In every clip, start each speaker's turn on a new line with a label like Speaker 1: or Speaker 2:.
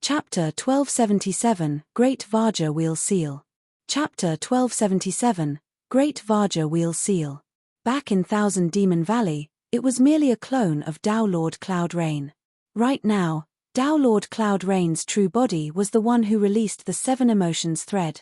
Speaker 1: Chapter 1277, Great Vajra Wheel Seal. Chapter 1277, Great Vajra Wheel Seal. Back in Thousand Demon Valley, it was merely a clone of Tao Lord Cloud Rain. Right now, Tao Lord Cloud Rain's true body was the one who released the Seven Emotions thread.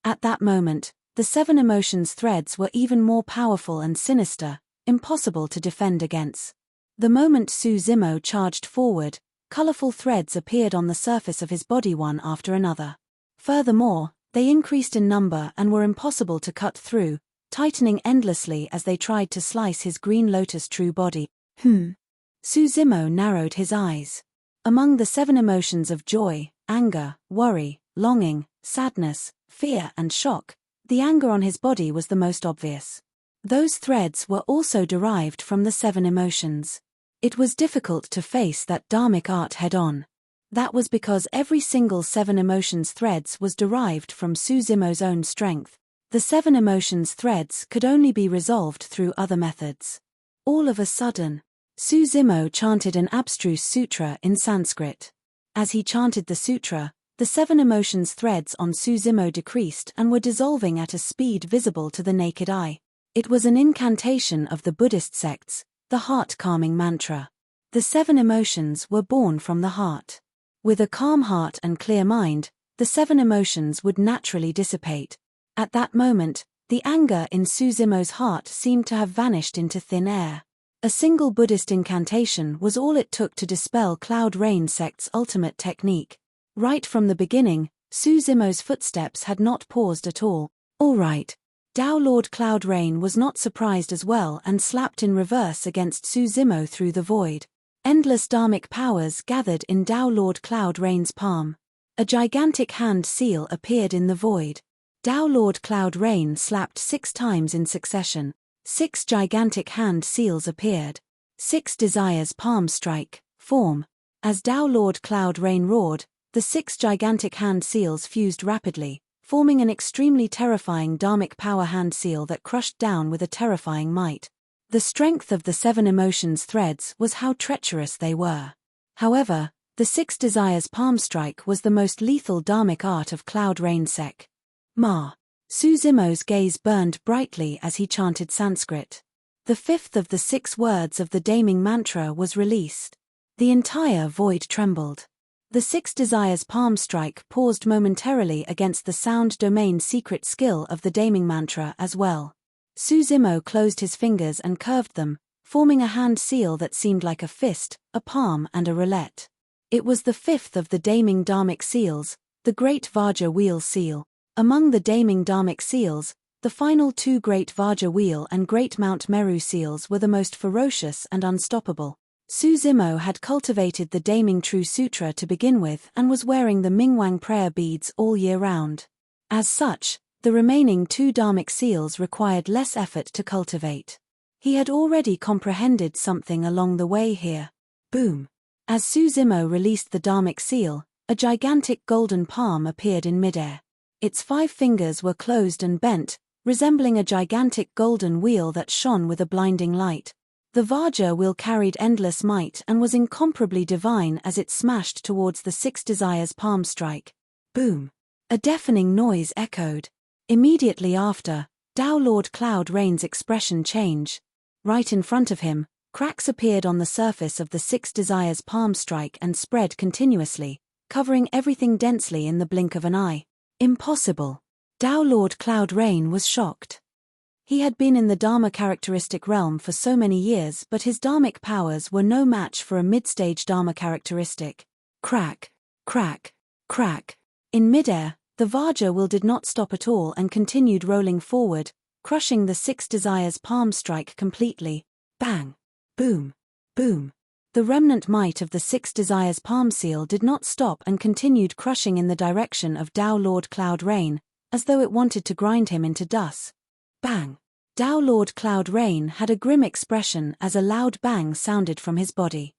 Speaker 1: At that moment, the Seven Emotions threads were even more powerful and sinister, impossible to defend against. The moment Su Zimo charged forward, colorful threads appeared on the surface of his body one after another. Furthermore, they increased in number and were impossible to cut through, tightening endlessly as they tried to slice his green lotus true body. Su Zimo narrowed his eyes. Among the seven emotions of joy, anger, worry, longing, sadness, fear and shock, the anger on his body was the most obvious. Those threads were also derived from the seven emotions. It was difficult to face that dharmic art head-on. That was because every single seven emotions threads was derived from Su Zimo's own strength. The seven emotions threads could only be resolved through other methods. All of a sudden, Su Zimo chanted an abstruse sutra in Sanskrit. As he chanted the sutra, the seven emotions threads on Su Zimo decreased and were dissolving at a speed visible to the naked eye. It was an incantation of the Buddhist sects, the heart-calming mantra. The seven emotions were born from the heart. With a calm heart and clear mind, the seven emotions would naturally dissipate. At that moment, the anger in Su Zimo's heart seemed to have vanished into thin air. A single Buddhist incantation was all it took to dispel Cloud Rain sect's ultimate technique. Right from the beginning, Su Zimo's footsteps had not paused at all. All right. Tao Lord Cloud Rain was not surprised as well and slapped in reverse against Su Zimo through the void. Endless dharmic powers gathered in Tao Lord Cloud Rain's palm. A gigantic hand seal appeared in the void. Tao Lord Cloud Rain slapped 6 times in succession. 6 gigantic hand seals appeared. 6 desires palm strike, form. As Tao Lord Cloud Rain roared, the 6 gigantic hand seals fused rapidly, forming an extremely terrifying dharmic power hand seal that crushed down with a terrifying might. The strength of the seven emotions threads was how treacherous they were. However, the 6 desires palm strike was the most lethal dharmic art of Cloud Rain sect. Ma. Su Zimo's gaze burned brightly as he chanted Sanskrit. The 5th of the 6 words of the Daming mantra was released. The entire void trembled. The 6 desires palm strike paused momentarily against the sound domain secret skill of the Daming mantra as well. Su Zimo closed his fingers and curved them, forming a hand seal that seemed like a fist, a palm and a roulette. It was the 5th of the Daming dharmic seals, the Great Vajra Wheel Seal. Among the Daming dharmic seals, the final 2 Great Vajra Wheel and Great Mount Meru seals were the most ferocious and unstoppable. Su Zimo had cultivated the Daming True Sutra to begin with and was wearing the Mingwang prayer beads all year round. As such, the remaining 2 dharmic seals required less effort to cultivate. He had already comprehended something along the way here. Boom! As Su Zimo released the dharmic seal, a gigantic golden palm appeared in midair. Its 5 fingers were closed and bent, resembling a gigantic golden wheel that shone with a blinding light. The Vajra wheel carried endless might and was incomparably divine as it smashed towards the 6 desires palm strike. Boom! A deafening noise echoed. Immediately after, Tao Lord Cloud Rain's expression changed. Right in front of him, cracks appeared on the surface of the 6 desires palm strike and spread continuously, covering everything densely in the blink of an eye. Impossible! Tao Lord Cloud Rain was shocked. He had been in the Dharma characteristic realm for so many years, but his dharmic powers were no match for a mid-stage Dharma characteristic. Crack, crack, crack. In midair, the Vajra wheel did not stop at all and continued rolling forward, crushing the 6 desires palm strike completely. Bang! Boom! Boom! The remnant might of the 6 desires palm seal did not stop and continued crushing in the direction of Tao Lord Cloud Rain, as though it wanted to grind him into dust. Bang! Tao Lord Cloud Rain had a grim expression as a loud bang sounded from his body.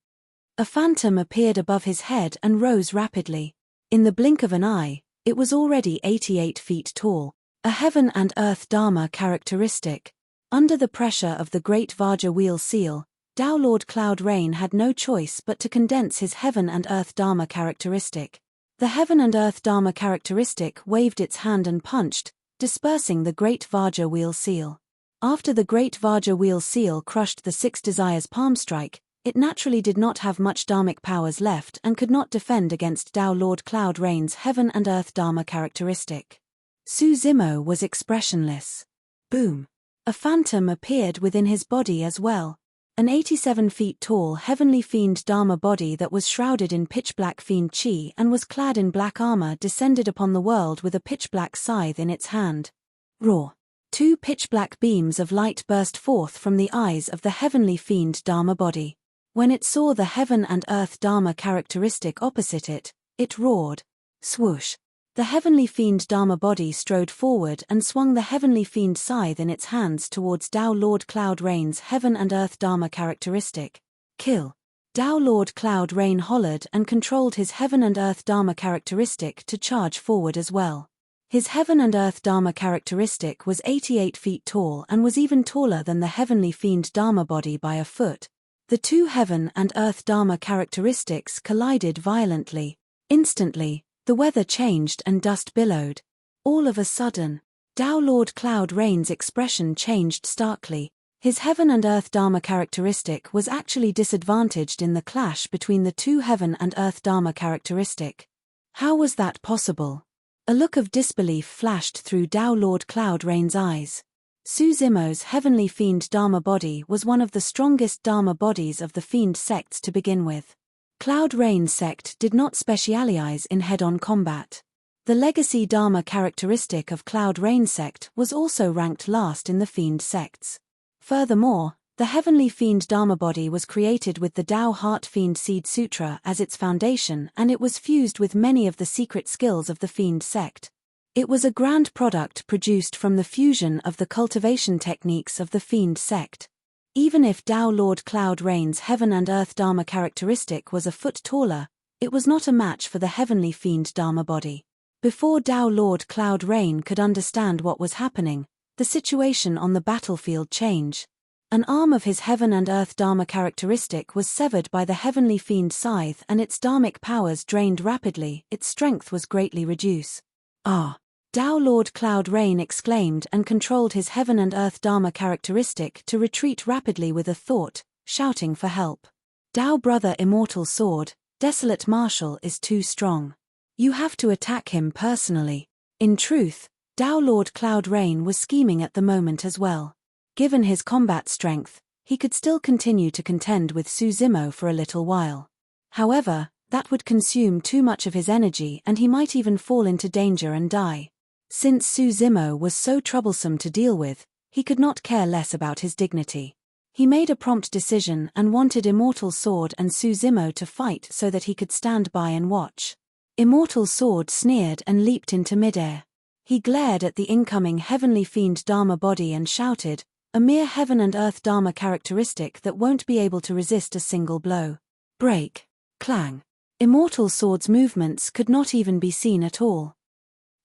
Speaker 1: A phantom appeared above his head and rose rapidly. In the blink of an eye, it was already 88 feet tall, a heaven and earth Dharma characteristic. Under the pressure of the Great Vajra Wheel Seal, Tao Lord Cloud Rain had no choice but to condense his heaven and earth Dharma characteristic. The heaven and earth Dharma characteristic waved its hand and punched, dispersing the great Vajra wheel seal. After the great Vajra wheel seal crushed the six desires palm strike, it naturally did not have much dharmic powers left and could not defend against Tao Lord Cloud Rain's heaven and earth Dharma characteristic. Su Zimo was expressionless. Boom! A phantom appeared within his body as well. An 87 feet tall heavenly fiend Dharma body that was shrouded in pitch-black fiend chi and was clad in black armor descended upon the world with a pitch-black scythe in its hand. Roar! 2 pitch-black beams of light burst forth from the eyes of the heavenly fiend Dharma body. When it saw the heaven and earth Dharma characteristic opposite it, it roared. Swoosh! The heavenly fiend Dharma body strode forward and swung the heavenly fiend scythe in its hands towards Tao Lord Cloud Rain's heaven and earth Dharma characteristic. Kill! Tao Lord Cloud Rain hollered and controlled his heaven and earth Dharma characteristic to charge forward as well. His heaven and earth Dharma characteristic was 88 feet tall and was even taller than the heavenly fiend Dharma body by a foot. The two heaven and earth Dharma characteristics collided violently. Instantly, the weather changed and dust billowed. All of a sudden, Tao Lord Cloud Rain's expression changed starkly. His heaven and earth Dharma characteristic was actually disadvantaged in the clash between the two heaven and earth Dharma characteristic. How was that possible? A look of disbelief flashed through Tao Lord Cloud Rain's eyes. Su Zimo's heavenly fiend Dharma body was one of the strongest Dharma bodies of the fiend sects to begin with. Cloud Rain sect did not specialize in head-on combat. The legacy Dharma characteristic of Cloud Rain sect was also ranked last in the fiend sects. Furthermore, the heavenly fiend Dharma body was created with the Tao Heart Fiend Seed Sutra as its foundation, and it was fused with many of the secret skills of the fiend sect. It was a grand product produced from the fusion of the cultivation techniques of the fiend sect. Even if Tao Lord Cloud Rain's heaven and earth Dharma characteristic was a foot taller, it was not a match for the heavenly fiend Dharma body. Before Tao Lord Cloud Rain could understand what was happening, the situation on the battlefield changed. An arm of his heaven and earth Dharma characteristic was severed by the heavenly fiend scythe and its dharmic powers drained rapidly, its strength was greatly reduced. Ah! Tao Lord Cloud Rain exclaimed and controlled his heaven and earth Dharma characteristic to retreat rapidly with a thought, shouting for help. Tao brother Immortal sword, desolate martial is too strong. You have to attack him personally. In truth, Tao Lord Cloud Rain was scheming at the moment as well. Given his combat strength, he could still continue to contend with Su Zimo for a little while. However, that would consume too much of his energy and he might even fall into danger and die. Since Su Zimo was so troublesome to deal with, he could not care less about his dignity. He made a prompt decision and wanted Immortal sword and Su Zimo to fight so that he could stand by and watch. Immortal sword sneered and leaped into midair. He glared at the incoming heavenly fiend Dharma body and shouted, a mere heaven and earth Dharma characteristic that won't be able to resist a single blow. Break. Clang. Immortal sword's movements could not even be seen at all.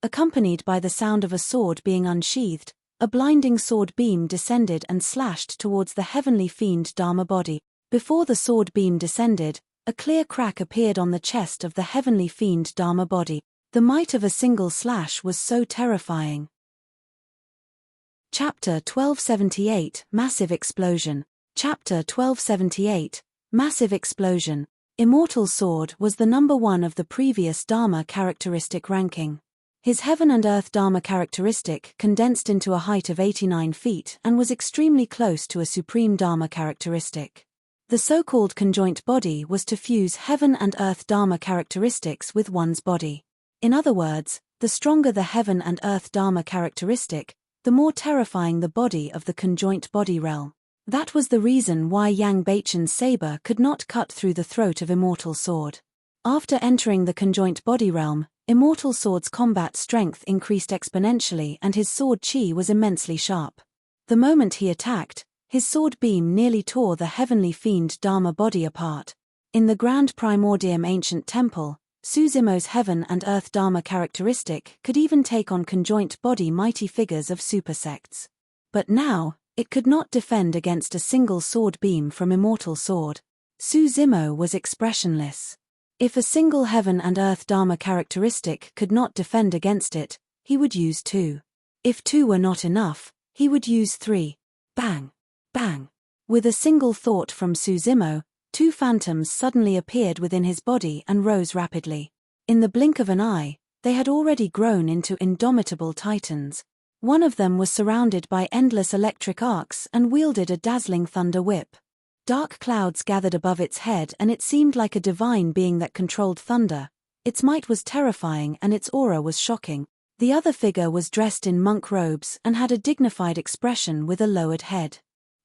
Speaker 1: Accompanied by the sound of a sword being unsheathed, a blinding sword beam descended and slashed towards the heavenly fiend Dharma body. Before the sword beam descended, a clear crack appeared on the chest of the heavenly fiend Dharma body. The might of a single slash was so terrifying. Chapter 1278, Massive Explosion. Chapter 1278, Massive Explosion. Immortal sword was the number 1 of the previous Dharma characteristic ranking. His heaven and earth Dharma characteristic condensed into a height of 89 feet and was extremely close to a supreme Dharma characteristic. The so-called conjoint body was to fuse heaven and earth Dharma characteristics with one's body. In other words, the stronger the heaven and earth Dharma characteristic, the more terrifying the body of the conjoint body realm. That was the reason why Yang Baichen's saber could not cut through the throat of Immortal sword. After entering the conjoint body realm, Immortal sword's combat strength increased exponentially and his sword chi was immensely sharp. The moment he attacked, his sword beam nearly tore the heavenly fiend Dharma body apart. In the Grand Primordium ancient temple, Su Zimo's heaven and earth Dharma characteristic could even take on conjoint body mighty figures of super sects. But now, it could not defend against a single sword beam from Immortal sword. Su Zimo was expressionless. If a single heaven and earth Dharma characteristic could not defend against it, he would use 2. If 2 were not enough, he would use 3. Bang! Bang! With a single thought from Suzimo, 2 phantoms suddenly appeared within his body and rose rapidly. In the blink of an eye, they had already grown into indomitable titans. One of them was surrounded by endless electric arcs and wielded a dazzling thunder whip. Dark clouds gathered above its head and it seemed like a divine being that controlled thunder. Its might was terrifying and its aura was shocking. The other figure was dressed in monk robes and had a dignified expression with a lowered head.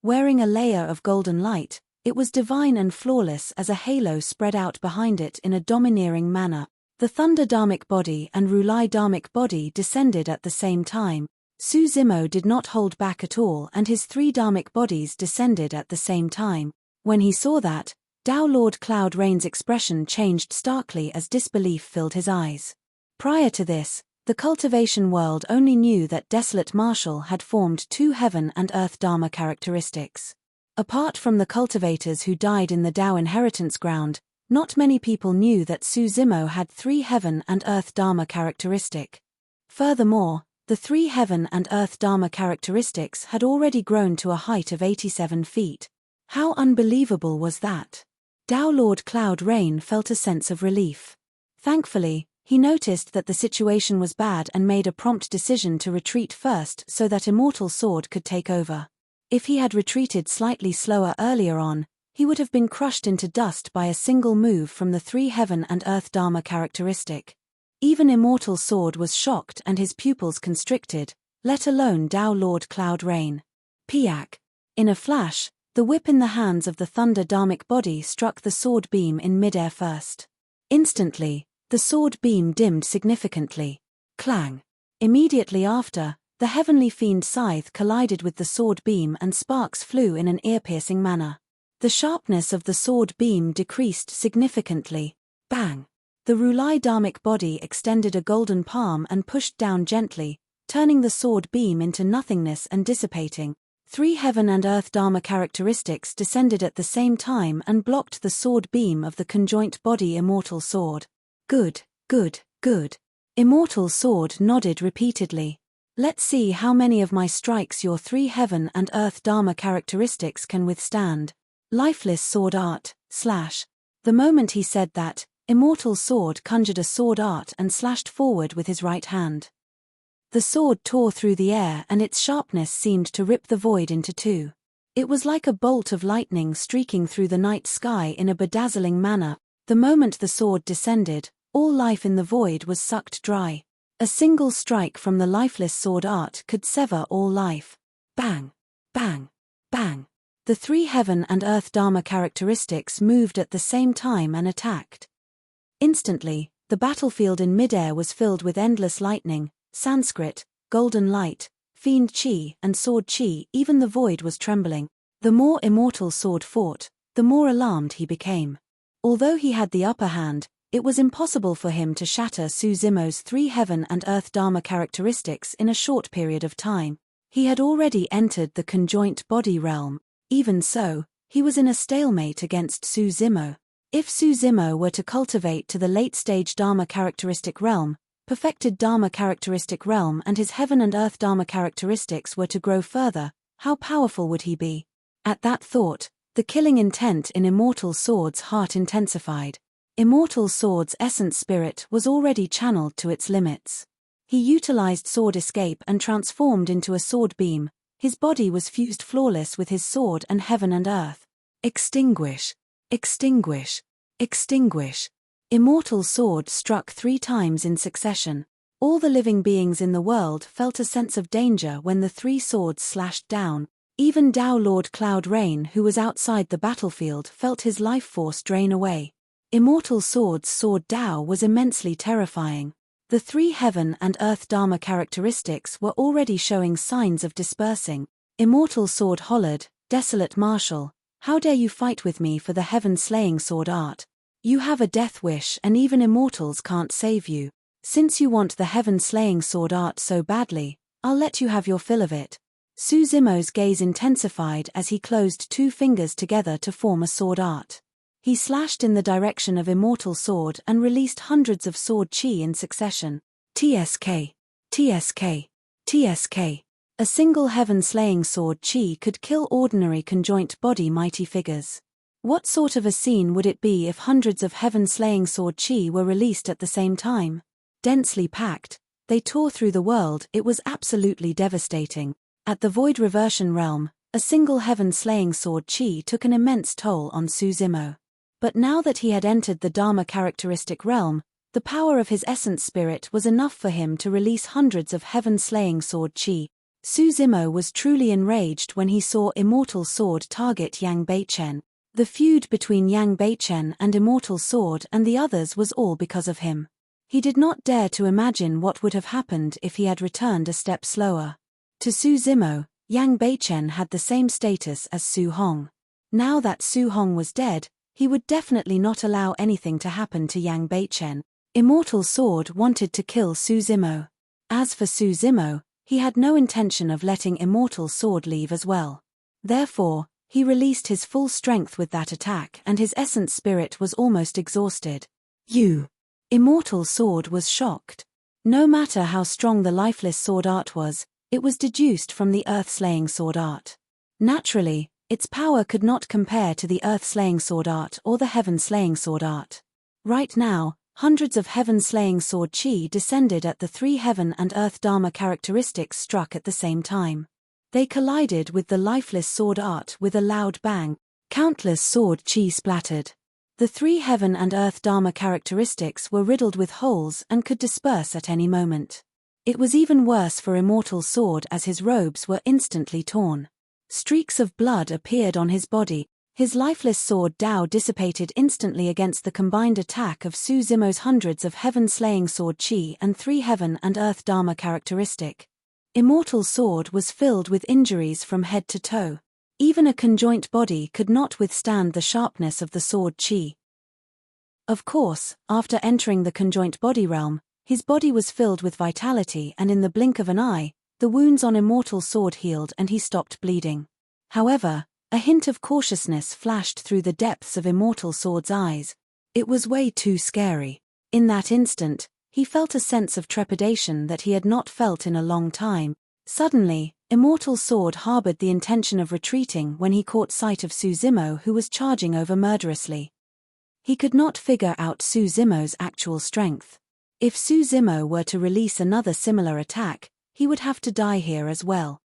Speaker 1: Wearing a layer of golden light, it was divine and flawless as a halo spread out behind it in a domineering manner. The Thunder Dharmic body and Rulai Dharmic body descended at the same time. Suzimo did not hold back at all and his 3 Dharmic bodies descended at the same time. When he saw that, Tao Lord Cloud Rain's expression changed starkly as disbelief filled his eyes. Prior to this, the cultivation world only knew that Desolate Marshal had formed 2 heaven and earth Dharma characteristics. Apart from the cultivators who died in the Tao inheritance ground, not many people knew that Suzimo had 3 heaven and earth Dharma characteristic. Furthermore, the 3 heaven and earth Dharma characteristics had already grown to a height of 87 feet. How unbelievable was that? Tao Lord Cloud Rain felt a sense of relief. Thankfully, he noticed that the situation was bad and made a prompt decision to retreat first so that Immortal Sword could take over. If he had retreated slightly slower earlier on, he would have been crushed into dust by a single move from the 3 heaven and earth Dharma characteristic. Even Immortal Sword was shocked and his pupils constricted, let alone Tao Lord Cloud Rain. Piak! In a flash, the whip in the hands of the Thunder Dharmic body struck the sword beam in midair first. Instantly, the sword beam dimmed significantly. Clang! Immediately after, the heavenly fiend scythe collided with the sword beam and sparks flew in an ear-piercing manner. The sharpness of the sword beam decreased significantly. Bang! The Rulai Dharmic body extended a golden palm and pushed down gently, turning the sword beam into nothingness and dissipating. 3 heaven and earth Dharma characteristics descended at the same time and blocked the sword beam of the conjoint body Immortal Sword. Good, good, good. Immortal Sword nodded repeatedly. Let's see how many of my strikes your 3 heaven and earth Dharma characteristics can withstand. Lifeless Sword Art, slash. The moment he said that, Immortal Sword conjured a sword art and slashed forward with his right hand. The sword tore through the air and its sharpness seemed to rip the void into 2. It was like a bolt of lightning streaking through the night sky in a bedazzling manner. The moment the sword descended, all life in the void was sucked dry. A single strike from the lifeless sword art could sever all life. Bang! Bang! Bang! The 3 heaven and earth Dharma characteristics moved at the same time and attacked. Instantly, the battlefield in midair was filled with endless lightning, Sanskrit, golden light, fiend chi and sword chi. Even the void was trembling. The more Immortal Sword fought, the more alarmed he became. Although he had the upper hand, it was impossible for him to shatter Suzimo's 3 heaven and earth Dharma characteristics in a short period of time. He had already entered the conjoint body realm. Even so, he was in a stalemate against Suzimo. If Suzimo were to cultivate to the late-stage Dharma characteristic realm, perfected Dharma characteristic realm and his heaven and earth Dharma characteristics were to grow further, how powerful would he be? At that thought, the killing intent in Immortal Sword's heart intensified. Immortal Sword's essence spirit was already channeled to its limits. He utilized sword escape and transformed into a sword beam. His body was fused flawless with his sword and heaven and earth. Extinguish! Extinguish! Extinguish! Immortal Sword struck 3 times in succession. All the living beings in the world felt a sense of danger when the 3 swords slashed down. Even Tao Lord Cloud Rain, who was outside the battlefield, felt his life force drain away. Immortal Sword's sword Tao was immensely terrifying. The 3 heaven and earth Dharma characteristics were already showing signs of dispersing. Immortal Sword hollered, "Desolate Marshal, how dare you fight with me for the heaven-slaying sword art? You have a death wish and even immortals can't save you. Since you want the heaven-slaying sword art so badly, I'll let you have your fill of it." Suzimo's gaze intensified as he closed 2 fingers together to form a sword art. He slashed in the direction of Immortal Sword and released hundreds of sword chi in succession. TSK. TSK. TSK. A single heaven-slaying sword chi could kill ordinary conjoint body mighty figures. What sort of a scene would it be if hundreds of heaven-slaying sword chi were released at the same time? Densely packed, they tore through the world. It was absolutely devastating. At the Void Reversion realm, a single heaven-slaying sword chi took an immense toll on Suzumo. But now that he had entered the Dharma characteristic realm, the power of his essence spirit was enough for him to release hundreds of heaven-slaying sword chi. Suzumo was truly enraged when he saw Immortal Sword target Yang Beichen. The feud between Yang Beichen and Immortal Sword and the others was all because of him. He did not dare to imagine what would have happened if he had returned a step slower. To Suzumo, Yang Beichen had the same status as Su Hong. Now that Su Hong was dead, he would definitely not allow anything to happen to Yang Beichen. Immortal Sword wanted to kill Suzumo. As for Suzumo, he had no intention of letting Immortal Sword leave as well. Therefore, he released his full strength with that attack and his essence spirit was almost exhausted. Immortal Sword was shocked. No matter how strong the lifeless sword art was, it was deduced from the earth-slaying sword art. Naturally, its power could not compare to the earth-slaying sword art or the heaven-slaying sword art. Right now, hundreds of heaven-slaying sword chi descended at the three heaven and earth dharma characteristics struck at the same time. They collided with the lifeless sword art with a loud bang. Countless sword chi splattered. The three heaven and earth dharma characteristics were riddled with holes and could disperse at any moment. It was even worse for Immortal Sword as his robes were instantly torn. Streaks of blood appeared on his body. His lifeless sword Dao dissipated instantly against the combined attack of Suzumo's hundreds of heaven-slaying sword chi and three heaven and earth dharma characteristic. Immortal Sword was filled with injuries from head to toe. Even a conjoint body could not withstand the sharpness of the sword chi. Of course, after entering the conjoint body realm, his body was filled with vitality and in the blink of an eye, the wounds on Immortal Sword healed and he stopped bleeding. However, a hint of cautiousness flashed through the depths of Immortal Sword's eyes. It was way too scary. In that instant, he felt a sense of trepidation that he had not felt in a long time. Suddenly, Immortal Sword harbored the intention of retreating when he caught sight of Suzumo who was charging over murderously. He could not figure out Suzumo's actual strength. If Suzumo were to release another similar attack, he would have to die here as well.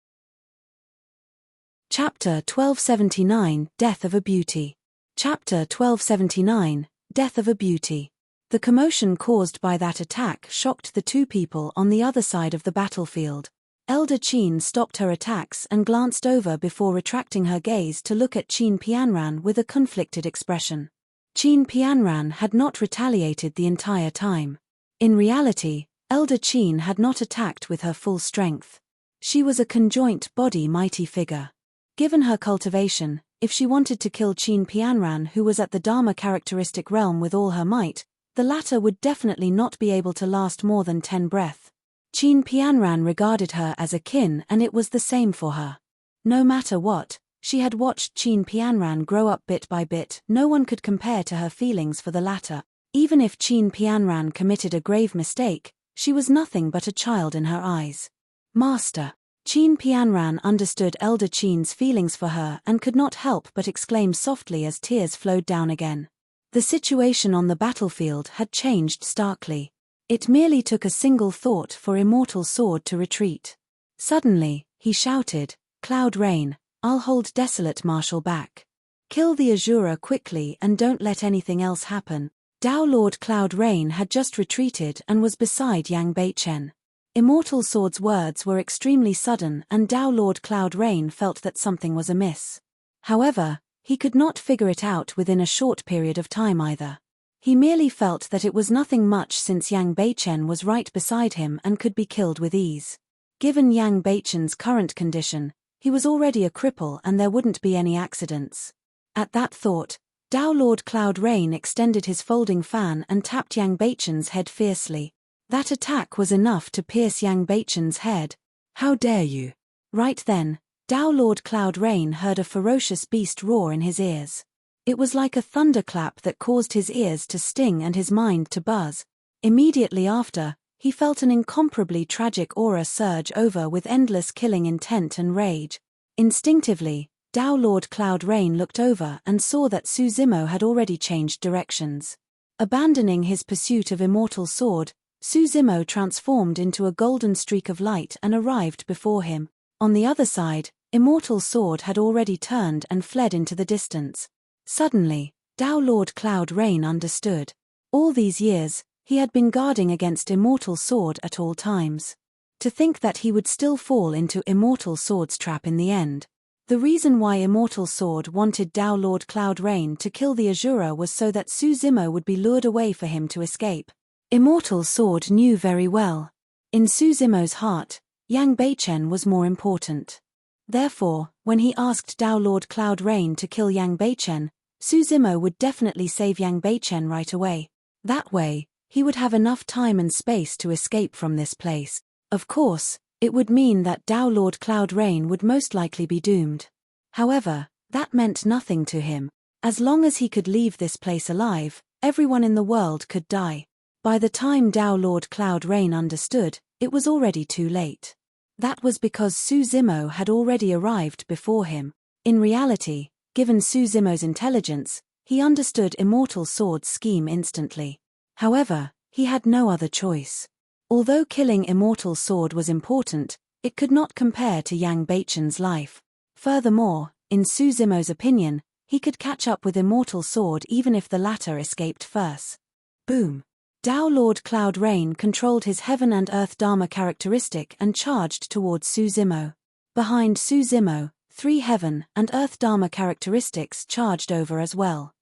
Speaker 1: Chapter 1279, Death of a Beauty. Chapter 1279, Death of a Beauty. The commotion caused by that attack shocked the two people on the other side of the battlefield. Elder Qin stopped her attacks and glanced over before retracting her gaze to look at Qin Pianran with a conflicted expression. Qin Pianran had not retaliated the entire time. In reality, Elder Qin had not attacked with her full strength. She was a conjoint body mighty figure. Given her cultivation, if she wanted to kill Qin Pianran who was at the Dharma characteristic realm with all her might, the latter would definitely not be able to last more than 10 breaths. Qin Pianran regarded her as a kin and it was the same for her. No matter what, she had watched Qin Pianran grow up bit by bit. No one could compare to her feelings for the latter. Even if Qin Pianran committed a grave mistake, she was nothing but a child in her eyes. Master. Qin Pianran understood Elder Qin's feelings for her and could not help but exclaim softly as tears flowed down again. The situation on the battlefield had changed starkly. It merely took a single thought for Immortal Sword to retreat. Suddenly, he shouted, "Cloud Rain, I'll hold Desolate Marshal back. Kill the Azura quickly and don't let anything else happen." Dao Lord Cloud Rain had just retreated and was beside Yang Beichen. Immortal Sword's words were extremely sudden and Dao Lord Cloud Rain felt that something was amiss. However, he could not figure it out within a short period of time either. He merely felt that it was nothing much since Yang Beichen was right beside him and could be killed with ease. Given Yang Beichen's current condition, he was already a cripple and there wouldn't be any accidents. At that thought, Dao Lord Cloud Rain extended his folding fan and tapped Yang Beichen's head fiercely. That attack was enough to pierce Yang Beichen's head. "How dare you!" Right then, Dao Lord Cloud Rain heard a ferocious beast roar in his ears. It was like a thunderclap that caused his ears to sting and his mind to buzz. Immediately after, he felt an incomparably tragic aura surge over with endless killing intent and rage. Instinctively, Tao Lord Cloud Rain looked over and saw that Su Zimo had already changed directions. Abandoning his pursuit of Immortal Sword, Su Zimo transformed into a golden streak of light and arrived before him. On the other side, Immortal Sword had already turned and fled into the distance. Suddenly, Tao Lord Cloud Rain understood. All these years, he had been guarding against Immortal Sword at all times. To think that he would still fall into Immortal Sword's trap in the end. The reason why Immortal Sword wanted Tao Lord Cloud Rain to kill the Azura was so that Su Zimo would be lured away for him to escape. Immortal Sword knew very well. In Su Zimo's heart, Yang Beichen was more important. Therefore, when he asked Tao Lord Cloud Rain to kill Yang Beichen, Su Zimo would definitely save Yang Beichen right away. That way, he would have enough time and space to escape from this place. Of course, it would mean that Tao Lord Cloud Rain would most likely be doomed. However, that meant nothing to him. As long as he could leave this place alive, everyone in the world could die. By the time Tao Lord Cloud Rain understood, it was already too late. That was because Su Zimo had already arrived before him. In reality, given Su Zimo's intelligence, he understood Immortal Sword's scheme instantly. However, he had no other choice. Although killing Immortal Sword was important, it could not compare to Yang Beichen's life. Furthermore, in Su Zimo's opinion, he could catch up with Immortal Sword even if the latter escaped first. Boom! Tao Lord Cloud Rain controlled his Heaven and Earth Dharma characteristic and charged towards Su Zimo. Behind Su Zimo, 3 Heaven and Earth Dharma characteristics charged over as well.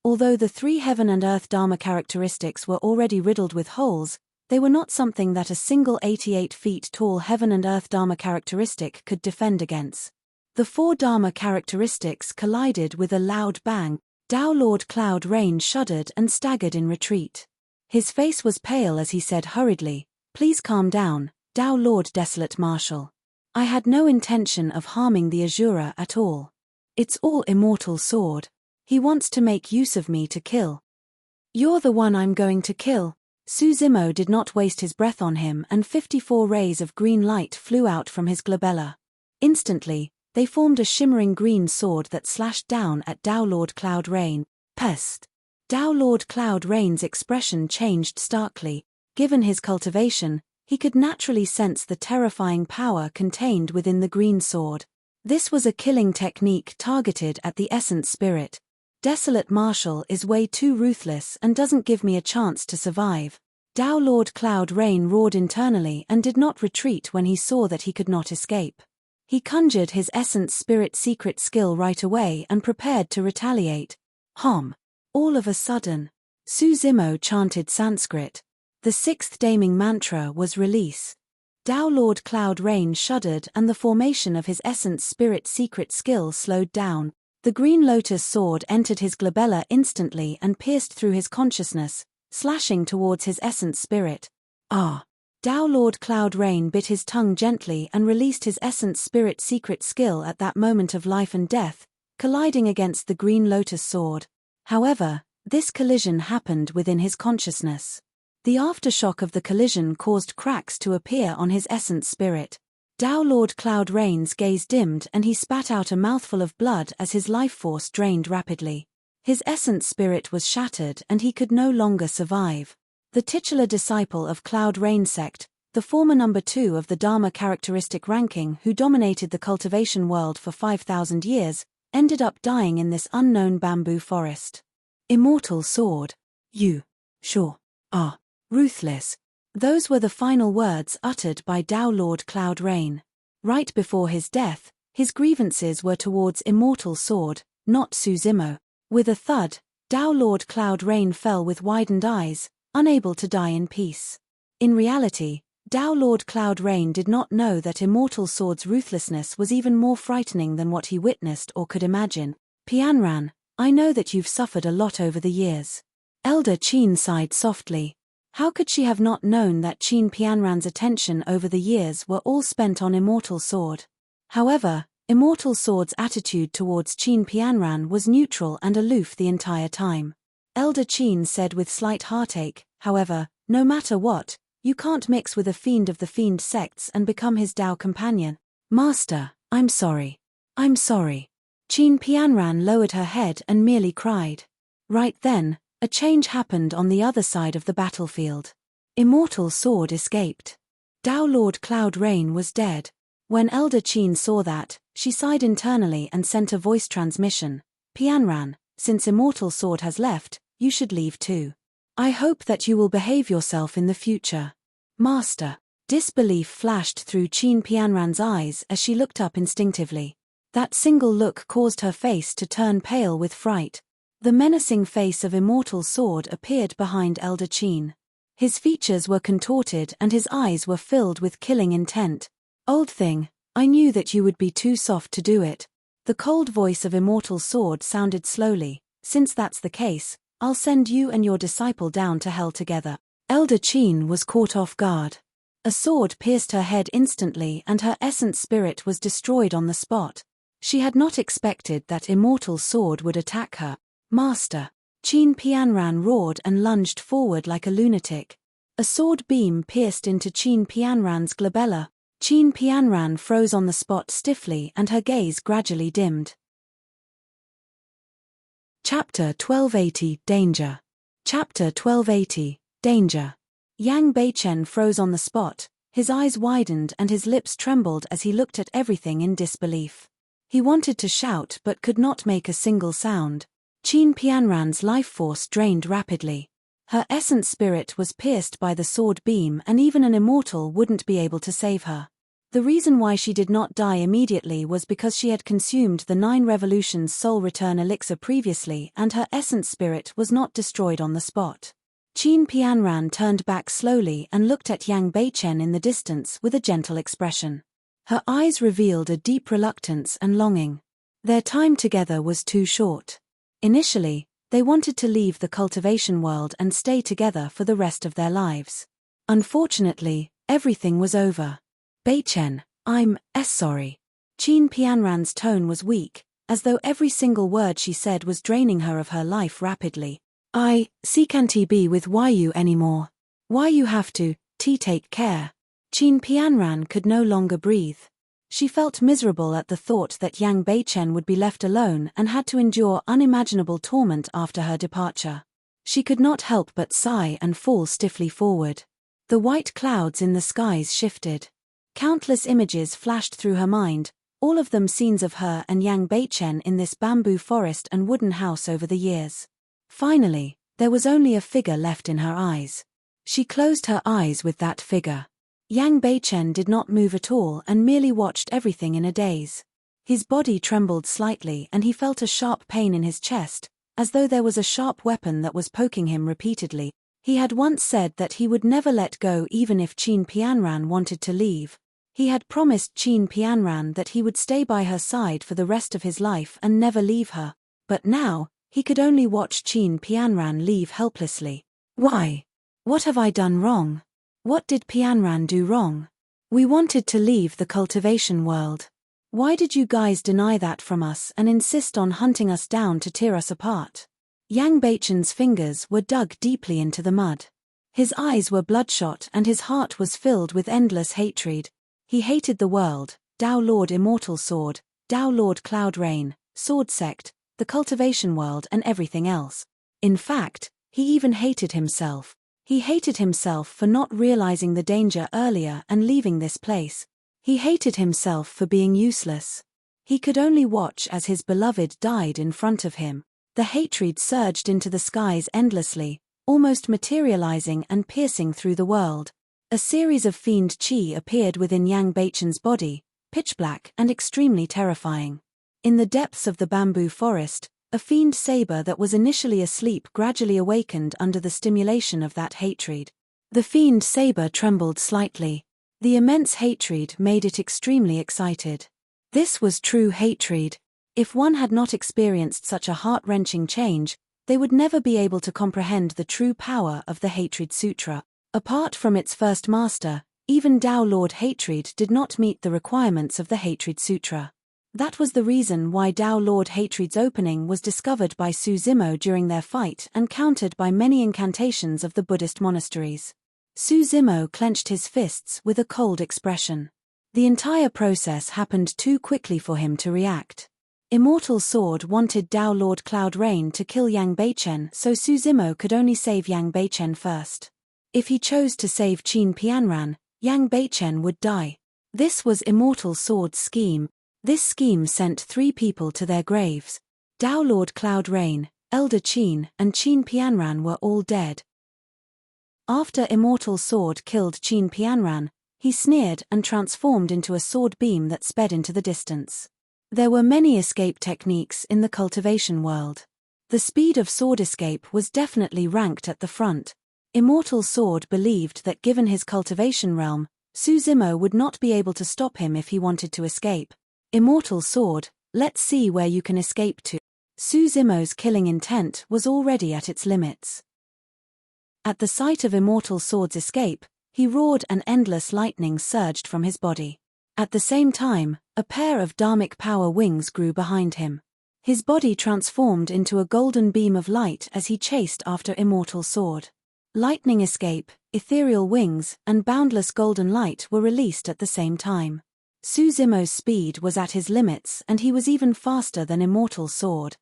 Speaker 1: Although the 3 Heaven and Earth Dharma characteristics were already riddled with holes, they were not something that a single 88 feet tall Heaven and Earth Dharma characteristic could defend against. The 4 Dharma characteristics collided with a loud bang. Tao Lord Cloud Rain shuddered and staggered in retreat. His face was pale as he said hurriedly, "Please calm down, Tao Lord Desolate Marshal. I had no intention of harming the Azura at all. It's all Immortal Sword. He wants to make use of me to kill. You're the one I'm going to kill." Su Zimo did not waste his breath on him and 54 rays of green light flew out from his glabella. Instantly, they formed a shimmering green sword that slashed down at Tao Lord Cloud Rain. Pest! Tao Lord Cloud Rain's expression changed starkly. Given his cultivation, he could naturally sense the terrifying power contained within the green sword. This was a killing technique targeted at the essence spirit. Desolate Marshal is way too ruthless and doesn't give me a chance to survive. Tao Lord Cloud Rain roared internally and did not retreat when he saw that he could not escape. He conjured his essence spirit secret skill right away and prepared to retaliate. Hom! All of a sudden, Su Zimo chanted Sanskrit. The 6th Daming Mantra was release. Tao Lord Cloud Rain shuddered and the formation of his essence spirit secret skill slowed down. The green lotus sword entered his glabella instantly and pierced through his consciousness, slashing towards his essence spirit. Ah! Tao Lord Cloud Rain bit his tongue gently and released his essence spirit secret skill at that moment of life and death, colliding against the green lotus sword. However, this collision happened within his consciousness. The aftershock of the collision caused cracks to appear on his essence spirit. Tao Lord Cloud Rain's gaze dimmed and he spat out a mouthful of blood as his life force drained rapidly. His essence spirit was shattered and he could no longer survive. The titular disciple of Cloud Rain sect, the former number 2 of the Dharma characteristic ranking who dominated the cultivation world for 5,000 years, ended up dying in this unknown bamboo forest. Immortal Sword. You sure are ruthless. Those were the final words uttered by Tao Lord Cloud Rain. Right before his death, his grievances were towards Immortal Sword, not Su Zimo. With a thud, Tao Lord Cloud Rain fell with widened eyes, unable to die in peace. In reality, Tao Lord Cloud Rain did not know that Immortal Sword's ruthlessness was even more frightening than what he witnessed or could imagine. "Pianran, I know that you've suffered a lot over the years." Elder Qin sighed softly. How could she have not known that Qin Pianran's attention over the years were all spent on Immortal Sword? However, Immortal Sword's attitude towards Qin Pianran was neutral and aloof the entire time. Elder Qin said with slight heartache, however, no matter what, you can't mix with a fiend of the fiend sects and become his Dao companion. Master, I'm sorry. I'm sorry. Qin Pianran lowered her head and merely cried. Right then, a change happened on the other side of the battlefield. Immortal Sword escaped. Dao Lord Cloud Rain was dead. When Elder Qin saw that, she sighed internally and sent a voice transmission. Pianran, since Immortal Sword has left, you should leave too. I hope that you will behave yourself in the future. Master. Disbelief flashed through Qin Pianran's eyes as she looked up instinctively. That single look caused her face to turn pale with fright. The menacing face of Immortal Sword appeared behind Elder Qin. His features were contorted and his eyes were filled with killing intent. Old thing, I knew that you would be too soft to do it. The cold voice of Immortal Sword sounded slowly. Since that's the case, I'll send you and your disciple down to hell together. Elder Qin was caught off guard. A sword pierced her head instantly and her essence spirit was destroyed on the spot. She had not expected that Immortal Sword would attack her. Master. Qin Pianran roared and lunged forward like a lunatic. A sword beam pierced into Qin Pianran's glabella. Qin Pianran froze on the spot stiffly and her gaze gradually dimmed. Chapter 1280, Danger. Chapter 1280, Danger. Yang Beichen froze on the spot, his eyes widened and his lips trembled as he looked at everything in disbelief. He wanted to shout but could not make a single sound. Qin Pianran's life force drained rapidly. Her essence spirit was pierced by the sword beam and even an immortal wouldn't be able to save her. The reason why she did not die immediately was because she had consumed the 9 Revolutions Soul Return Elixir previously and her essence spirit was not destroyed on the spot. Qin Pianran turned back slowly and looked at Yang Beichen in the distance with a gentle expression. Her eyes revealed a deep reluctance and longing. Their time together was too short. Initially, they wanted to leave the cultivation world and stay together for the rest of their lives. Unfortunately, everything was over. Beichen, I'm sorry. Qin Pianran's tone was weak, as though every single word she said was draining her of her life rapidly. I can't be with Yu anymore. You have to take care. Qin Pianran could no longer breathe. She felt miserable at the thought that Yang Beichen would be left alone and had to endure unimaginable torment after her departure. She could not help but sigh and fall stiffly forward. The white clouds in the skies shifted. Countless images flashed through her mind, all of them scenes of her and Yang Beichen in this bamboo forest and wooden house over the years. Finally, there was only a figure left in her eyes. She closed her eyes with that figure. Yang Beichen did not move at all and merely watched everything in a daze. His body trembled slightly and he felt a sharp pain in his chest, as though there was a sharp weapon that was poking him repeatedly. He had once said that he would never let go even if Qin Pianran wanted to leave. He had promised Qin Pianran that he would stay by her side for the rest of his life and never leave her. But now, he could only watch Qin Pianran leave helplessly. Why? What have I done wrong? What did Pianran do wrong? We wanted to leave the cultivation world. Why did you guys deny that from us and insist on hunting us down to tear us apart? Yang Beichen's fingers were dug deeply into the mud. His eyes were bloodshot and his heart was filled with endless hatred. He hated the world, Dao Lord Immortal Sword, Dao Lord Cloud Rain, Sword Sect, the cultivation world and everything else. In fact, he even hated himself. He hated himself for not realizing the danger earlier and leaving this place. He hated himself for being useless. He could only watch as his beloved died in front of him. The hatred surged into the skies endlessly, almost materializing and piercing through the world. A series of fiend chi appeared within Yang Beichen's body, pitch black and extremely terrifying. In the depths of the bamboo forest, a fiend saber that was initially asleep gradually awakened under the stimulation of that hatred. The fiend saber trembled slightly. The immense hatred made it extremely excited. This was true hatred. If one had not experienced such a heart-wrenching change, they would never be able to comprehend the true power of the Hatred Sutra. Apart from its first master, even Dao Lord Hatred did not meet the requirements of the Hatred Sutra. That was the reason why Tao Lord Hatred's opening was discovered by Su Zimo during their fight and countered by many incantations of the Buddhist monasteries. Su Zimo clenched his fists with a cold expression. The entire process happened too quickly for him to react. Immortal Sword wanted Tao Lord Cloud Rain to kill Yang Beichen, so Su Zimo could only save Yang Beichen first. If he chose to save Qin Pianran, Yang Beichen would die. This was Immortal Sword's scheme. This scheme sent 3 people to their graves. Tao Lord Cloud Rain, Elder Qin, and Qin Pianran were all dead. After Immortal Sword killed Qin Pianran, he sneered and transformed into a sword beam that sped into the distance. There were many escape techniques in the cultivation world. The speed of sword escape was definitely ranked at the front. Immortal Sword believed that given his cultivation realm, Su Zimo would not be able to stop him if he wanted to escape. Immortal Sword, let's see where you can escape to. Su Zimo's killing intent was already at its limits. At the sight of Immortal Sword's escape, he roared and endless lightning surged from his body. At the same time, a pair of dharmic power wings grew behind him. His body transformed into a golden beam of light as he chased after Immortal Sword. Lightning escape, ethereal wings, and boundless golden light were released at the same time. Su Zimo's speed was at his limits and he was even faster than Immortal Sword.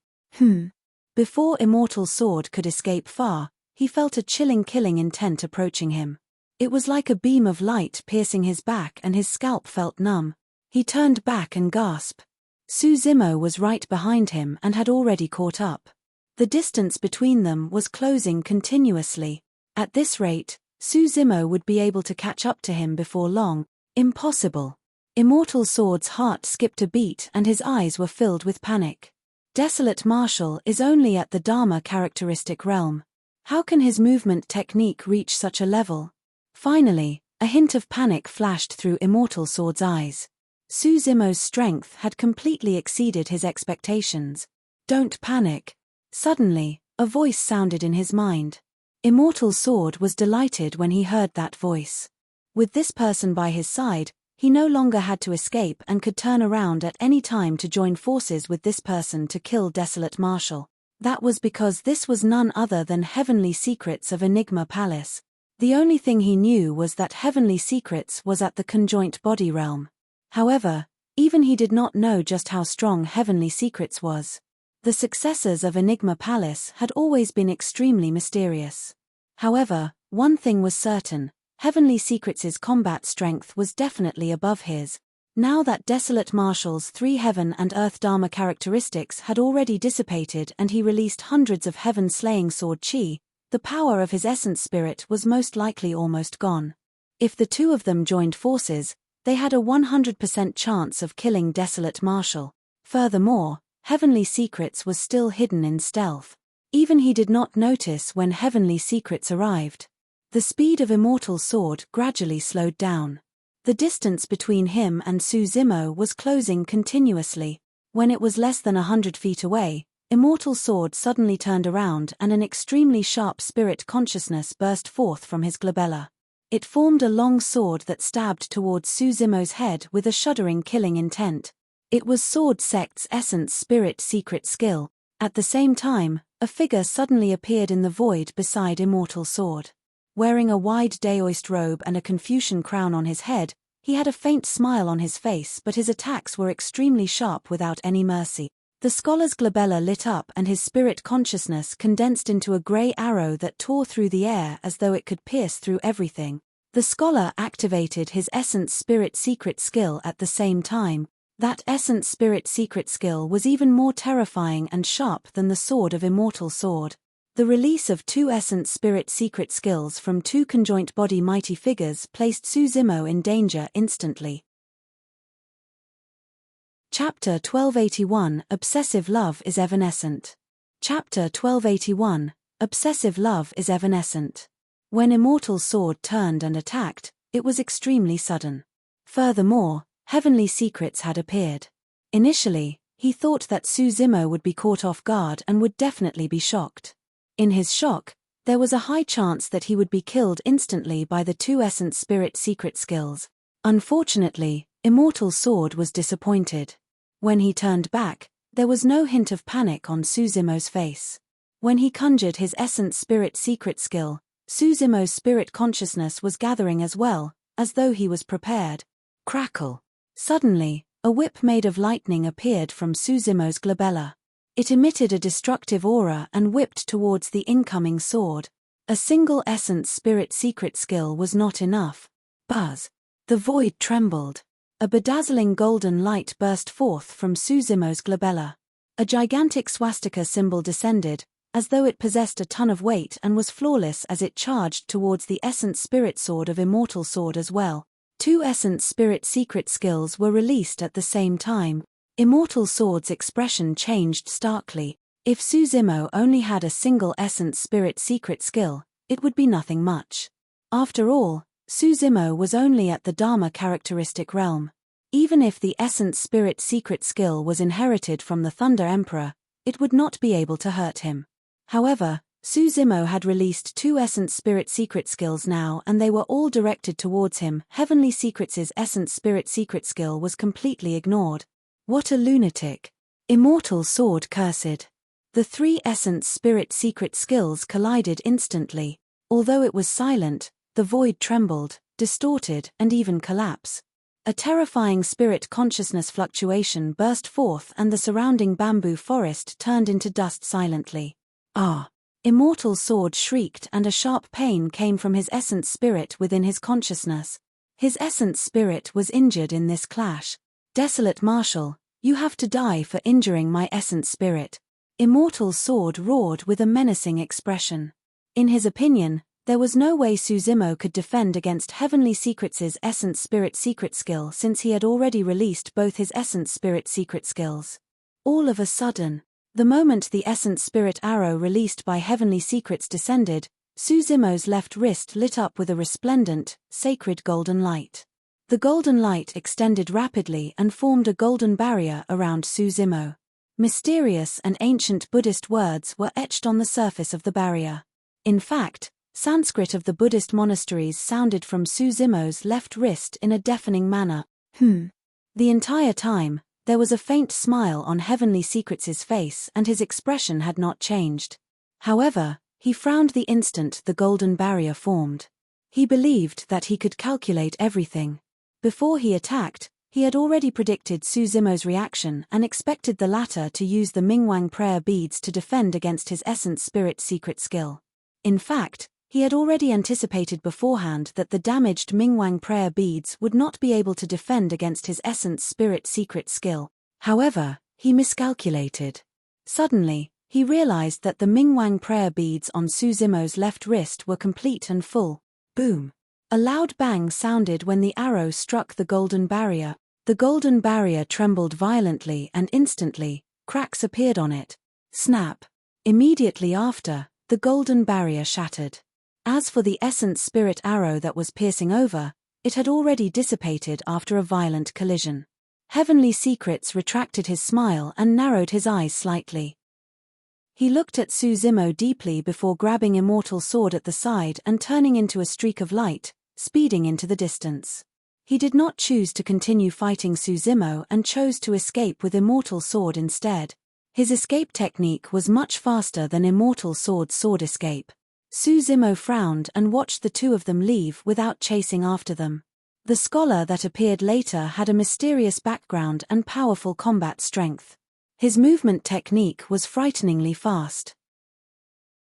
Speaker 1: Before Immortal Sword could escape far, he felt a chilling killing intent approaching him. It was like a beam of light piercing his back and his scalp felt numb. He turned back and gasped. Su Zimo was right behind him and had already caught up. The distance between them was closing continuously. At this rate, Su Zimo would be able to catch up to him before long. Impossible. Immortal Sword's heart skipped a beat and his eyes were filled with panic. Desolate Martial is only at the Dharma characteristic realm. How can his movement technique reach such a level? Finally, a hint of panic flashed through Immortal Sword's eyes. Su Zimo's strength had completely exceeded his expectations. Don't panic. Suddenly, a voice sounded in his mind. Immortal Sword was delighted when he heard that voice. With this person by his side, he no longer had to escape and could turn around at any time to join forces with this person to kill Desolate Martial. That was because this was none other than Heavenly Secrets of Enigma Palace. The only thing he knew was that Heavenly Secrets was at the conjoint body realm. However, even he did not know just how strong Heavenly Secrets was. The successors of Enigma Palace had always been extremely mysterious. However, one thing was certain, Heavenly Secrets' combat strength was definitely above his. Now that Desolate Martial's 3 heaven and earth Dharma characteristics had already dissipated and he released hundreds of heaven-slaying sword chi, the power of his essence spirit was most likely almost gone. If the 2 of them joined forces, they had a 100% chance of killing Desolate Martial. Furthermore, Heavenly Secrets was still hidden in stealth. Even he did not notice when Heavenly Secrets arrived. The speed of Immortal Sword gradually slowed down. The distance between him and Su Zimo was closing continuously. When it was less than 100 feet away, Immortal Sword suddenly turned around and an extremely sharp spirit consciousness burst forth from his glabella. It formed a long sword that stabbed towards Su Zimo's head with a shuddering killing intent. It was Sword Sect's essence spirit secret skill. At the same time, a figure suddenly appeared in the void beside Immortal Sword. Wearing a wide daoist robe and a Confucian crown on his head, he had a faint smile on his face but his attacks were extremely sharp without any mercy. The scholar's glabella lit up and his spirit consciousness condensed into a grey arrow that tore through the air as though it could pierce through everything. The scholar activated his essence spirit secret skill at the same time. That essence spirit secret skill was even more terrifying and sharp than the sword of Immortal Sword. The release of 2 essence spirit secret skills from 2 conjoint body mighty figures placed Su Zimo in danger instantly. Chapter 1281 Obsessive Love is Evanescent. Chapter 1281 Obsessive Love is Evanescent. When Immortal Sword turned and attacked, it was extremely sudden. Furthermore, Heavenly Secrets had appeared. Initially, he thought that Su Zimo would be caught off guard and would definitely be shocked. In his shock, there was a high chance that he would be killed instantly by the 2 essence spirit secret skills. Unfortunately, Immortal Sword was disappointed. When he turned back, there was no hint of panic on Suzumo's face. When he conjured his essence spirit secret skill, Suzumo's spirit consciousness was gathering as well, as though he was prepared. Crackle. Suddenly, a whip made of lightning appeared from Suzumo's glabella. It emitted a destructive aura and whipped towards the incoming sword. A single essence spirit secret skill was not enough. Buzz. The void trembled. A bedazzling golden light burst forth from Suzumo's glabella. A gigantic swastika symbol descended, as though it possessed a ton of weight and was flawless as it charged towards the essence spirit sword of Immortal sword as well. 2 essence spirit secret skills were released at the same time. Immortal sword's expression changed starkly. If Suzumo only had a single essence spirit secret skill, it would be nothing much. After all, Suzumo was only at the Dharma characteristic realm. Even if the essence spirit secret skill was inherited from the Thunder Emperor, it would not be able to hurt him. However, Suzumo had released 2 essence spirit secret skills now and they were all directed towards him. Heavenly Secrets' essence spirit secret skill was completely ignored. What a lunatic. Immortal sword cursed. The 3 essence spirit secret skills collided instantly. Although it was silent, the void trembled, distorted, and even collapsed. A terrifying spirit consciousness fluctuation burst forth and the surrounding bamboo forest turned into dust silently. Ah! Immortal sword shrieked and a sharp pain came from his essence spirit within his consciousness. His essence spirit was injured in this clash. Desolate Marshal, you have to die for injuring my essence spirit. Immortal sword roared with a menacing expression. In his opinion, there was no way Suzumo could defend against Heavenly Secrets' essence spirit secret skill since he had already released both his essence spirit secret skills. All of a sudden, the moment the essence spirit arrow released by Heavenly Secrets descended, Suzumo's left wrist lit up with a resplendent, sacred golden light. The golden light extended rapidly and formed a golden barrier around Suzumo. Mysterious and ancient Buddhist words were etched on the surface of the barrier. In fact, Sanskrit of the Buddhist monasteries sounded from Suzumo's left wrist in a deafening manner. The entire time, there was a faint smile on Heavenly Secrets' face and his expression had not changed. However, he frowned the instant the golden barrier formed. He believed that he could calculate everything. Before he attacked, he had already predicted Suzumo's reaction and expected the latter to use the Mingwang prayer beads to defend against his essence spirit secret skill. In fact, he had already anticipated beforehand that the damaged Mingwang prayer beads would not be able to defend against his essence spirit secret skill. However, he miscalculated. Suddenly, he realized that the Mingwang prayer beads on Suzumo's left wrist were complete and full. Boom! A loud bang sounded when the arrow struck the golden barrier. The golden barrier trembled violently and instantly, cracks appeared on it. Snap! Immediately after, the golden barrier shattered. As for the essence spirit arrow that was piercing over, it had already dissipated after a violent collision. Heavenly Secrets retracted his smile and narrowed his eyes slightly. He looked at Suzumo deeply before grabbing Immortal sword at the side and turning into a streak of light, speeding into the distance. He did not choose to continue fighting Suzumo and chose to escape with Immortal sword instead. His escape technique was much faster than Immortal sword's sword escape. Suzumo frowned and watched the two of them leave without chasing after them. The scholar that appeared later had a mysterious background and powerful combat strength. His movement technique was frighteningly fast.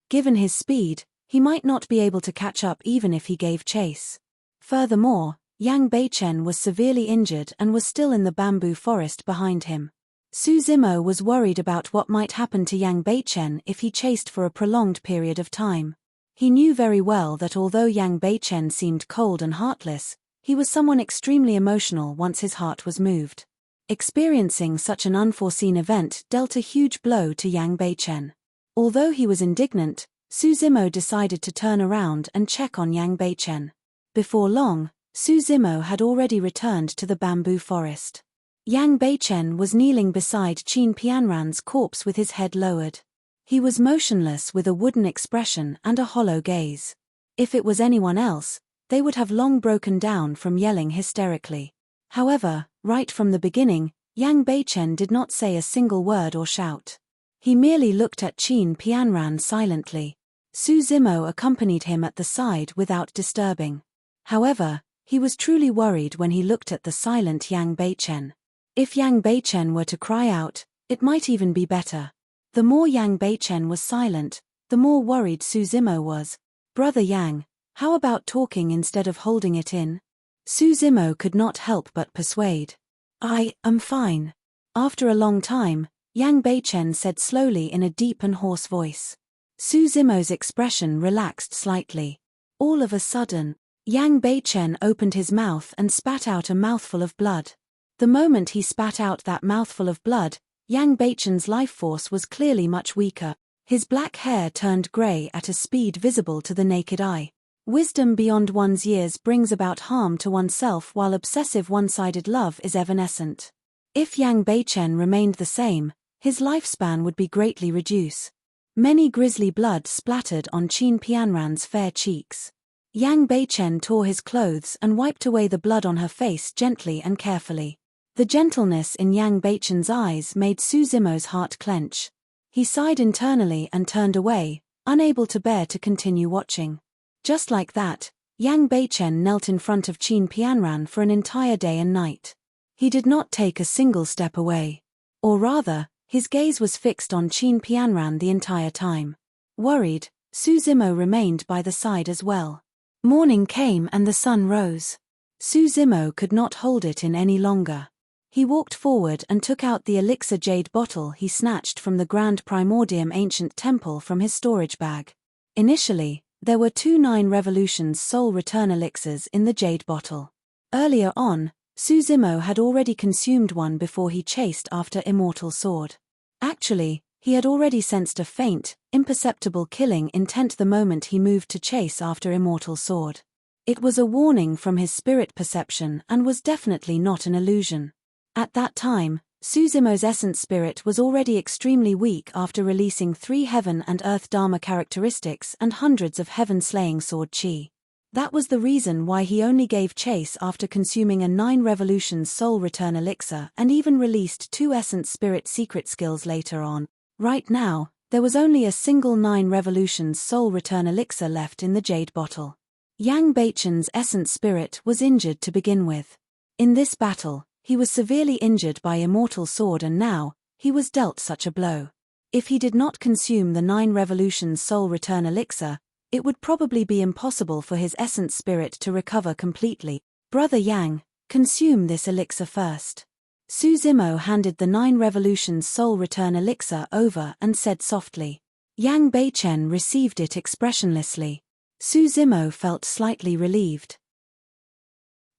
Speaker 1: Given his speed, he might not be able to catch up even if he gave chase. Furthermore, Yang Beichen was severely injured and was still in the bamboo forest behind him. Suzumo was worried about what might happen to Yang Beichen if he chased for a prolonged period of time. He knew very well that although Yang Beichen seemed cold and heartless, he was someone extremely emotional once his heart was moved. Experiencing such an unforeseen event dealt a huge blow to Yang Beichen. Although he was indignant, Suzumo decided to turn around and check on Yang Beichen. Before long, Suzumo had already returned to the bamboo forest. Yang Beichen was kneeling beside Qin Pianran's corpse with his head lowered. He was motionless with a wooden expression and a hollow gaze. If it was anyone else, they would have long broken down from yelling hysterically. However, right from the beginning, Yang Beichen did not say a single word or shout. He merely looked at Qin Pianran silently. Su Zimo accompanied him at the side without disturbing. However, he was truly worried when he looked at the silent Yang Beichen. If Yang Beichen were to cry out, it might even be better. The more Yang Beichen was silent, the more worried Su Zimo was. Brother Yang, how about talking instead of holding it in? Su Zimo could not help but persuade. I am fine. After a long time, Yang Beichen said slowly in a deep and hoarse voice. Su Zimo's expression relaxed slightly. All of a sudden, Yang Beichen opened his mouth and spat out a mouthful of blood. The moment he spat out that mouthful of blood, Yang Beichen's life force was clearly much weaker. His black hair turned grey at a speed visible to the naked eye. Wisdom beyond one's years brings about harm to oneself, while obsessive one-sided love is evanescent. If Yang Beichen remained the same, his lifespan would be greatly reduced. Many grisly blood splattered on Qin Pianran's fair cheeks. Yang Beichen tore his clothes and wiped away the blood on her face gently and carefully. The gentleness in Yang Beichen's eyes made Su Zimo's heart clench. He sighed internally and turned away, unable to bear to continue watching. Just like that, Yang Beichen knelt in front of Qin Pianran for an entire day and night. He did not take a single step away. Or rather, his gaze was fixed on Qin Pianran the entire time. Worried, Su Zimo remained by the side as well. Morning came and the sun rose. Su Zimo could not hold it in any longer. He walked forward and took out the elixir jade bottle he snatched from the Grand Primordium ancient temple from his storage bag. Initially, there were 2 9 revolutions soul return elixirs in the jade bottle. Earlier on, Su Zimo had already consumed one before he chased after Immortal sword. Actually, he had already sensed a faint, imperceptible killing intent the moment he moved to chase after Immortal sword. It was a warning from his spirit perception and was definitely not an illusion. At that time, Su Zimo's essence spirit was already extremely weak after releasing 3 heaven and earth dharma characteristics and hundreds of heaven-slaying sword chi. That was the reason why he only gave chase after consuming a 9 revolutions soul return elixir and even released 2 essence spirit secret skills later on. Right now, there was only a single 9 revolutions soul return elixir left in the jade bottle. Yang Beichen's essence spirit was injured to begin with. In this battle, he was severely injured by Immortal sword and now, he was dealt such a blow. If he did not consume the 9 revolutions soul return elixir, it would probably be impossible for his essence spirit to recover completely. Brother Yang, consume this elixir first. Su Zimo handed the 9 revolutions soul return elixir over and said softly. Yang Beichen received it expressionlessly. Su Zimo felt slightly relieved.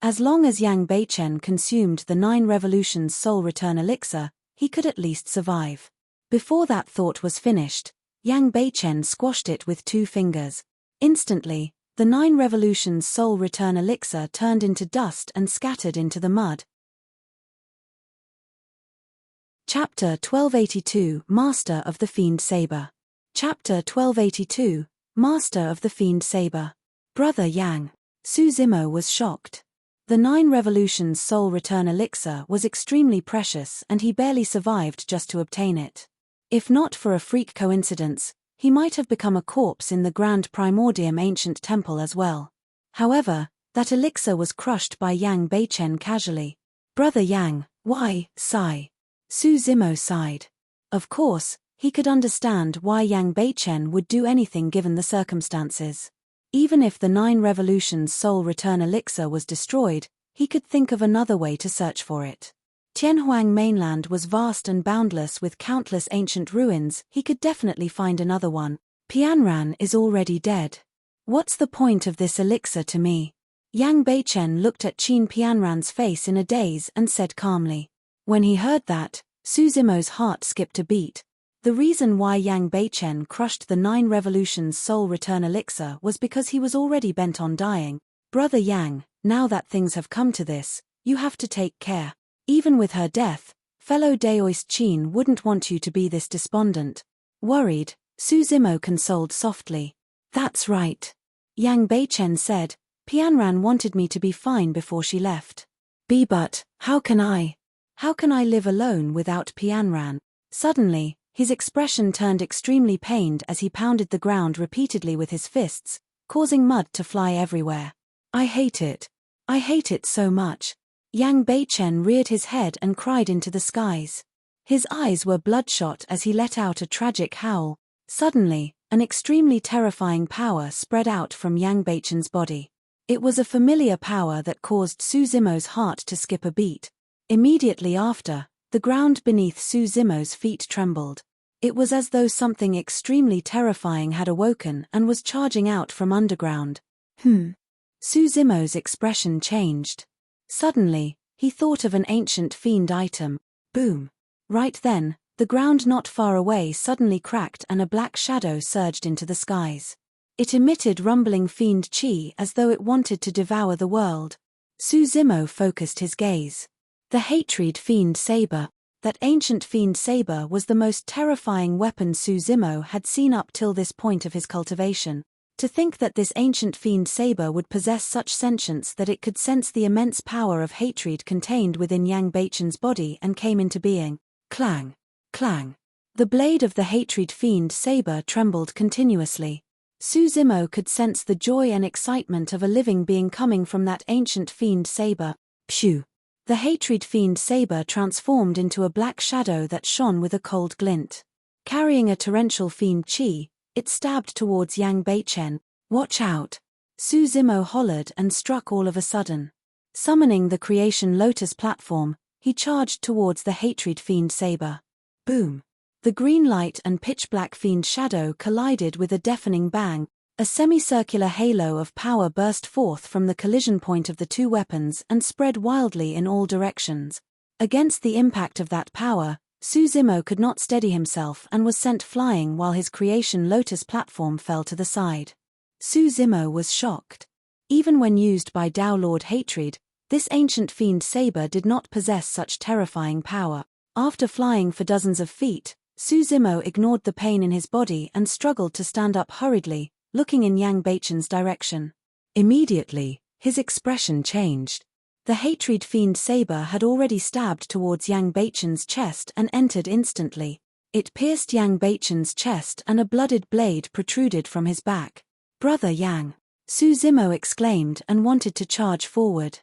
Speaker 1: As long as Yang Beichen consumed the 9 revolutions soul return elixir, he could at least survive. Before that thought was finished, Yang Beichen squashed it with 2 fingers. Instantly, the 9 revolutions soul return elixir turned into dust and scattered into the mud. Chapter 1282 Master of the Fiend Saber. Chapter 1282 Master of the Fiend Saber. Brother Yang. Su Zimo was shocked. The 9 revolutions soul return elixir was extremely precious and he barely survived just to obtain it. If not for a freak coincidence, he might have become a corpse in the Grand Primordium ancient temple as well. However, that elixir was crushed by Yang Beichen casually. Brother Yang, why, sigh? Su Zimo sighed. Of course, he could understand why Yang Beichen would do anything given the circumstances. Even if the 9 revolutions soul return elixir was destroyed, he could think of another way to search for it. Tianhuang mainland was vast and boundless with countless ancient ruins, he could definitely find another one. Pianran is already dead. What's the point of this elixir to me? Yang Beichen looked at Qin Pianran's face in a daze and said calmly. When he heard that, Su Zimo's heart skipped a beat. The reason why Yang Beichen crushed the 9 revolutions soul return elixir was because he was already bent on dying. Brother Yang, now that things have come to this, you have to take care. Even with her death, fellow Daoist Qin wouldn't want you to be this despondent. Worried, Su Zimo consoled softly. That's right. Yang Beichen said, Pianran wanted me to be fine before she left. But, how can I? How can I live alone without Pianran? Suddenly, his expression turned extremely pained as he pounded the ground repeatedly with his fists, causing mud to fly everywhere. I hate it. I hate it so much. Yang Beichen reared his head and cried into the skies. His eyes were bloodshot as he let out a tragic howl. Suddenly, an extremely terrifying power spread out from Yang Beichen's body. It was a familiar power that caused Su Zimo's heart to skip a beat. Immediately after, the ground beneath Su Zimo's feet trembled. It was as though something extremely terrifying had awoken and was charging out from underground. Su Zimo's expression changed. Suddenly, he thought of an ancient fiend item. Boom. Right then, the ground not far away suddenly cracked and a black shadow surged into the skies. It emitted rumbling fiend chi as though it wanted to devour the world. Su Zimo focused his gaze. The hatred fiend saber. That ancient fiend saber was the most terrifying weapon Su Zimo had seen up till this point of his cultivation. To think that this ancient fiend saber would possess such sentience that it could sense the immense power of hatred contained within Yang Beichen's body and came into being. Clang! Clang! The blade of the hatred fiend saber trembled continuously. Su Zimo could sense the joy and excitement of a living being coming from that ancient fiend saber. Phew! The hatred fiend saber transformed into a black shadow that shone with a cold glint. Carrying a torrential fiend chi, it stabbed towards Yang Beichen. Watch out! Su Zimo hollered and struck all of a sudden. Summoning the creation lotus platform, he charged towards the hatred fiend saber. Boom! The green light and pitch-black fiend shadow collided with a deafening bang. A semicircular halo of power burst forth from the collision point of the two weapons and spread wildly in all directions. Against the impact of that power, Su Zimo could not steady himself and was sent flying while his creation lotus platform fell to the side. Su Zimo was shocked. Even when used by Tao Lord Hatred, this ancient fiend saber did not possess such terrifying power. After flying for dozens of feet, Su Zimo ignored the pain in his body and struggled to stand up hurriedly, looking in Yang Beichen's direction. Immediately, his expression changed. The hatred fiend saber had already stabbed towards Yang Beichen's chest and entered instantly. It pierced Yang Beichen's chest and a blooded blade protruded from his back. Brother Yang! Su Zimo exclaimed and wanted to charge forward.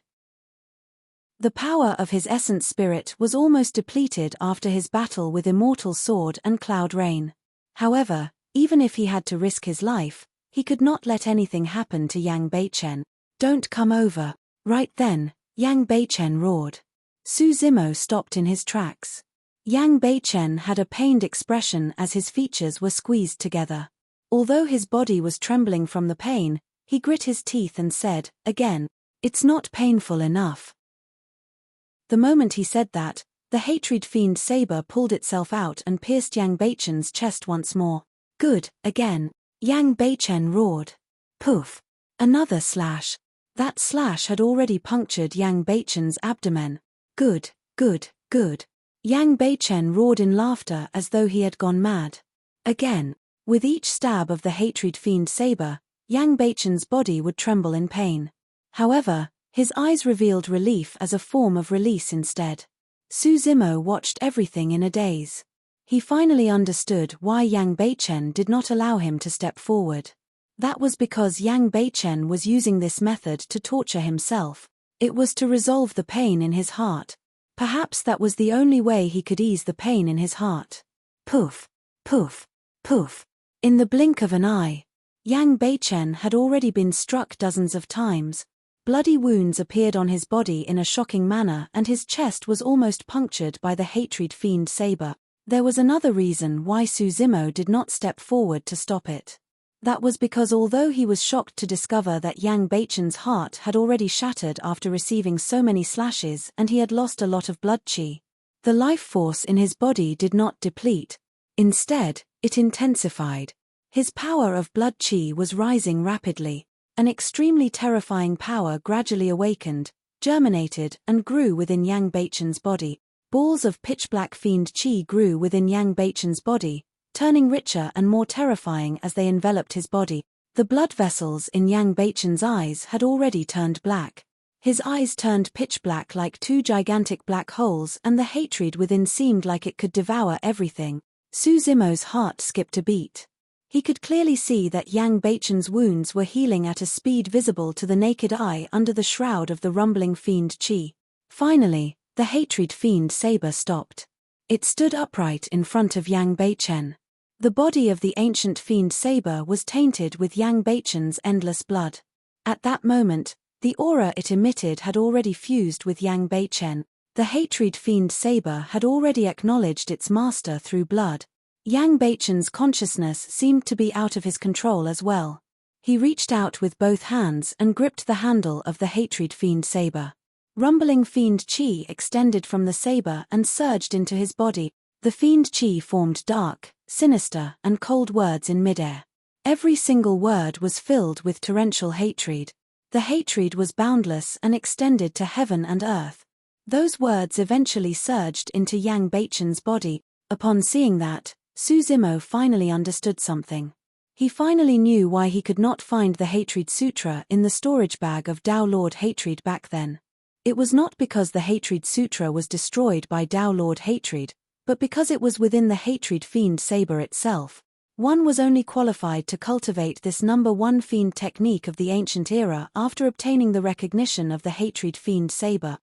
Speaker 1: The power of his essence spirit was almost depleted after his battle with Immortal Sword and Cloud Rain. However, even if he had to risk his life, he could not let anything happen to Yang Beichen. Don't come over. Right then, Yang Beichen roared. Su Zimo stopped in his tracks. Yang Beichen had a pained expression as his features were squeezed together. Although his body was trembling from the pain, he grit his teeth and said, again, "It's not painful enough." The moment he said that, the hatred fiend saber pulled itself out and pierced Yang Beichen's chest once more. Good, again. Yang Beichen roared. Poof! Another slash. That slash had already punctured Yang Beichen's abdomen. Good, good, good. Yang Beichen roared in laughter as though he had gone mad. Again. With each stab of the hatred fiend saber, Yang Beichen's body would tremble in pain. However, his eyes revealed relief as a form of release instead. Su Zimo watched everything in a daze. He finally understood why Yang Beichen did not allow him to step forward. That was because Yang Beichen was using this method to torture himself. It was to resolve the pain in his heart. Perhaps that was the only way he could ease the pain in his heart. Poof! Poof! Poof! In the blink of an eye, Yang Beichen had already been struck dozens of times. Bloody wounds appeared on his body in a shocking manner and his chest was almost punctured by the hatred fiend saber. There was another reason why Su Zimo did not step forward to stop it. That was because although he was shocked to discover that Yang Beichen's heart had already shattered after receiving so many slashes and he had lost a lot of blood chi, the life force in his body did not deplete. Instead, it intensified. His power of blood chi was rising rapidly. An extremely terrifying power gradually awakened, germinated and grew within Yang Beichen's body. Balls of pitch-black fiend chi grew within Yang Beichen's body, turning richer and more terrifying as they enveloped his body. The blood vessels in Yang Beichen's eyes had already turned black. His eyes turned pitch black like two gigantic black holes, and the hatred within seemed like it could devour everything. Su Zimo's heart skipped a beat. He could clearly see that Yang Beichen's wounds were healing at a speed visible to the naked eye under the shroud of the rumbling fiend Qi. Finally, the hatred fiend saber stopped. It stood upright in front of Yang Beichen. The body of the ancient fiend saber was tainted with Yang Beichen's endless blood. At that moment, the aura it emitted had already fused with Yang Beichen. The hatred fiend saber had already acknowledged its master through blood. Yang Beichen's consciousness seemed to be out of his control as well. He reached out with both hands and gripped the handle of the hatred fiend saber. Rumbling fiend Qi extended from the saber and surged into his body. The fiend Qi formed dark, sinister, and cold words in midair. Every single word was filled with torrential hatred. The hatred was boundless and extended to heaven and earth. Those words eventually surged into Yang Beichen's body. Upon seeing that, Su Zimo finally understood something. He finally knew why he could not find the Hatred Sutra in the storage bag of Tao Lord Hatred back then. It was not because the Hatred Sutra was destroyed by Tao Lord Hatred, but because it was within the Hatred Fiend Saber itself. One was only qualified to cultivate this number one fiend technique of the ancient era after obtaining the recognition of the Hatred Fiend Saber.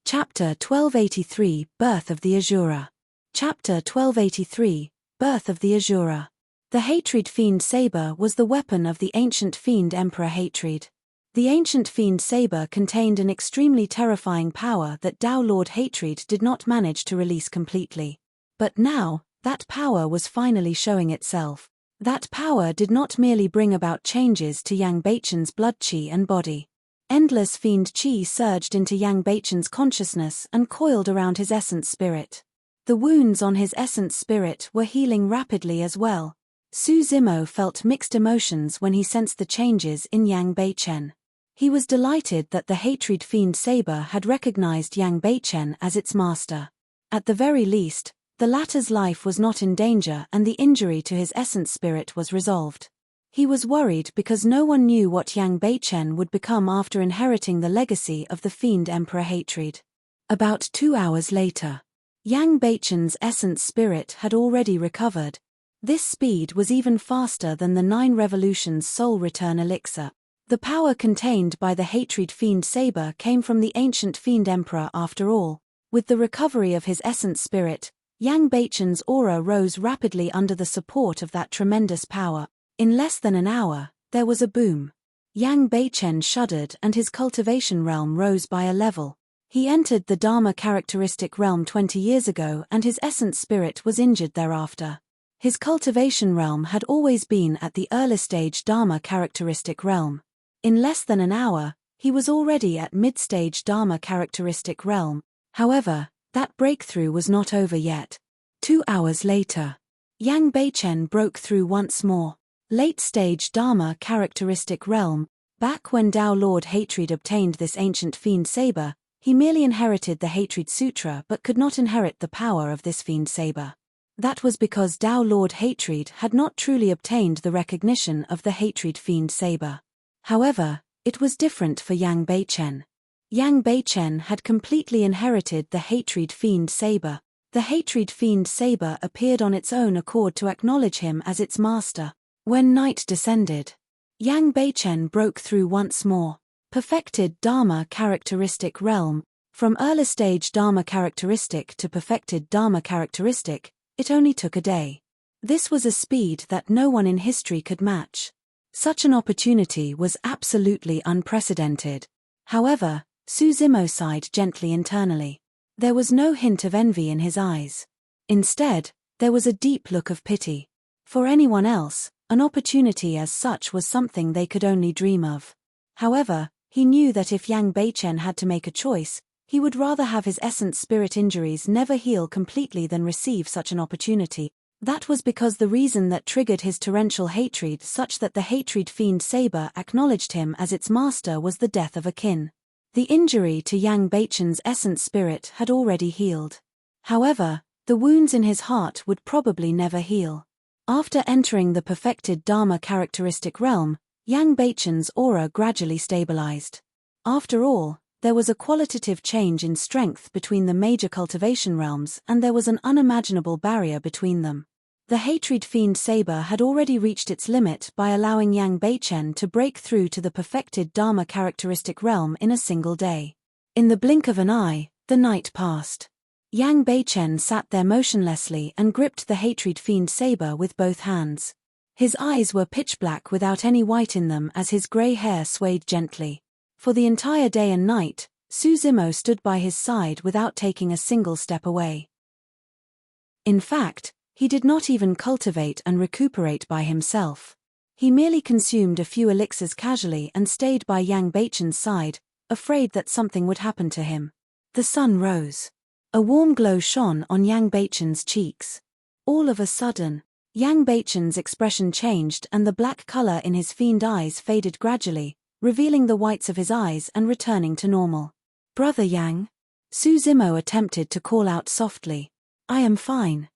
Speaker 1: Chapter 1283, Birth of the Azura. Chapter 1283, Birth of the Azura. The Hatred Fiend Saber was the weapon of the ancient fiend Emperor Hatred. The ancient fiend saber contained an extremely terrifying power that Tao Lord Hatred did not manage to release completely. But now, that power was finally showing itself. That power did not merely bring about changes to Yang Beichen's blood qi and body. Endless fiend qi surged into Yang Beichen's consciousness and coiled around his essence spirit. The wounds on his essence spirit were healing rapidly as well. Su Zimo felt mixed emotions when he sensed the changes in Yang Beichen. He was delighted that the Hatred Fiend Saber had recognized Yang Beichen as its master. At the very least, the latter's life was not in danger and the injury to his essence spirit was resolved. He was worried because no one knew what Yang Beichen would become after inheriting the legacy of the Fiend Emperor Hatred. About 2 hours later, Yang Beichen's essence spirit had already recovered. This speed was even faster than the 9 Revolutions Soul Return Elixir. The power contained by the Hatred Fiend Saber came from the ancient Fiend Emperor after all. With the recovery of his essence spirit, Yang Beichen's aura rose rapidly under the support of that tremendous power. In less than an hour, there was a boom. Yang Beichen shuddered and his cultivation realm rose by a level. He entered the Dharma characteristic realm 20 years ago and his essence spirit was injured thereafter. His cultivation realm had always been at the early stage Dharma characteristic realm. In less than an hour, he was already at mid-stage Dharma characteristic realm. However, that breakthrough was not over yet. 2 hours later, Yang Beichen broke through once more. Late-stage Dharma characteristic realm. Back when Tao Lord Hatred obtained this ancient fiend saber, he merely inherited the Hatred Sutra but could not inherit the power of this fiend saber. That was because Tao Lord Hatred had not truly obtained the recognition of the Hatred Fiend Saber. However, it was different for Yang Beichen. Yang Beichen had completely inherited the Hatred Fiend Saber. The Hatred Fiend Saber appeared on its own accord to acknowledge him as its master. When night descended, Yang Beichen broke through once more. Perfected Dharma characteristic realm. From early stage Dharma characteristic to perfected Dharma characteristic, it only took a day. This was a speed that no one in history could match. Such an opportunity was absolutely unprecedented. However, Su Zimo sighed gently internally. There was no hint of envy in his eyes. Instead, there was a deep look of pity. For anyone else, an opportunity as such was something they could only dream of. However, he knew that if Yang Beichen had to make a choice, he would rather have his essence spirit injuries never heal completely than receive such an opportunity. That was because the reason that triggered his torrential hatred such that the Hatred Fiend Saber acknowledged him as its master was the death of a kin. The injury to Yang Beichen's essence spirit had already healed. However, the wounds in his heart would probably never heal. After entering the perfected Dharma characteristic realm, Yang Beichen's aura gradually stabilized. After all, there was a qualitative change in strength between the major cultivation realms, and there was an unimaginable barrier between them. The Hatred Fiend Saber had already reached its limit by allowing Yang Beichen to break through to the perfected Dharma characteristic realm in a single day. In the blink of an eye, the night passed. Yang Beichen sat there motionlessly and gripped the Hatred Fiend Saber with both hands. His eyes were pitch black without any white in them as his grey hair swayed gently. For the entire day and night, Su Zimo stood by his side without taking a single step away. In fact, he did not even cultivate and recuperate by himself. He merely consumed a few elixirs casually and stayed by Yang Beichen's side, afraid that something would happen to him. The sun rose. A warm glow shone on Yang Beichen's cheeks. All of a sudden, Yang Beichen's expression changed and the black color in his fiend eyes faded gradually, revealing the whites of his eyes and returning to normal. "Brother Yang?" Su Zimo attempted to call out softly. "I am fine."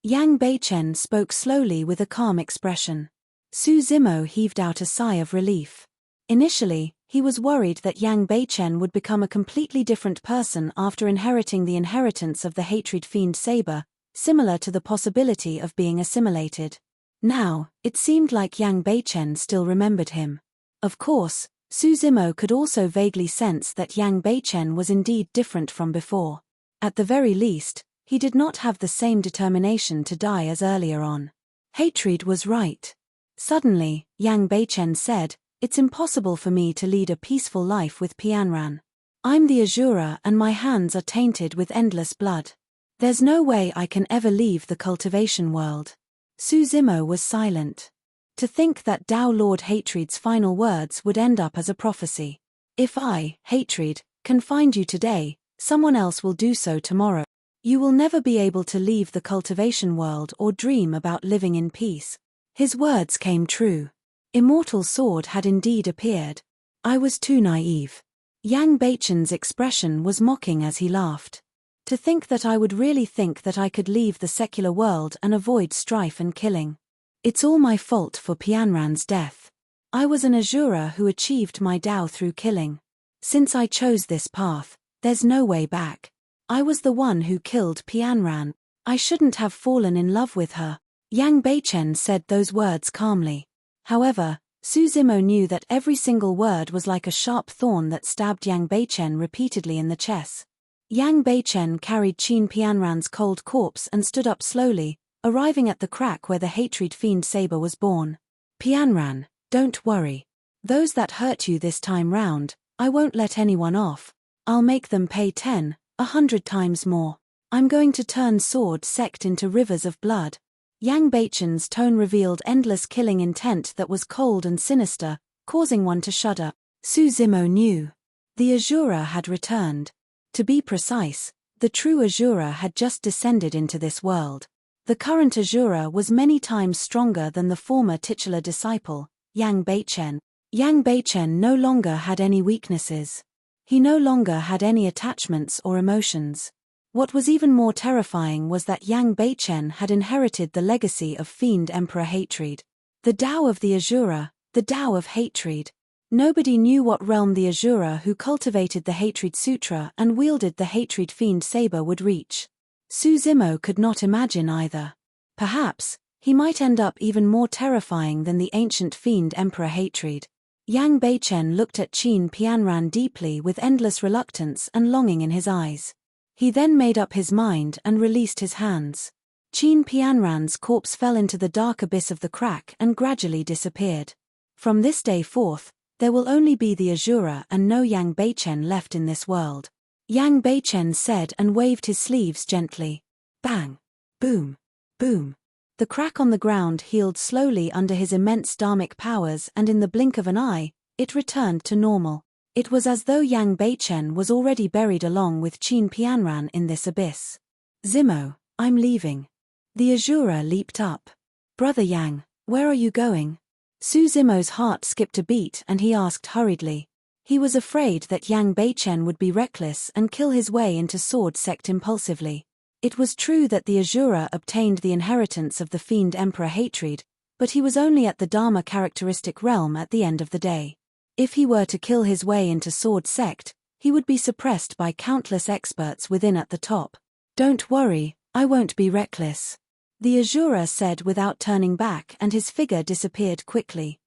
Speaker 1: Yang Beichen spoke slowly with a calm expression. Su Zimo heaved out a sigh of relief. Initially, he was worried that Yang Beichen would become a completely different person after inheriting the inheritance of the Hatred Fiend Saber, similar to the possibility of being assimilated. Now, it seemed like Yang Beichen still remembered him. Of course, Su Zimo could also vaguely sense that Yang Beichen was indeed different from before. At the very least, he did not have the same determination to die as earlier on. Hatred was right. Suddenly, Yang Beichen said, "It's impossible for me to lead a peaceful life with Pianran. I'm the Azura and my hands are tainted with endless blood. There's no way I can ever leave the cultivation world." Su Zimo was silent. To think that Dao Lord Hatred's final words would end up as a prophecy. "If I, Hatred, can find you today, someone else will do so tomorrow. You will never be able to leave the cultivation world or dream about living in peace." His words came true. Immortal sword had indeed appeared. I was too naive. Yang Beichen's expression was mocking as he laughed. To think that I would really think that I could leave the secular world and avoid strife and killing. It's all my fault for Pianran's death. I was an Azura who achieved my Dao through killing. Since I chose this path, there's no way back. I was the one who killed Pianran. I shouldn't have fallen in love with her. Yang Beichen said those words calmly. However, Su Zimo knew that every single word was like a sharp thorn that stabbed Yang Beichen repeatedly in the chest. Yang Beichen carried Qin Pianran's cold corpse and stood up slowly, arriving at the crack where the Hatred Fiend Saber was born. "Pianran, don't worry. Those that hurt you this time round, I won't let anyone off. I'll make them pay 10, 100 times more. I'm going to turn sword sect into rivers of blood." Yang Beichen's tone revealed endless killing intent that was cold and sinister, causing one to shudder. Su Zimo knew. The Azura had returned. To be precise, the true Azura had just descended into this world. The current Azura was many times stronger than the former titular disciple, Yang Beichen. Yang Beichen no longer had any weaknesses. He no longer had any attachments or emotions. What was even more terrifying was that Yang Beichen had inherited the legacy of Fiend Emperor Hatred. The Tao of the Azura, the Tao of Hatred. Nobody knew what realm the Azura who cultivated the Hatred Sutra and wielded the Hatred Fiend Saber would reach. Su Zimo could not imagine either. Perhaps, he might end up even more terrifying than the ancient Fiend Emperor Hatred. Yang Beichen looked at Qin Pianran deeply with endless reluctance and longing in his eyes. He then made up his mind and released his hands. Qin Pianran's corpse fell into the dark abyss of the crack and gradually disappeared. From this day forth, there will only be the Azura and no Yang Beichen left in this world. Yang Beichen said and waved his sleeves gently. Bang! Boom! Boom! The crack on the ground healed slowly under his immense dharmic powers, and in the blink of an eye, it returned to normal. It was as though Yang Beichen was already buried along with Qin Pianran in this abyss. "Zimo, I'm leaving." The Azura leaped up. "Brother Yang, where are you going?" Su Zimo's heart skipped a beat and he asked hurriedly. He was afraid that Yang Beichen would be reckless and kill his way into sword sect impulsively. It was true that the Azura obtained the inheritance of the Fiend Emperor Hatred, but he was only at the Dharma characteristic realm at the end of the day. If he were to kill his way into Sword Sect, he would be suppressed by countless experts within at the top. "Don't worry, I won't be reckless," the Asura said without turning back, and his figure disappeared quickly.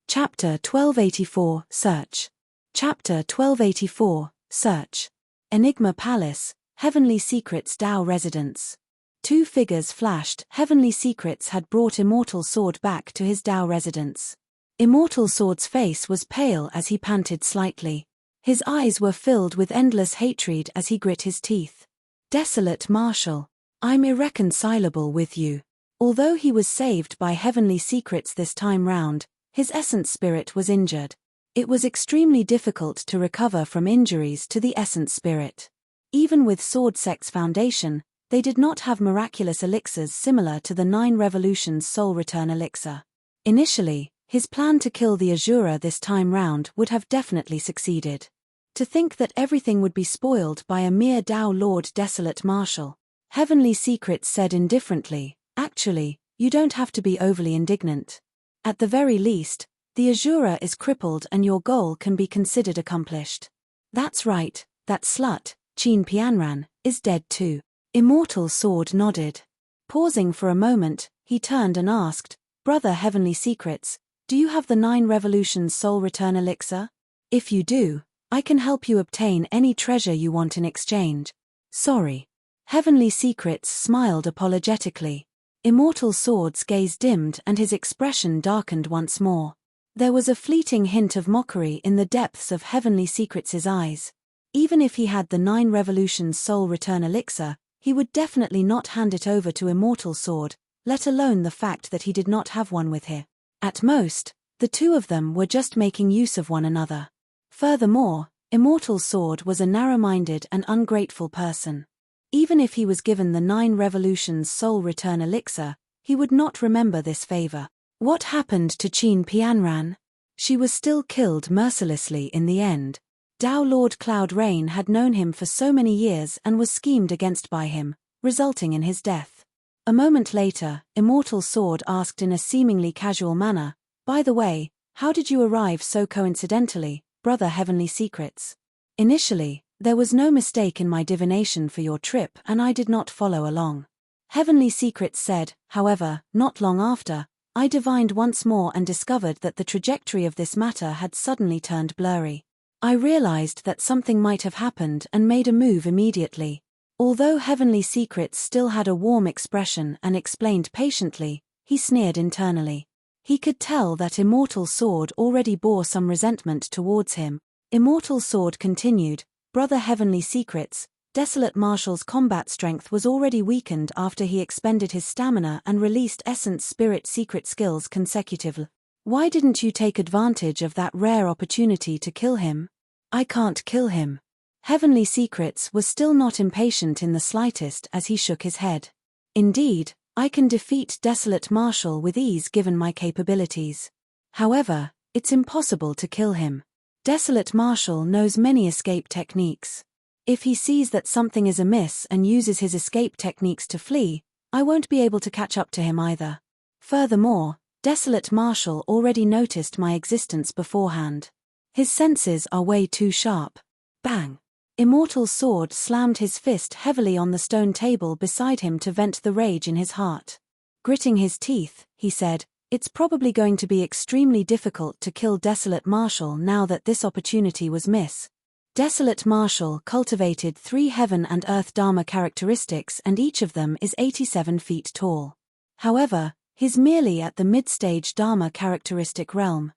Speaker 1: Chapter 1284, Search. Chapter 1284, Search. Enigma Palace, Heavenly Secrets Tao Residence. Two figures flashed. Heavenly Secrets had brought Immortal Sword back to his Tao residence. Immortal Sword's face was pale as he panted slightly. His eyes were filled with endless hatred as he grit his teeth. "Desolate Marshal, I'm irreconcilable with you." Although he was saved by Heavenly Secrets this time round, his essence spirit was injured. It was extremely difficult to recover from injuries to the essence spirit. Even with Sword Sect's foundation, they did not have miraculous elixirs similar to the 9 Revolutions Soul Return elixir. Initially, his plan to kill the Asura this time round would have definitely succeeded. To think that everything would be spoiled by a mere Tao Lord Desolate Marshal. Heavenly Secrets said indifferently, "Actually, you don't have to be overly indignant. At the very least, the Asura is crippled and your goal can be considered accomplished." "That's right, that slut, Qin Pianran, is dead too." Immortal Sword nodded. Pausing for a moment, he turned and asked, "Brother Heavenly Secrets, do you have the 9 Revolutions Soul Return elixir? If you do, I can help you obtain any treasure you want in exchange." "Sorry." Heavenly Secrets smiled apologetically. Immortal Sword's gaze dimmed and his expression darkened once more. There was a fleeting hint of mockery in the depths of Heavenly Secrets' eyes. Even if he had the 9 Revolutions Soul Return elixir, he would definitely not hand it over to Immortal Sword, let alone the fact that he did not have one with him. At most, the two of them were just making use of one another. Furthermore, Immortal Sword was a narrow-minded and ungrateful person. Even if he was given the 9 Revolutions Soul Return elixir, he would not remember this favor. What happened to Qin Pianran? She was still killed mercilessly in the end. Tao Lord Cloud Rain had known him for so many years and was schemed against by him, resulting in his death. A moment later, Immortal Sword asked in a seemingly casual manner, "By the way, how did you arrive so coincidentally, Brother Heavenly Secrets? Initially, there was no mistake in my divination for your trip and I did not follow along." Heavenly Secrets said, "However, not long after, I divined once more and discovered that the trajectory of this matter had suddenly turned blurry. I realized that something might have happened and made a move immediately." Although Heavenly Secrets still had a warm expression and explained patiently, he sneered internally. He could tell that Immortal Sword already bore some resentment towards him. Immortal Sword continued, "Brother Heavenly Secrets, Desolate Marshal's combat strength was already weakened after he expended his stamina and released Essence Spirit secret skills consecutively. Why didn't you take advantage of that rare opportunity to kill him?" "I can't kill him." Heavenly Secrets was still not impatient in the slightest as he shook his head. "Indeed, I can defeat Desolate Marshal with ease given my capabilities. However, it's impossible to kill him. Desolate Marshal knows many escape techniques. If he sees that something is amiss and uses his escape techniques to flee, I won't be able to catch up to him either. Furthermore, Desolate Marshal already noticed my existence beforehand. His senses are way too sharp." Bang! Immortal Sword slammed his fist heavily on the stone table beside him to vent the rage in his heart. Gritting his teeth, he said, "It's probably going to be extremely difficult to kill Desolate Marshal now that this opportunity was missed." Desolate Marshal cultivated 3 Heaven and Earth Dharma characteristics and each of them is 87 feet tall. However, he's merely at the mid-stage Dharma characteristic realm.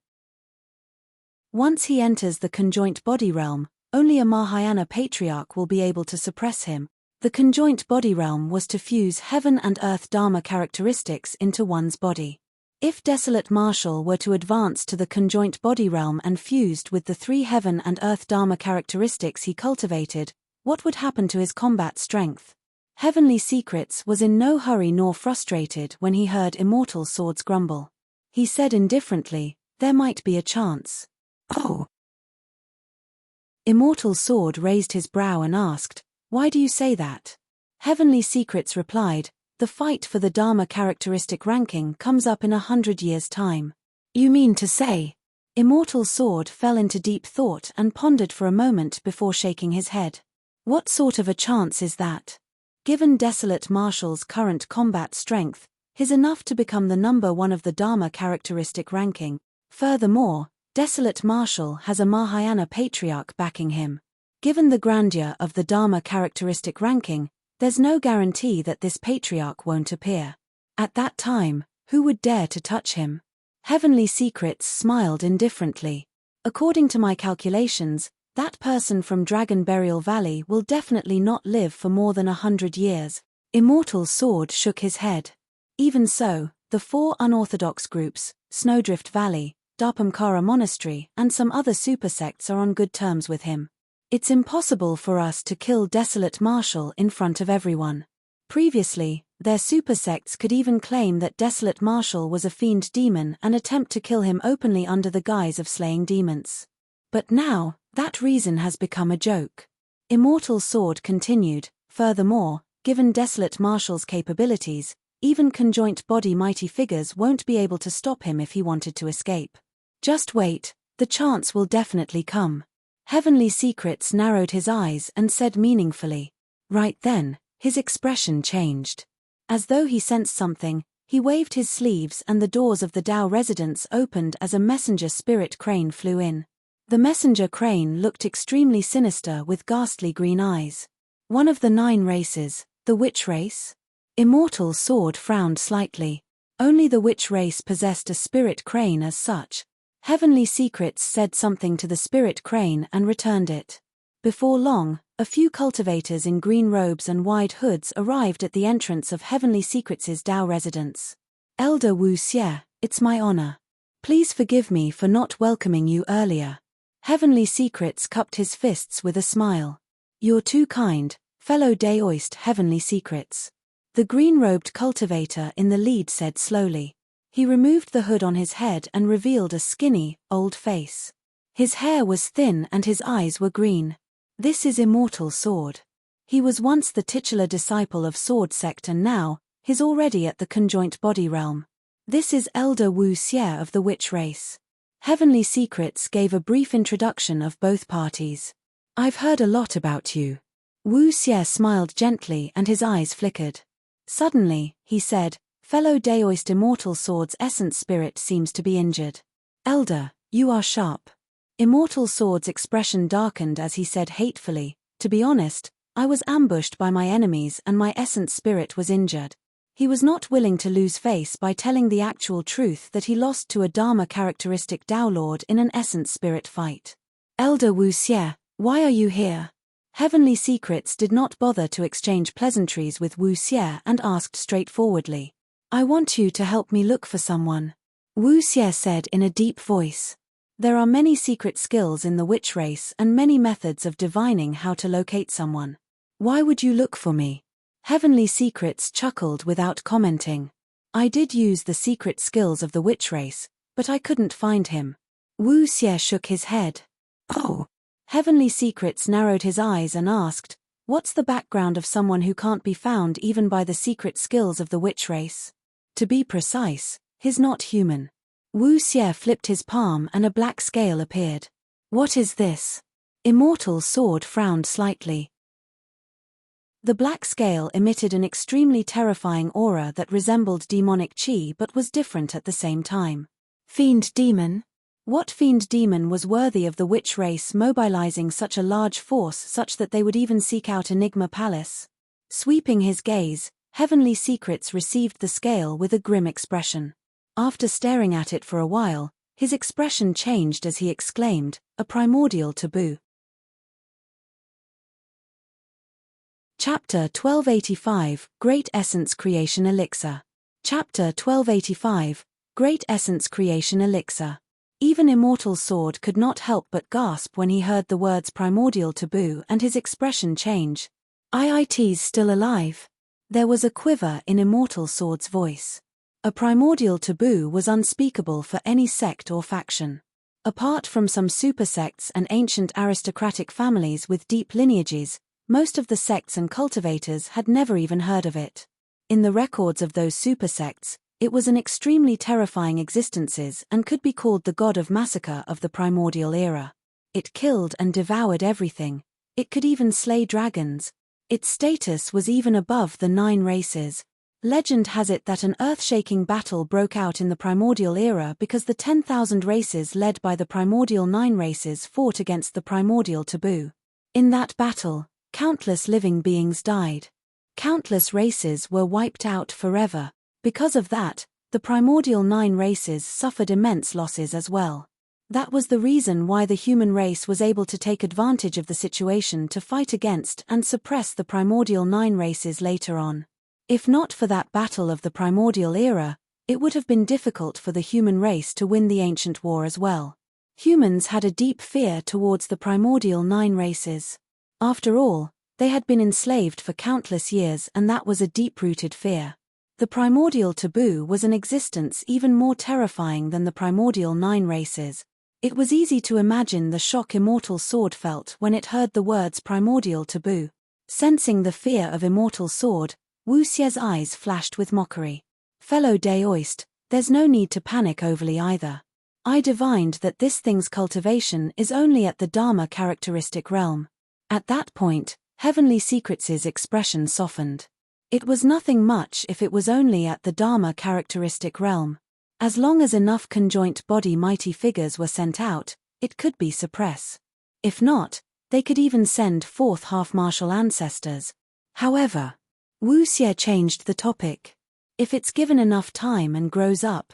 Speaker 1: Once he enters the conjoint body realm, only a Mahayana patriarch will be able to suppress him. The conjoint body realm was to fuse Heaven and Earth Dharma characteristics into one's body. If Desolate Marshal were to advance to the conjoint body realm and fused with the 3 Heaven and Earth Dharma characteristics he cultivated, what would happen to his combat strength? Heavenly Secrets was in no hurry nor frustrated when he heard Immortal Sword's grumble. He said indifferently, "There might be a chance." "Oh." Immortal Sword raised his brow and asked, "Why do you say that?" Heavenly Secrets replied, The fight for the Dharma characteristic ranking comes up in 100 years' time. You mean to say? Immortal Sword fell into deep thought and pondered for a moment before shaking his head. What sort of a chance is that? Given Desolate Marshal's current combat strength, he's enough to become the number 1 of the Dharma characteristic ranking. Furthermore, Desolate Marshal has a Mahayana patriarch backing him. Given the grandeur of the Dharma characteristic ranking, there's no guarantee that this patriarch won't appear. At that time, who would dare to touch him? Heavenly Secrets smiled indifferently. According to my calculations, that person from Dragon Burial Valley will definitely not live for more than 100 years. Immortal Sword shook his head. Even so, the 4 unorthodox groups, Snowdrift Valley, Dharpamkara Monastery, and some other supersects are on good terms with him. It's impossible for us to kill Desolate Marshal in front of everyone. Previously, their supersects could even claim that Desolate Marshal was a fiend demon and attempt to kill him openly under the guise of slaying demons. But now, that reason has become a joke. Immortal Sword continued, furthermore, given Desolate Marshal's capabilities, even conjoint body mighty figures won't be able to stop him if he wanted to escape. Just wait, the chance will definitely come. Heavenly Secrets narrowed his eyes and said meaningfully. Right then, his expression changed. As though he sensed something, he waved his sleeves and the doors of the Tao residence opened as a messenger spirit crane flew in. The messenger crane looked extremely sinister with ghastly green eyes. One of the 9 races, the witch race? Immortal Sword frowned slightly. Only the witch race possessed a spirit crane as such. Heavenly Secrets said something to the spirit crane and returned it. Before long, a few cultivators in green robes and wide hoods arrived at the entrance of Heavenly Secrets' Tao residence. Elder Wu Xie, it's my honor. Please forgive me for not welcoming you earlier. Heavenly Secrets cupped his fists with a smile. You're too kind, fellow Daoist Heavenly Secrets. The green-robed cultivator in the lead said slowly. He removed the hood on his head and revealed a skinny, old face. His hair was thin and his eyes were green. This is Immortal Sword. He was once the titular disciple of Sword Sect and now, he's already at the conjoint body realm. This is Elder Wu Xie of the Witch Race. Heavenly Secrets gave a brief introduction of both parties. I've heard a lot about you. Wu Xie smiled gently and his eyes flickered. Suddenly, he said, fellow Daoist Immortal Sword's essence spirit seems to be injured. Elder, you are sharp. Immortal Sword's expression darkened as he said hatefully, to be honest, I was ambushed by my enemies and my essence spirit was injured. He was not willing to lose face by telling the actual truth that he lost to a Dharma characteristic Tao Lord in an essence spirit fight. Elder Wu Xie, why are you here? Heavenly Secrets did not bother to exchange pleasantries with Wu Xie and asked straightforwardly. I want you to help me look for someone. Wu Xie said in a deep voice. There are many secret skills in the witch race and many methods of divining how to locate someone. Why would you look for me? Heavenly Secrets chuckled without commenting. I did use the secret skills of the witch race, but I couldn't find him. Wu Xie shook his head. Oh. Heavenly Secrets narrowed his eyes and asked, what's the background of someone who can't be found even by the secret skills of the witch race? To be precise, he's not human. Wu Xie flipped his palm and a black scale appeared. What is this? Immortal Sword frowned slightly. The black scale emitted an extremely terrifying aura that resembled demonic chi but was different at the same time. Fiend demon? What fiend demon was worthy of the witch race mobilizing such a large force such that they would even seek out Enigma Palace? Sweeping his gaze, Heavenly Secrets received the scale with a grim expression. After staring at it for a while, his expression changed as he exclaimed, a primordial taboo. Chapter 1285, Great Essence Creation Elixir. Chapter 1285, Great Essence Creation Elixir. Even Immortal Sword could not help but gasp when he heard the words primordial taboo and his expression change. IIT's still alive? There was a quiver in Immortal Sword's voice. A primordial taboo was unspeakable for any sect or faction. Apart from some supersects and ancient aristocratic families with deep lineages, most of the sects and cultivators had never even heard of it. In the records of those supersects, it was an extremely terrifying existence and could be called the god of massacre of the primordial era. It killed and devoured everything. It could even slay dragons. Its status was even above the 9 races. Legend has it that an earth-shaking battle broke out in the primordial era because the 10,000 races led by the primordial 9 races fought against the primordial taboo. In that battle, countless living beings died. Countless races were wiped out forever. Because of that, the primordial 9 races suffered immense losses as well. That was the reason why the human race was able to take advantage of the situation to fight against and suppress the primordial 9 races later on. If not for that battle of the primordial era, it would have been difficult for the human race to win the ancient war as well. Humans had a deep fear towards the primordial 9 races. After all, they had been enslaved for countless years, and that was a deep-rooted fear. The primordial taboo was an existence even more terrifying than the primordial 9 races. It was easy to imagine the shock Immortal Sword felt when it heard the words primordial taboo. Sensing the fear of Immortal Sword, Wu Xie's eyes flashed with mockery. Fellow Daoist, there's no need to panic overly either. I divined that this thing's cultivation is only at the Dharma characteristic realm. At that point, Heavenly Secrets' expression softened. It was nothing much if it was only at the Dharma characteristic realm. As long as enough conjoint body mighty figures were sent out, it could be suppressed. If not, they could even send forth half-martial ancestors. However, Wu Xie changed the topic. If it's given enough time and grows up,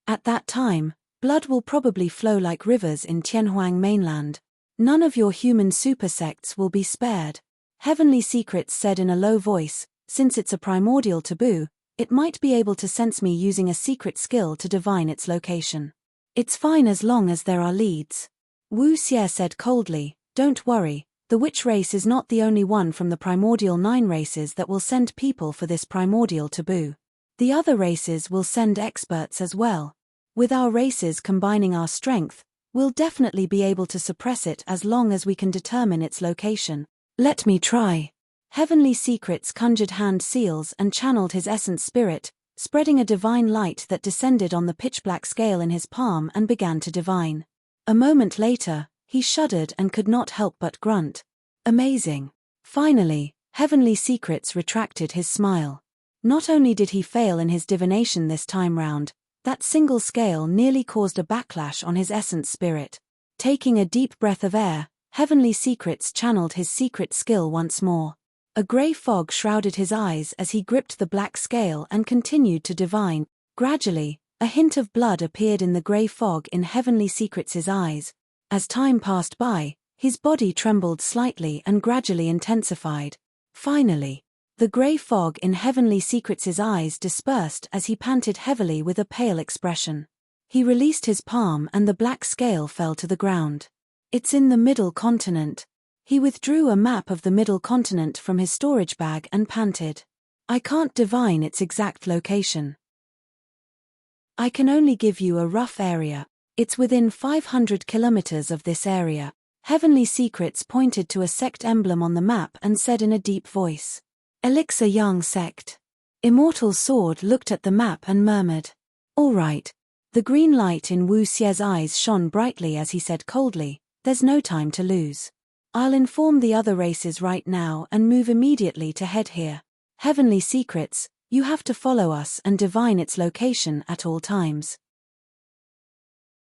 Speaker 1: at that time, blood will probably flow like rivers in Tianhuang mainland. None of your human supersects will be spared. Heavenly Secrets said in a low voice, since it's a primordial taboo, it might be able to sense me using a secret skill to divine its location. It's fine as long as there are leads. Wu Xie said coldly, don't worry. The witch race is not the only one from the primordial 9 races that will send people for this primordial taboo. The other races will send experts as well. With our races combining our strength, we'll definitely be able to suppress it as long as we can determine its location. Let me try. Heavenly Secrets conjured hand seals and channeled his essence spirit, spreading a divine light that descended on the pitch-black scale in his palm and began to divine. A moment later, he shuddered and could not help but grunt. Amazing. Finally, Heavenly Secrets retracted his smile. Not only did he fail in his divination this time round, that single scale nearly caused a backlash on his essence spirit. Taking a deep breath of air, Heavenly Secrets channeled his secret skill once more. A grey fog shrouded his eyes as he gripped the black scale and continued to divine. Gradually, a hint of blood appeared in the grey fog in Heavenly Secrets' eyes. As time passed by, his body trembled slightly and gradually intensified. Finally, the grey fog in Heavenly Secrets' eyes dispersed as he panted heavily with a pale expression. He released his palm and the black scale fell to the ground. It's in the middle continent. He withdrew a map of the middle continent from his storage bag and panted. I can't divine its exact location. I can only give you a rough area. It's within 500 kilometers of this area. Heavenly Secrets pointed to a sect emblem on the map and said in a deep voice. Elixir Yang Sect. Immortal Sword looked at the map and murmured. All right. The green light in Wu Xie's eyes shone brightly as he said coldly, there's no time to lose. I'll inform the other races right now and move immediately to head here. Heavenly Secrets, you have to follow us and divine its location at all times.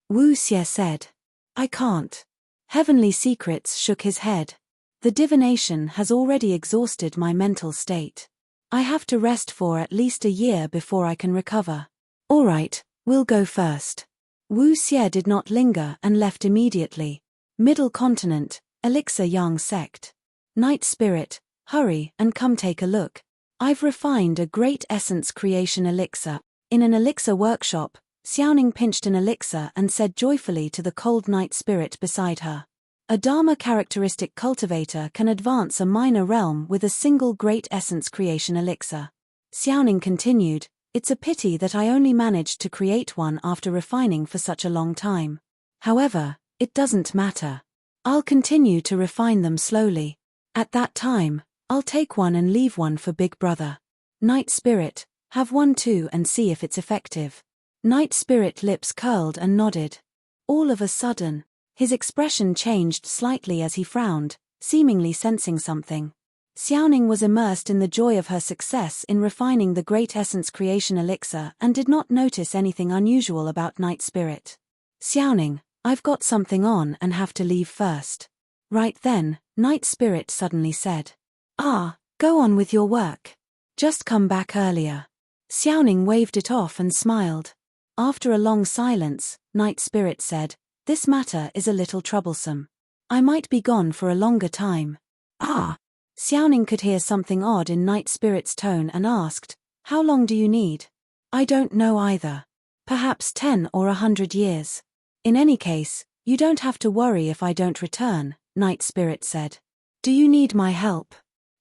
Speaker 1: Wu Xie said. I can't. Heavenly Secrets shook his head. The divination has already exhausted my mental state. I have to rest for at least a year before I can recover. All right, we'll go first. Wu Xie did not linger and left immediately. Middle Continent, Elixir Yang Sect. Night Spirit, hurry and come take a look. I've refined a great essence creation elixir. In an elixir workshop, Xiaoning pinched an elixir and said joyfully to the cold night spirit beside her. A Dharma characteristic cultivator can advance a minor realm with a single great essence creation elixir. Xiaoning continued, it's a pity that I only managed to create one after refining for such a long time. However, it doesn't matter. I'll continue to refine them slowly. At that time, I'll take one and leave one for Big Brother. Night Spirit, have one too and see if it's effective. Night Spirit lips curled and nodded. All of a sudden, his expression changed slightly as he frowned, seemingly sensing something. Xiaoning was immersed in the joy of her success in refining the great essence creation elixir and did not notice anything unusual about Night Spirit. Xiaoning, I've got something on and have to leave first. Right then, Night Spirit suddenly said. Go on with your work. Just come back earlier. Xiaoning waved it off and smiled. After a long silence, Night Spirit said, this matter is a little troublesome. I might be gone for a longer time. Xiaoning could hear something odd in Night Spirit's tone and asked, how long do you need? I don't know either. Perhaps 10 or 100 years. In any case, you don't have to worry if I don't return, Night Spirit said. Do you need my help?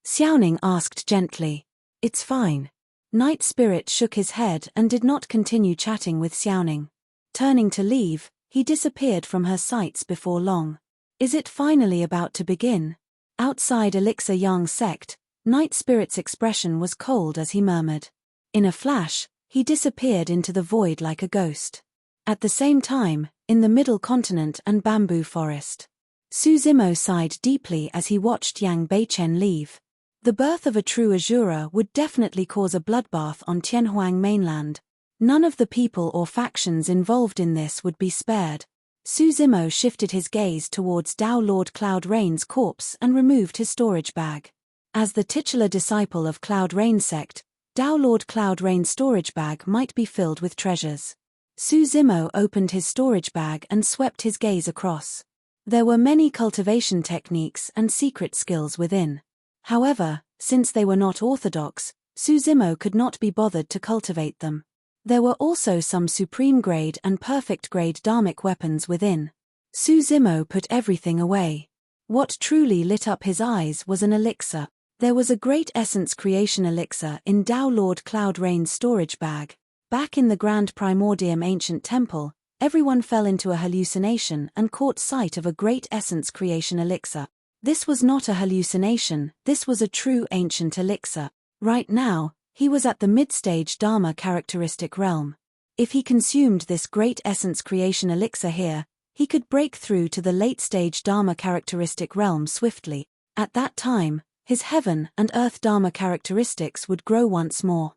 Speaker 1: Xiaoning asked gently. It's fine. Night Spirit shook his head and did not continue chatting with Xiaoning. Turning to leave, he disappeared from her sights before long. Is it finally about to begin? Outside Elixir Yang sect, Night Spirit's expression was cold as he murmured. In a flash, he disappeared into the void like a ghost. At the same time, in the middle continent and bamboo forest, Su Zimo sighed deeply as he watched Yang Beichen leave. The birth of a true Azura would definitely cause a bloodbath on Tianhuang mainland. None of the people or factions involved in this would be spared. Su Zimo shifted his gaze towards Dao Lord Cloud Rain's corpse and removed his storage bag. As the titular disciple of Cloud Rain sect, Dao Lord Cloud Rain's storage bag might be filled with treasures. Su Zimo opened his storage bag and swept his gaze across. There were many cultivation techniques and secret skills within. However, since they were not orthodox, Su Zimo could not be bothered to cultivate them. There were also some supreme grade and perfect grade dharmic weapons within. Su Zimo put everything away. What truly lit up his eyes was an elixir. There was a great essence creation elixir in Dao Lord Cloud Rain's storage bag. Back in the Grand Primordium ancient temple, everyone fell into a hallucination and caught sight of a great essence creation elixir. This was not a hallucination, this was a true ancient elixir. Right now, he was at the mid-stage Dharma characteristic realm. If he consumed this great essence creation elixir here, he could break through to the late-stage Dharma characteristic realm swiftly. At that time, his heaven and earth Dharma characteristics would grow once more.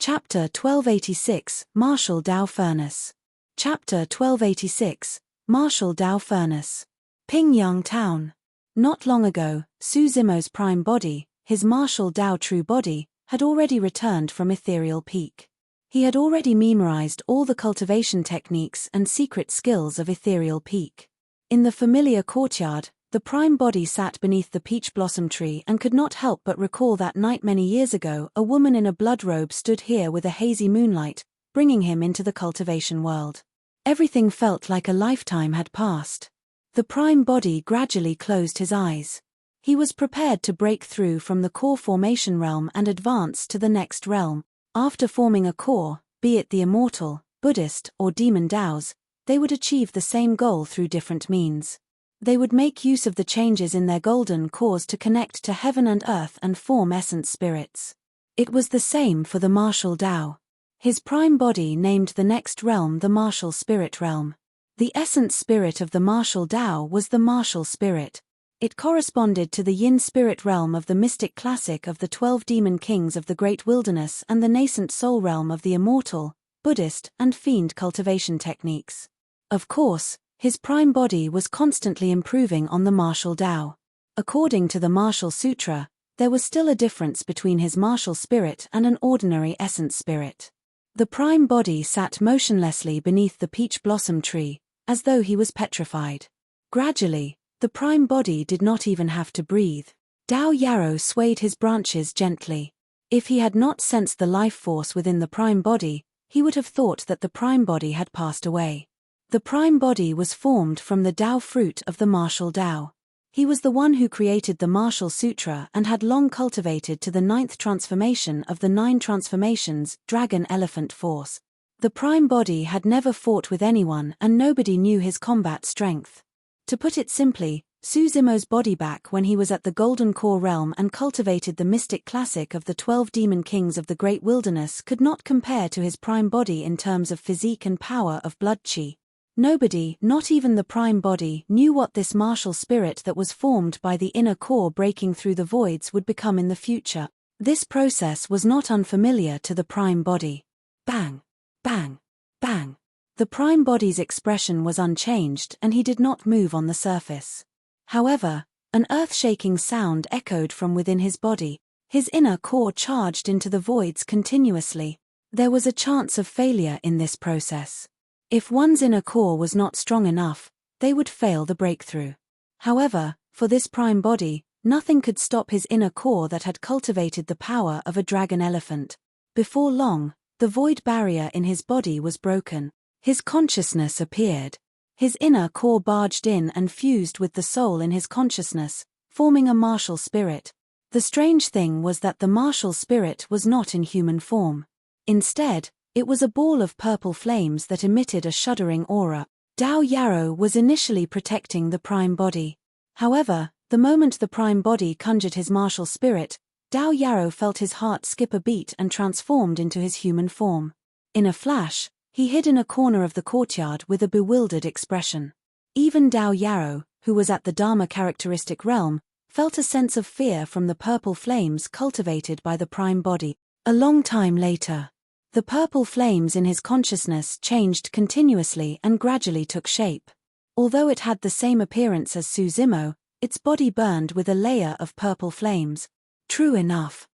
Speaker 1: Chapter 1286, Martial Dao Furnace. Chapter 1286, Martial Dao Furnace. Pingyang Town. Not long ago, Su Zimo's prime body, his martial Dao true body, had already returned from Ethereal Peak. He had already memorized all the cultivation techniques and secret skills of Ethereal Peak. In the familiar courtyard, the prime body sat beneath the peach blossom tree and could not help but recall that night many years ago a woman in a blood robe stood here with a hazy moonlight, bringing him into the cultivation world. Everything felt like a lifetime had passed. The prime body gradually closed his eyes. He was prepared to break through from the core formation realm and advance to the next realm. After forming a core, be it the Immortal, Buddhist, or Demon Daos, they would achieve the same goal through different means. They would make use of the changes in their golden cores to connect to heaven and earth and form essence spirits. It was the same for the martial Dao. His prime body named the next realm the martial spirit realm. The essence spirit of the martial Dao was the martial spirit. It corresponded to the yin spirit realm of the mystic classic of the 12 demon kings of the great wilderness and the nascent soul realm of the immortal, Buddhist, and fiend cultivation techniques. Of course, his prime body was constantly improving on the martial Dao. According to the Martial Sutra, there was still a difference between his martial spirit and an ordinary essence spirit. The prime body sat motionlessly beneath the peach blossom tree, as though he was petrified. Gradually, the prime body did not even have to breathe. Dao Yarrow swayed his branches gently. If he had not sensed the life force within the prime body, he would have thought that the prime body had passed away. The prime body was formed from the Dao fruit of the martial Dao. He was the one who created the Martial Sutra and had long cultivated to the 9th transformation of the 9 transformations, Dragon Elephant Force. The prime body had never fought with anyone and nobody knew his combat strength. To put it simply, Suzumo's body back when he was at the Golden Core realm and cultivated the mystic classic of the 12 demon kings of the Great Wilderness could not compare to his prime body in terms of physique and power of blood chi. Nobody, not even the prime body, knew what this martial spirit that was formed by the inner core breaking through the voids would become in the future. This process was not unfamiliar to the prime body. Bang! Bang! Bang! The prime body's expression was unchanged and he did not move on the surface. However, an earth-shaking sound echoed from within his body. His inner core charged into the voids continuously. There was a chance of failure in this process. If one's inner core was not strong enough, they would fail the breakthrough. However, for this prime body, nothing could stop his inner core that had cultivated the power of a dragon elephant. Before long, the void barrier in his body was broken. His consciousness appeared. His inner core barged in and fused with the soul in his consciousness, forming a martial spirit. The strange thing was that the martial spirit was not in human form. Instead, it was a ball of purple flames that emitted a shuddering aura. Dao Yarrow was initially protecting the prime body. However, the moment the prime body conjured his martial spirit, Dao Yarrow felt his heart skip a beat and transformed into his human form. In a flash, he hid in a corner of the courtyard with a bewildered expression. Even Dao Yarrow, who was at the Dharma characteristic realm, felt a sense of fear from the purple flames cultivated by the prime body. A long time later, the purple flames in his consciousness changed continuously and gradually took shape. Although it had the same appearance as Suzumo, its body burned with a layer of purple flames. True enough.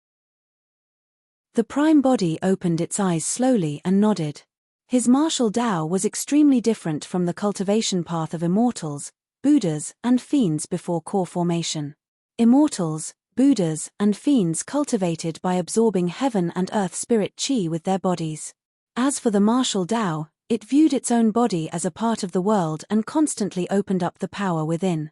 Speaker 1: The prime body opened its eyes slowly and nodded. His martial Tao was extremely different from the cultivation path of immortals, Buddhas, and fiends before core formation. Immortals, Buddhas, and fiends cultivated by absorbing heaven and earth spirit chi with their bodies. As for the martial Tao, it viewed its own body as a part of the world and constantly opened up the power within.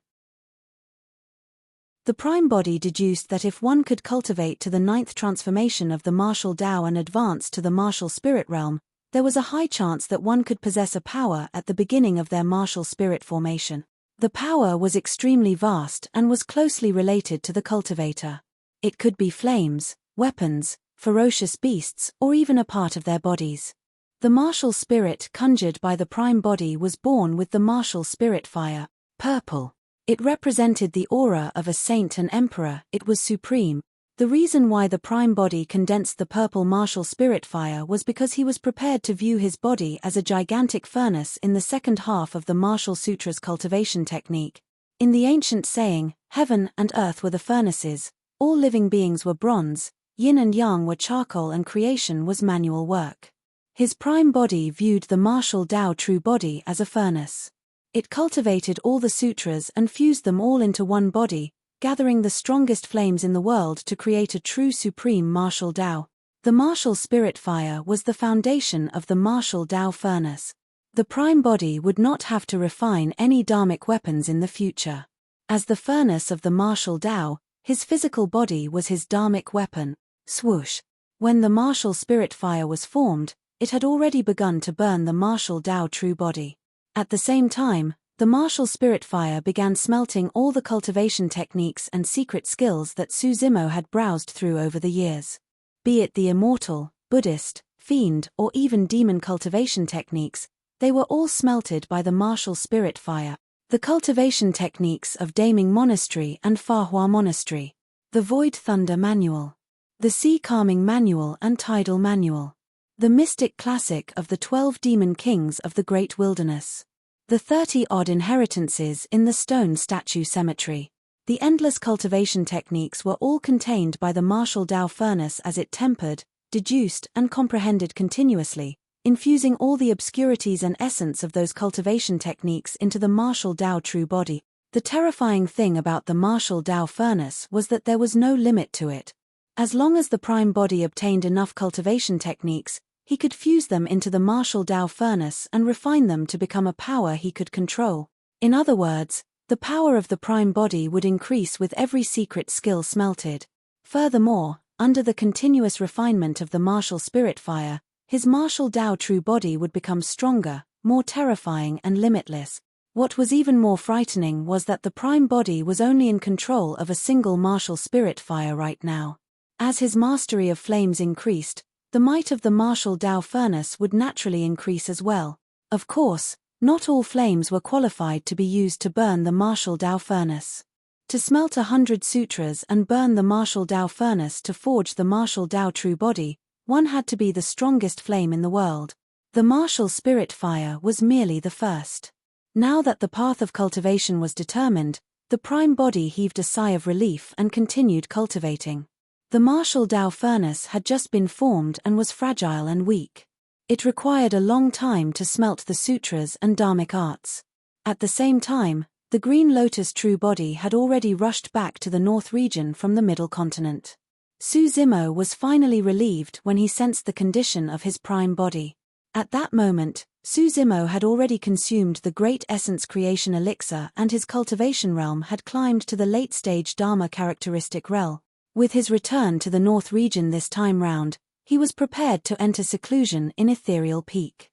Speaker 1: The prime body deduced that if one could cultivate to the 9th transformation of the martial Tao and advance to the martial spirit realm, there was a high chance that one could possess a power at the beginning of their martial spirit formation. The power was extremely vast and was closely related to the cultivator. It could be flames, weapons, ferocious beasts, or even a part of their bodies. The martial spirit conjured by the prime body was born with the martial spirit fire, purple. It represented the aura of a saint and emperor. It was supreme. The reason why the prime body condensed the purple martial spirit fire was because he was prepared to view his body as a gigantic furnace in the second half of the Martial Sutra's cultivation technique. In the ancient saying, heaven and earth were the furnaces, all living beings were bronze, yin and yang were charcoal, and creation was manual work. His prime body viewed the martial Tao true body as a furnace. It cultivated all the sutras and fused them all into one body, gathering the strongest flames in the world to create a true supreme martial Tao. The martial spirit fire was the foundation of the martial Tao furnace. The prime body would not have to refine any dharmic weapons in the future. As the furnace of the martial Tao, his physical body was his dharmic weapon. Swoosh! When the martial spirit fire was formed, it had already begun to burn the martial Tao true body. At the same time, the martial spirit fire began smelting all the cultivation techniques and secret skills that Suzumo had browsed through over the years. Be it the immortal, Buddhist, fiend, or even demon cultivation techniques, they were all smelted by the martial spirit fire. The cultivation techniques of Daming Monastery and Fahua Monastery. The Void Thunder Manual. The Sea Calming Manual and Tidal Manual. The Mystic Classic of the 12 Demon Kings of the Great Wilderness. The 30-odd inheritances in the Stone Statue Cemetery. The endless cultivation techniques were all contained by the martial Tao furnace as it tempered, deduced, and comprehended continuously, infusing all the obscurities and essence of those cultivation techniques into the martial Tao true body. The terrifying thing about the martial Tao furnace was that there was no limit to it. As long as the prime body obtained enough cultivation techniques, he could fuse them into the martial Tao furnace and refine them to become a power he could control. In other words, the power of the prime body would increase with every secret skill smelted. Furthermore, under the continuous refinement of the martial spirit fire, his martial Tao true body would become stronger, more terrifying and limitless. What was even more frightening was that the prime body was only in control of a single martial spirit fire right now. As his mastery of flames increased, the might of the martial Tao furnace would naturally increase as well. Of course, not all flames were qualified to be used to burn the martial Tao furnace. To smelt 100 sutras and burn the martial Tao furnace to forge the martial Tao true body, one had to be the strongest flame in the world. The martial spirit fire was merely the first. Now that the path of cultivation was determined, the prime body heaved a sigh of relief and continued cultivating. The martial Tao furnace had just been formed and was fragile and weak. It required a long time to smelt the sutras and dharmic arts. At the same time, the Green Lotus true body had already rushed back to the north region from the middle continent. Su Zimo was finally relieved when he sensed the condition of his prime body. At that moment, Su Zimo had already consumed the great essence creation elixir and his cultivation realm had climbed to the late-stage Dharma characteristic realm. With his return to the north region this time round, he was prepared to enter seclusion in Ethereal Peak.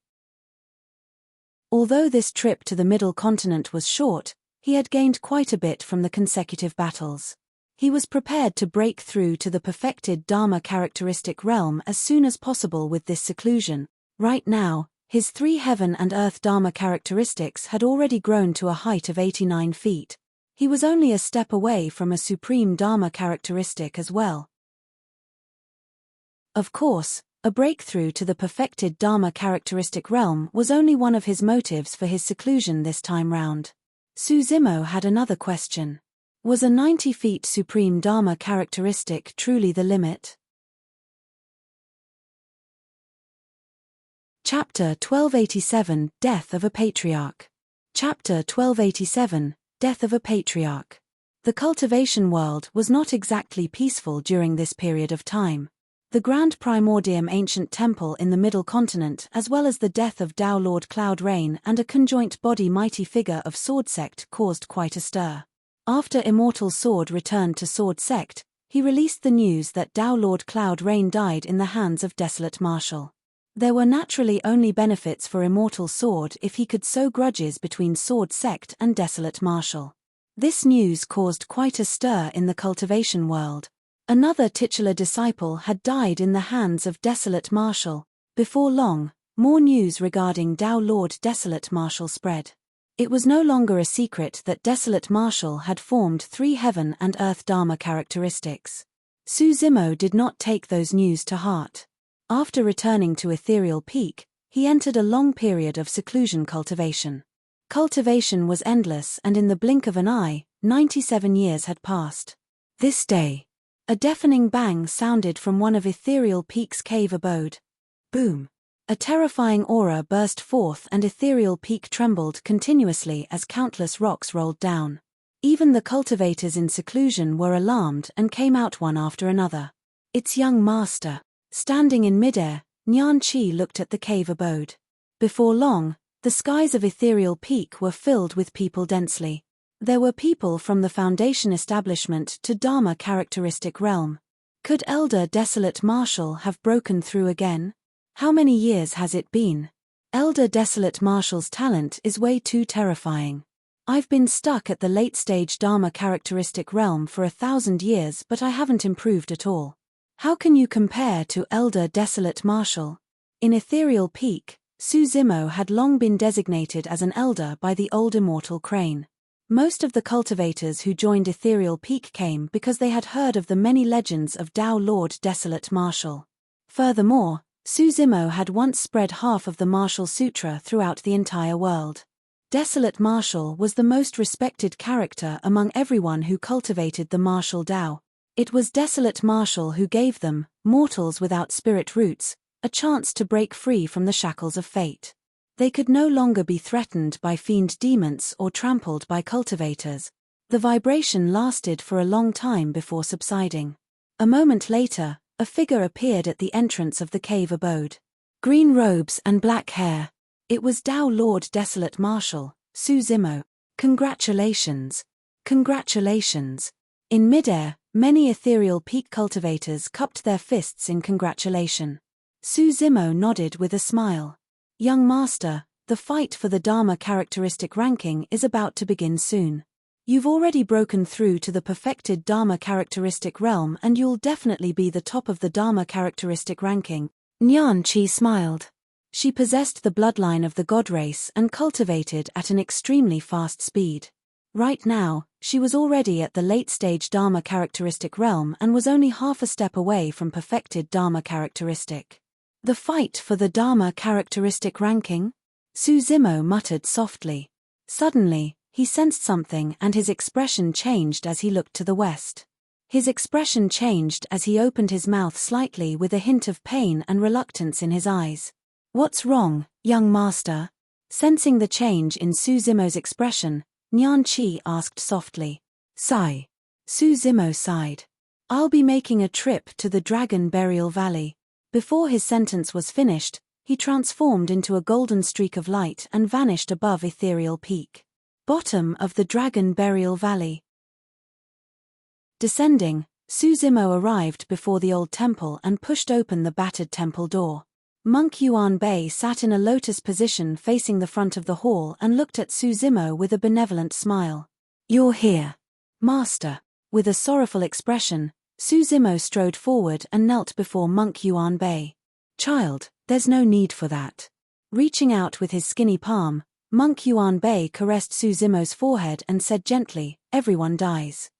Speaker 1: Although this trip to the middle continent was short, he had gained quite a bit from the consecutive battles. He was prepared to break through to the perfected Dharma characteristic realm as soon as possible with this seclusion. Right now, his 3 heaven and earth Dharma characteristics had already grown to a height of 89 feet. He was only a step away from a supreme Dharma characteristic as well. Of course, a breakthrough to the perfected Dharma characteristic realm was only one of his motives for his seclusion this time round. Su Zimo had another question. Was a 90 feet supreme Dharma characteristic truly the limit? Chapter 1287, Death of a Patriarch. Chapter 1287, Death of a Patriarch. The cultivation world was not exactly peaceful during this period of time. The Grand Primordium ancient temple in the Middle Continent as well as the death of Tao Lord Cloud Rain and a conjoint body mighty figure of Sword Sect caused quite a stir. After Immortal Sword returned to Sword Sect, he released the news that Tao Lord Cloud Rain died in the hands of Desolate Marshal. There were naturally only benefits for Immortal Sword if he could sow grudges between Sword Sect and Desolate Marshal. This news caused quite a stir in the cultivation world. Another titular disciple had died in the hands of Desolate Marshal. Before long, more news regarding Tao Lord Desolate Marshal spread. It was no longer a secret that Desolate Marshal had formed 3 heaven and earth Dharma characteristics. Su Zimo did not take those news to heart. After returning to Ethereal Peak, he entered a long period of seclusion cultivation. Cultivation was endless and in the blink of an eye, 97 years had passed. This day, a deafening bang sounded from one of Ethereal Peak's cave abode. Boom! A terrifying aura burst forth and Ethereal Peak trembled continuously as countless rocks rolled down. Even the cultivators in seclusion were alarmed and came out one after another. Its young master. Standing in midair, Nyan Chi looked at the cave abode. Before long, the skies of Ethereal Peak were filled with people densely. There were people from the Foundation establishment to Dharma characteristic realm. Could Elder Desolate Marshal have broken through again? How many years has it been? Elder Desolate Marshal's talent is way too terrifying. I've been stuck at the late-stage Dharma characteristic realm for 1,000 years but I haven't improved at all. How can you compare to Elder Desolate Marshal? In Ethereal Peak, Su Zimo had long been designated as an elder by the old immortal Crane. Most of the cultivators who joined Ethereal Peak came because they had heard of the many legends of Tao Lord Desolate Marshal. Furthermore, Su Zimo had once spread half of the Martial Sutra throughout the entire world. Desolate Marshal was the most respected character among everyone who cultivated the martial Tao. It was Desolate Marshal who gave them, mortals without spirit roots, a chance to break free from the shackles of fate. They could no longer be threatened by fiend demons or trampled by cultivators. The vibration lasted for a long time before subsiding. A moment later, a figure appeared at the entrance of the cave abode. Green robes and black hair. It was Tao Lord Desolate Marshal, Su Zimo. Congratulations. Congratulations. In midair, many Ethereal Peak cultivators cupped their fists in congratulation. Su Zimo nodded with a smile. Young master, The fight for the Dharma characteristic ranking is about to begin soon. You've already broken through to the perfected Dharma characteristic realm and you'll definitely be the top of the Dharma characteristic ranking. Nyan Qi smiled. She possessed the bloodline of the god race and cultivated at an extremely fast speed. Right now, she was already at the late-stage Dharma characteristic realm and was only half a step away from perfected Dharma characteristic. The fight for the Dharma characteristic ranking? Su Zimo muttered softly. Suddenly, he sensed something and his expression changed as he looked to the west. His expression changed as he opened his mouth slightly with a hint of pain and reluctance in his eyes. What's wrong, young master? Sensing the change in Su Zimo's expression, Nyan Qi asked softly. Sigh. Su Zimo sighed. I'll be making a trip to the Dragon Burial Valley. Before his sentence was finished, he transformed into a golden streak of light and vanished above Ethereal Peak. Bottom of the Dragon Burial Valley. Descending, Su Zimo arrived before the old temple and pushed open the battered temple door. Monk Yuan Bei sat in a lotus position facing the front of the hall and looked at Su Zimo with a benevolent smile. You're here, master. With a sorrowful expression, Su Zimo strode forward and knelt before Monk Yuan Bei. Child, there's no need for that. Reaching out with his skinny palm, Monk Yuan Bei caressed Su Zimo's forehead and said gently, everyone dies.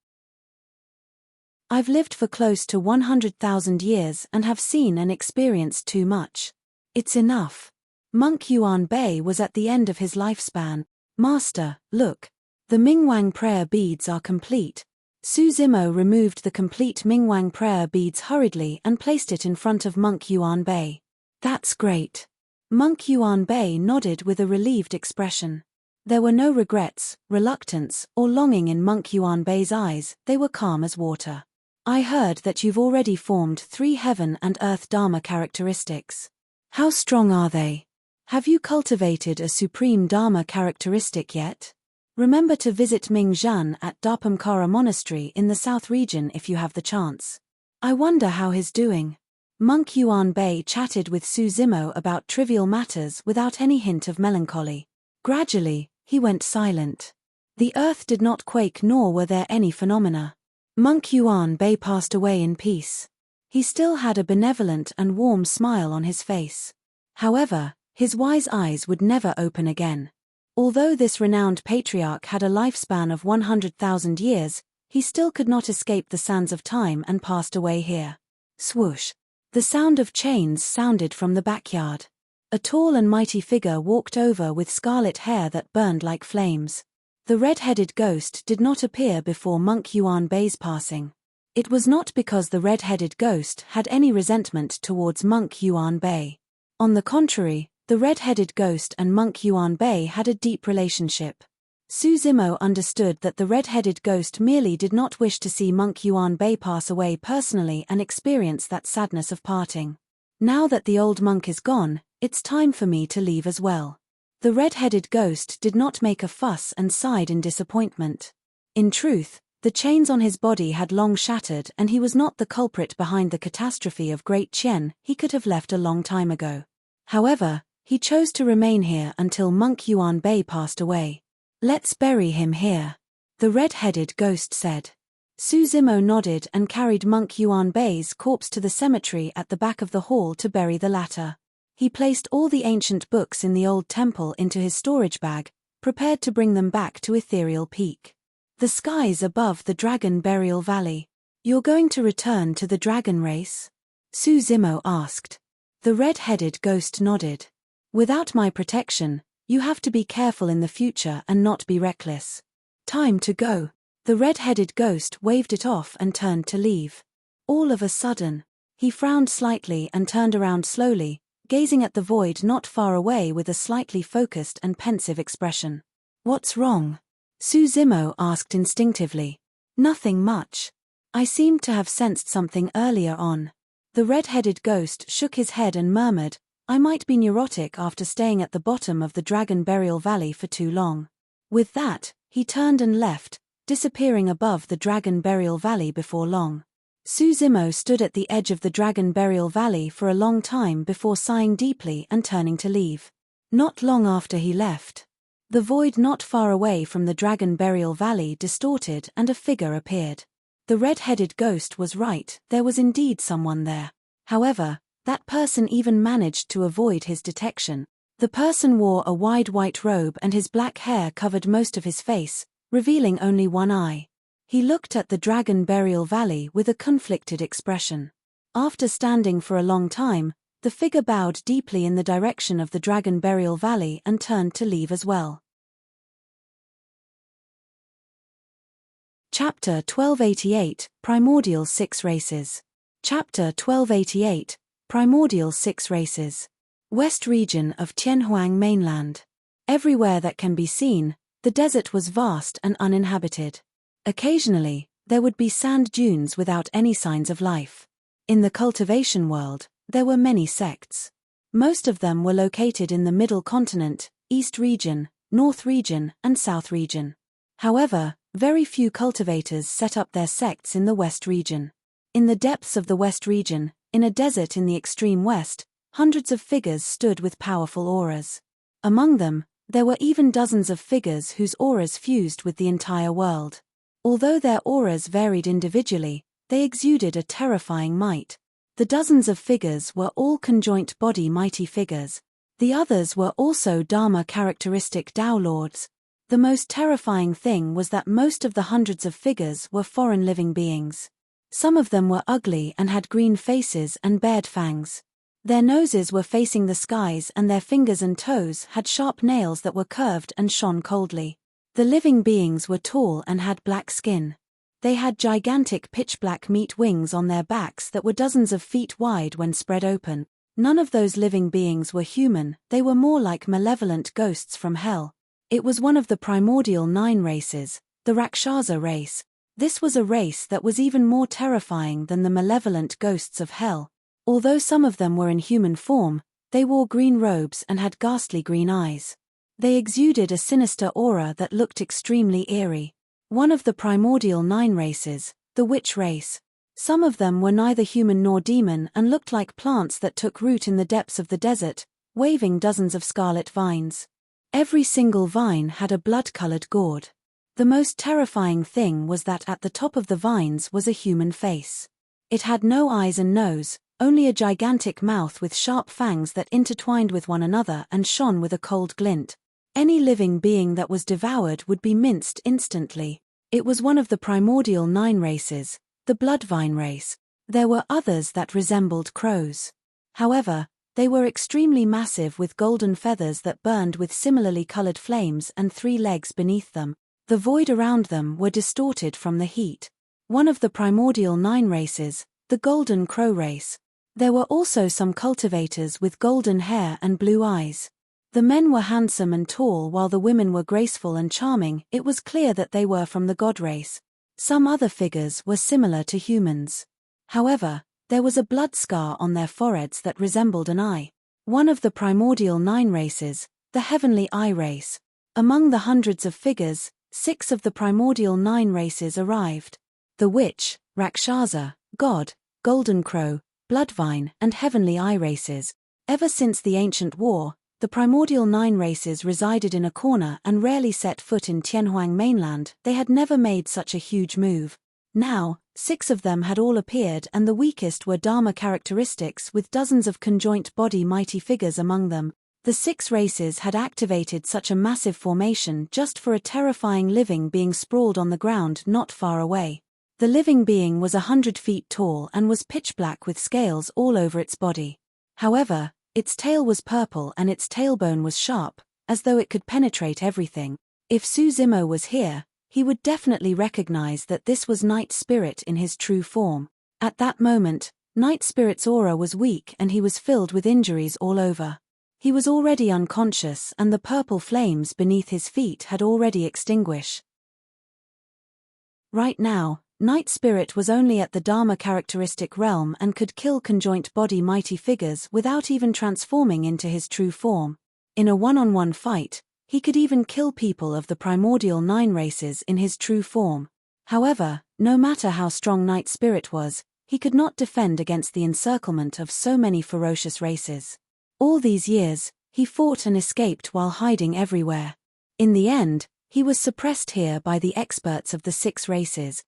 Speaker 1: I've lived for close to 100,000 years and have seen and experienced too much. It's enough. Monk Yuan Bei was at the end of his lifespan. Master, look. The Mingwang prayer beads are complete. Su Zimo removed the complete Mingwang prayer beads hurriedly and placed it in front of Monk Yuan Bei. That's great. Monk Yuan Bei nodded with a relieved expression. There were no regrets, reluctance, or longing in Monk Yuan Bei's eyes, they were calm as water. I heard that you've already formed 3 heaven and earth Dharma characteristics. How strong are they? Have you cultivated a supreme Dharma characteristic yet? Remember to visit Ming Zhan at Dharpamkara Monastery in the south region if you have the chance. I wonder how he's doing. Monk Yuan Bei chatted with Su Zimo about trivial matters without any hint of melancholy. Gradually, he went silent. The earth did not quake nor were there any phenomena. Monk Yuan Bei passed away in peace. He still had a benevolent and warm smile on his face. However, his wise eyes would never open again. Although this renowned patriarch had a lifespan of 100,000 years, he still could not escape the sands of time and passed away here. Swoosh. The sound of chains sounded from the backyard. A tall and mighty figure walked over with scarlet hair that burned like flames. The red-headed ghost did not appear before Monk Yuan Bei's passing. It was not because the red-headed ghost had any resentment towards Monk Yuan Bei. On the contrary, the red-headed ghost and Monk Yuan Bei had a deep relationship. Su Zimo understood that the red-headed ghost merely did not wish to see Monk Yuan Bei pass away personally and experience that sadness of parting. Now that the old monk is gone, it's time for me to leave as well. The red-headed ghost did not make a fuss and sighed in disappointment. In truth, the chains on his body had long shattered and he was not the culprit behind the catastrophe of Great Qian. He could have left a long time ago. However, he chose to remain here until Monk Yuan Bei passed away. Let's bury him here, the red-headed ghost said. Su Zimo nodded and carried Monk Yuan Bei's corpse to the cemetery at the back of the hall to bury the latter. He placed all the ancient books in the old temple into his storage bag, prepared to bring them back to Ethereal Peak. The skies above the Dragon Burial Valley. You're going to return to the dragon race? Su Zimo asked. The red-headed ghost nodded. Without my protection, you have to be careful in the future and not be reckless. Time to go. The red-headed ghost waved it off and turned to leave. All of a sudden, he frowned slightly and turned around slowly, gazing at the void not far away with a slightly focused and pensive expression. What's wrong? Su Zimo asked instinctively. Nothing much. I seemed to have sensed something earlier on. The red-headed ghost shook his head and murmured, I might be neurotic after staying at the bottom of the Dragon Burial Valley for too long. With that, he turned and left, disappearing above the Dragon Burial Valley before long. Su Zimo stood at the edge of the Dragon Burial Valley for a long time before sighing deeply and turning to leave. Not long after he left, the void not far away from the Dragon Burial Valley distorted and a figure appeared. The red-headed ghost was right, there was indeed someone there. However, that person even managed to avoid his detection. The person wore a wide white robe and his black hair covered most of his face, revealing only one eye. He looked at the Dragon Burial Valley with a conflicted expression. After standing for a long time, the figure bowed deeply in the direction of the Dragon Burial Valley and turned to leave as well. Chapter 1288, Primordial 6 Races. Chapter 1288, Primordial 6 Races. West region of Tianhuang mainland. Everywhere that can be seen, the desert was vast and uninhabited. Occasionally, there would be sand dunes without any signs of life. In the cultivation world, there were many sects. Most of them were located in the Middle Continent, East region, North region, and South region. However, very few cultivators set up their sects in the West region. In the depths of the West region, in a desert in the extreme west, hundreds of figures stood with powerful auras. Among them, there were even dozens of figures whose auras fused with the entire world. Although their auras varied individually, they exuded a terrifying might. The dozens of figures were all conjoint body mighty figures. The others were also Dharma characteristic Tao lords. The most terrifying thing was that most of the hundreds of figures were foreign living beings. Some of them were ugly and had green faces and bared fangs. Their noses were facing the skies and their fingers and toes had sharp nails that were curved and shone coldly. The living beings were tall and had black skin. They had gigantic pitch-black meat wings on their backs that were dozens of feet wide when spread open. None of those living beings were human, they were more like malevolent ghosts from hell. It was one of the primordial 9 races, the Rakshasa race. This was a race that was even more terrifying than the malevolent ghosts of hell. Although some of them were in human form, they wore green robes and had ghastly green eyes. They exuded a sinister aura that looked extremely eerie. One of the primordial 9 races, the witch race. Some of them were neither human nor demon and looked like plants that took root in the depths of the desert, waving dozens of scarlet vines. Every single vine had a blood-colored gourd. The most terrifying thing was that at the top of the vines was a human face. It had no eyes and nose, only a gigantic mouth with sharp fangs that intertwined with one another and shone with a cold glint. Any living being that was devoured would be minced instantly. It was one of the primordial 9 races, the bloodvine race. There were others that resembled crows. However, they were extremely massive with golden feathers that burned with similarly colored flames and 3 legs beneath them. The void around them were distorted from the heat. One of the primordial 9 races, the golden crow race. There were also some cultivators with golden hair and blue eyes. The men were handsome and tall while the women were graceful and charming. It was clear that they were from the god race. Some other figures were similar to humans. However, there was a blood scar on their foreheads that resembled an eye. One of the primordial 9 races, the heavenly eye race. Among the hundreds of figures, 6 of the primordial 9 races arrived. The witch, Rakshasa, god, golden crow, bloodvine, and heavenly eye races. Ever since the ancient war, the primordial 9 races resided in a corner and rarely set foot in Tianhuang mainland. They had never made such a huge move. Now, 6 of them had all appeared and the weakest were Dharma characteristics with dozens of conjoint body mighty figures among them. The 6 races had activated such a massive formation just for a terrifying living being sprawled on the ground not far away. The living being was 100 feet tall and was pitch black with scales all over its body. However, its tail was purple and its tailbone was sharp, as though it could penetrate everything. If Su Zimo was here, he would definitely recognize that this was Night Spirit in his true form. At that moment, Night Spirit's aura was weak and he was filled with injuries all over. He was already unconscious and the purple flames beneath his feet had already extinguished. Right now, Night Spirit was only at the Dharma characteristic realm and could kill conjoint body mighty figures without even transforming into his true form. In a one-on-one fight, he could even kill people of the primordial 9 races in his true form. However, no matter how strong Night Spirit was, he could not defend against the encirclement of so many ferocious races. All these years, He fought and escaped while hiding everywhere. In the end, he was suppressed here by the experts of the 6 races.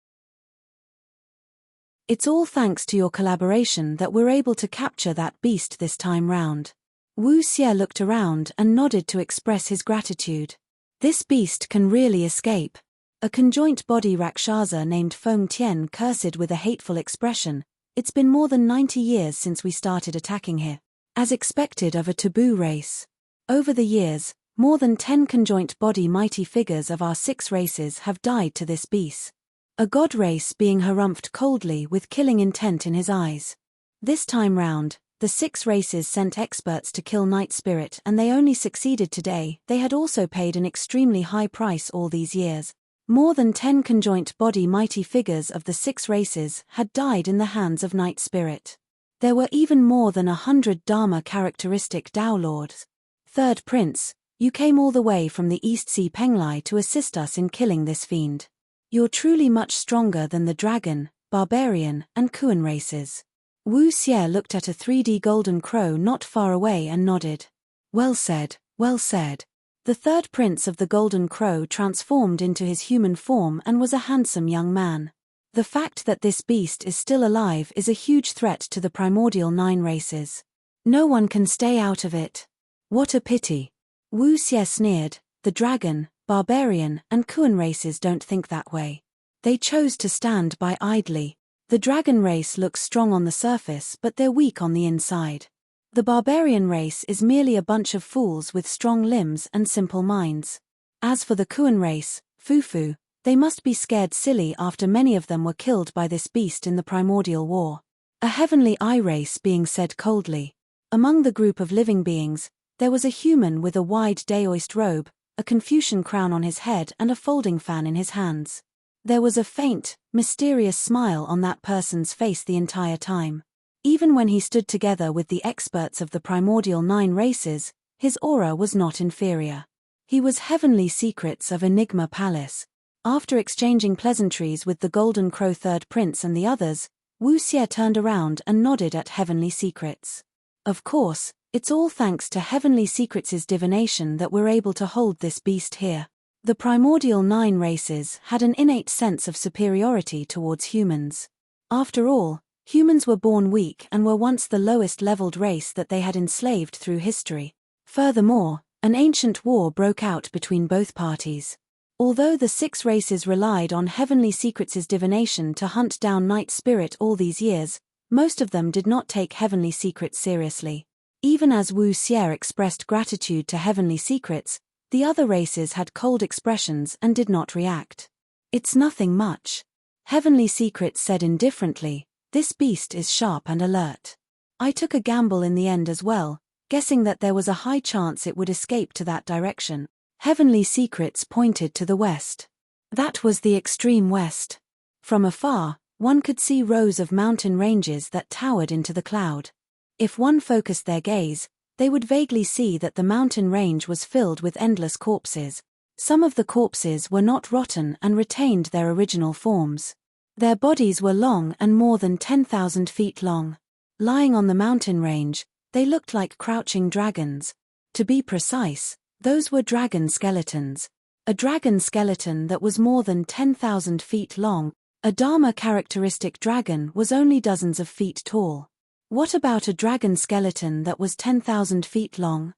Speaker 1: It's all thanks to your collaboration that we're able to capture that beast this time round. Wu Xie looked around and nodded to express his gratitude. This beast can really escape. A conjoint body Rakshasa named Feng Tian cursed with a hateful expression. It's been more than 90 years since we started attacking here. As expected of a taboo race. Over the years, more than 10 conjoint body mighty figures of our 6 races have died to this beast. A god race being harumphed coldly with killing intent in his eyes. This time round, the 6 races sent experts to kill Night Spirit and they only succeeded today. They had also paid an extremely high price all these years. More than 10 conjoint body mighty figures of the 6 races had died in the hands of Night Spirit. There were even more than 100 Dharma characteristic Tao Lords. Third Prince, you came all the way from the East Sea Penglai to assist us in killing this fiend. You're truly much stronger than the Dragon, Barbarian, and Kuan races. Wu Xie looked at a 3D golden crow not far away and nodded. Well said, well said. The third prince of the golden crow transformed into his human form and was a handsome young man. The fact that this beast is still alive is a huge threat to the primordial 9 races. No one can stay out of it. What a pity. Wu Xie sneered, the Dragon, Barbarian, and Kuan races don't think that way. They chose to stand by idly. The Dragon race looks strong on the surface but they're weak on the inside. The Barbarian race is merely a bunch of fools with strong limbs and simple minds. As for the Kuan race, Fufu, they must be scared silly after many of them were killed by this beast in the primordial war. A heavenly eye race being said coldly. Among the group of living beings, there was a human with a wide Daoist robe, a Confucian crown on his head and a folding fan in his hands. There was a faint, mysterious smile on that person's face the entire time. Even when he stood together with the experts of the primordial 9 races, his aura was not inferior. He was Heavenly Secrets of Enigma Palace. After exchanging pleasantries with the Golden Crow Third Prince and the others, Wu Xie turned around and nodded at Heavenly Secrets. Of course, it's all thanks to Heavenly Secrets' divination that we're able to hold this beast here. The primordial 9 races had an innate sense of superiority towards humans. After all, humans were born weak and were once the lowest leveled race that they had enslaved through history. Furthermore, an ancient war broke out between both parties. Although the 6 races relied on Heavenly Secrets' divination to hunt down Night Spirit all these years, most of them did not take Heavenly Secrets seriously. Even as Wu Xie expressed gratitude to Heavenly Secrets, the other races had cold expressions and did not react. It's nothing much. Heavenly Secrets said indifferently, this beast is sharp and alert. I took a gamble in the end as well, guessing that there was a high chance it would escape to that direction. Heavenly Secrets pointed to the west. That was the extreme west. From afar, one could see rows of mountain ranges that towered into the cloud. If one focused their gaze, they would vaguely see that the mountain range was filled with endless corpses. Some of the corpses were not rotten and retained their original forms. Their bodies were long and more than 10,000 feet long. Lying on the mountain range, they looked like crouching dragons. To be precise, those were dragon skeletons. A dragon skeleton that was more than 10,000 feet long. A Dharma characteristic dragon was only dozens of feet tall. What about a dragon skeleton that was 10,000 feet long?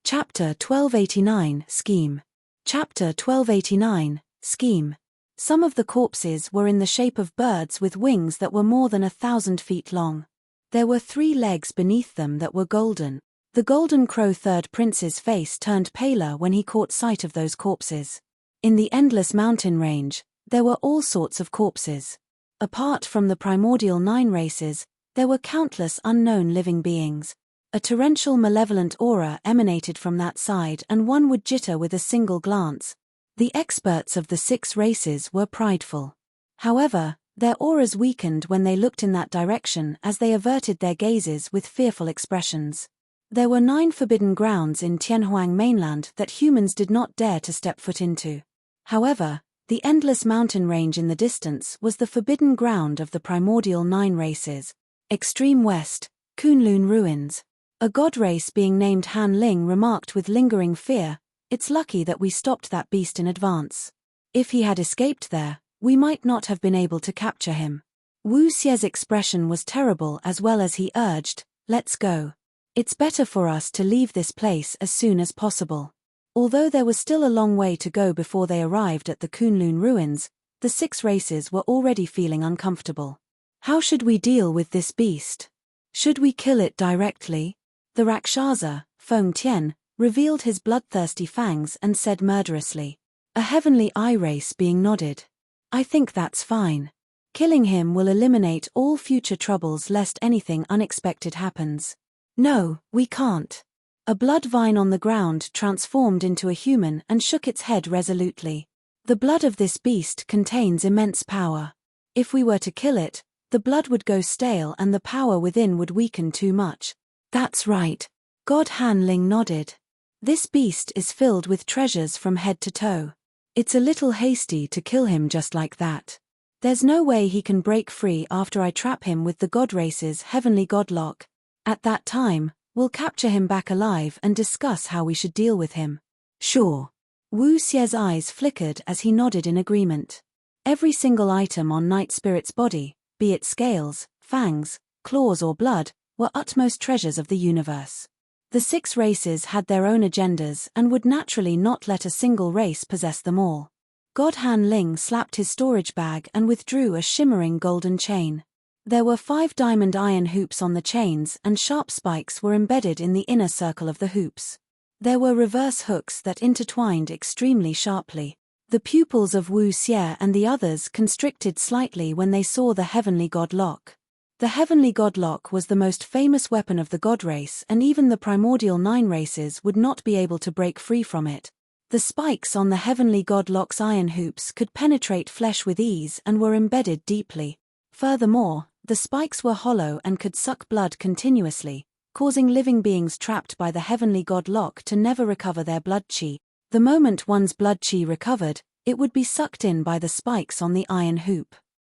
Speaker 1: Chapter 1289, Scheme. Chapter 1289, Scheme. Some of the corpses were in the shape of birds with wings that were more than 1,000 feet long. There were 3 legs beneath them that were golden. The Golden Crow Third Prince's face turned paler when he caught sight of those corpses. In the endless mountain range, there were all sorts of corpses. Apart from the primordial 9 races, there were countless unknown living beings. A torrential malevolent aura emanated from that side and one would jitter with a single glance. The experts of the 6 races were prideful. However, their auras weakened when they looked in that direction as they averted their gazes with fearful expressions. There were 9 forbidden grounds in Tianhuang mainland that humans did not dare to step foot into. However, the endless mountain range in the distance was the forbidden ground of the primordial 9 races. Extreme west, Kunlun ruins. A god race being named Han Ling remarked with lingering fear, "It's lucky that we stopped that beast in advance. If he had escaped there, we might not have been able to capture him." Wu Xie's expression was terrible as well as he urged, "Let's go. It's better for us to leave this place as soon as possible." Although there was still a long way to go before they arrived at the Kunlun ruins, the 6 races were already feeling uncomfortable. "How should we deal with this beast? Should we kill it directly?" The Rakshasa, Feng Tian, revealed his bloodthirsty fangs and said murderously. A heavenly eye race being nodded. "I think that's fine. Killing him will eliminate all future troubles lest anything unexpected happens." "No, we can't." A blood vine on the ground transformed into a human and shook its head resolutely. "The blood of this beast contains immense power. If we were to kill it, the blood would go stale and the power within would weaken too much." "That's right." God Han Ling nodded. "This beast is filled with treasures from head to toe. It's a little hasty to kill him just like that. There's no way he can break free after I trap him with the god race's heavenly godlock. At that time, we'll capture him back alive and discuss how we should deal with him." "Sure." Wu Xie's eyes flickered as he nodded in agreement. Every single item on Night Spirit's body, be it scales, fangs, claws or blood, were utmost treasures of the universe. The 6 races had their own agendas and would naturally not let a single race possess them all. God Han Ling slapped his storage bag and withdrew a shimmering golden chain. There were 5 diamond iron hoops on the chains and sharp spikes were embedded in the inner circle of the hoops. There were reverse hooks that intertwined extremely sharply. The pupils of Wu Xie and the others constricted slightly when they saw the heavenly god lock. The heavenly god lock was the most famous weapon of the god race and even the primordial 9 races would not be able to break free from it. The spikes on the heavenly god lock's iron hoops could penetrate flesh with ease and were embedded deeply. Furthermore, the spikes were hollow and could suck blood continuously, causing living beings trapped by the heavenly god lock to never recover their blood chi. The moment one's blood chi recovered, it would be sucked in by the spikes on the iron hoop.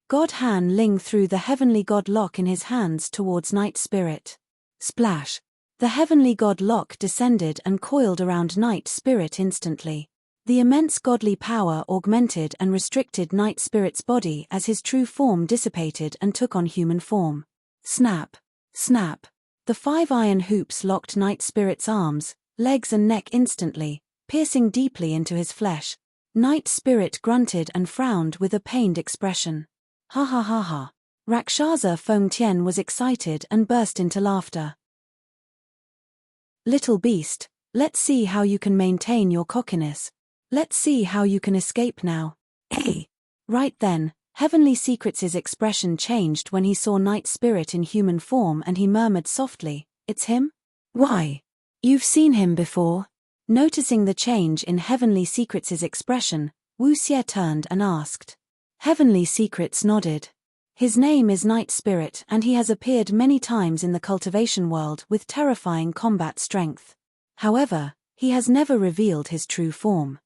Speaker 1: God Han Ling threw the heavenly god lock in his hands towards Night Spirit. Splash! The heavenly god lock descended and coiled around Night Spirit instantly. The immense godly power augmented and restricted Night Spirit's body as his true form dissipated and took on human form. Snap! Snap! The 5 iron hoops locked Night Spirit's arms, legs and neck instantly, piercing deeply into his flesh. Night Spirit grunted and frowned with a pained expression. "Ha ha ha ha." Rakshasa Feng Tian was excited and burst into laughter. "Little beast, let's see how you can maintain your cockiness. Let's see how you can escape now." Hey! Right then, Heavenly Secrets' expression changed when he saw Night Spirit in human form and he murmured softly, "It's him? Why? You've seen him before?" Noticing the change in Heavenly Secrets' expression, Wu Xie turned and asked. Heavenly Secrets nodded. "His name is Night Spirit and he has appeared many times in the cultivation world with terrifying combat strength. However, he has never revealed his true form.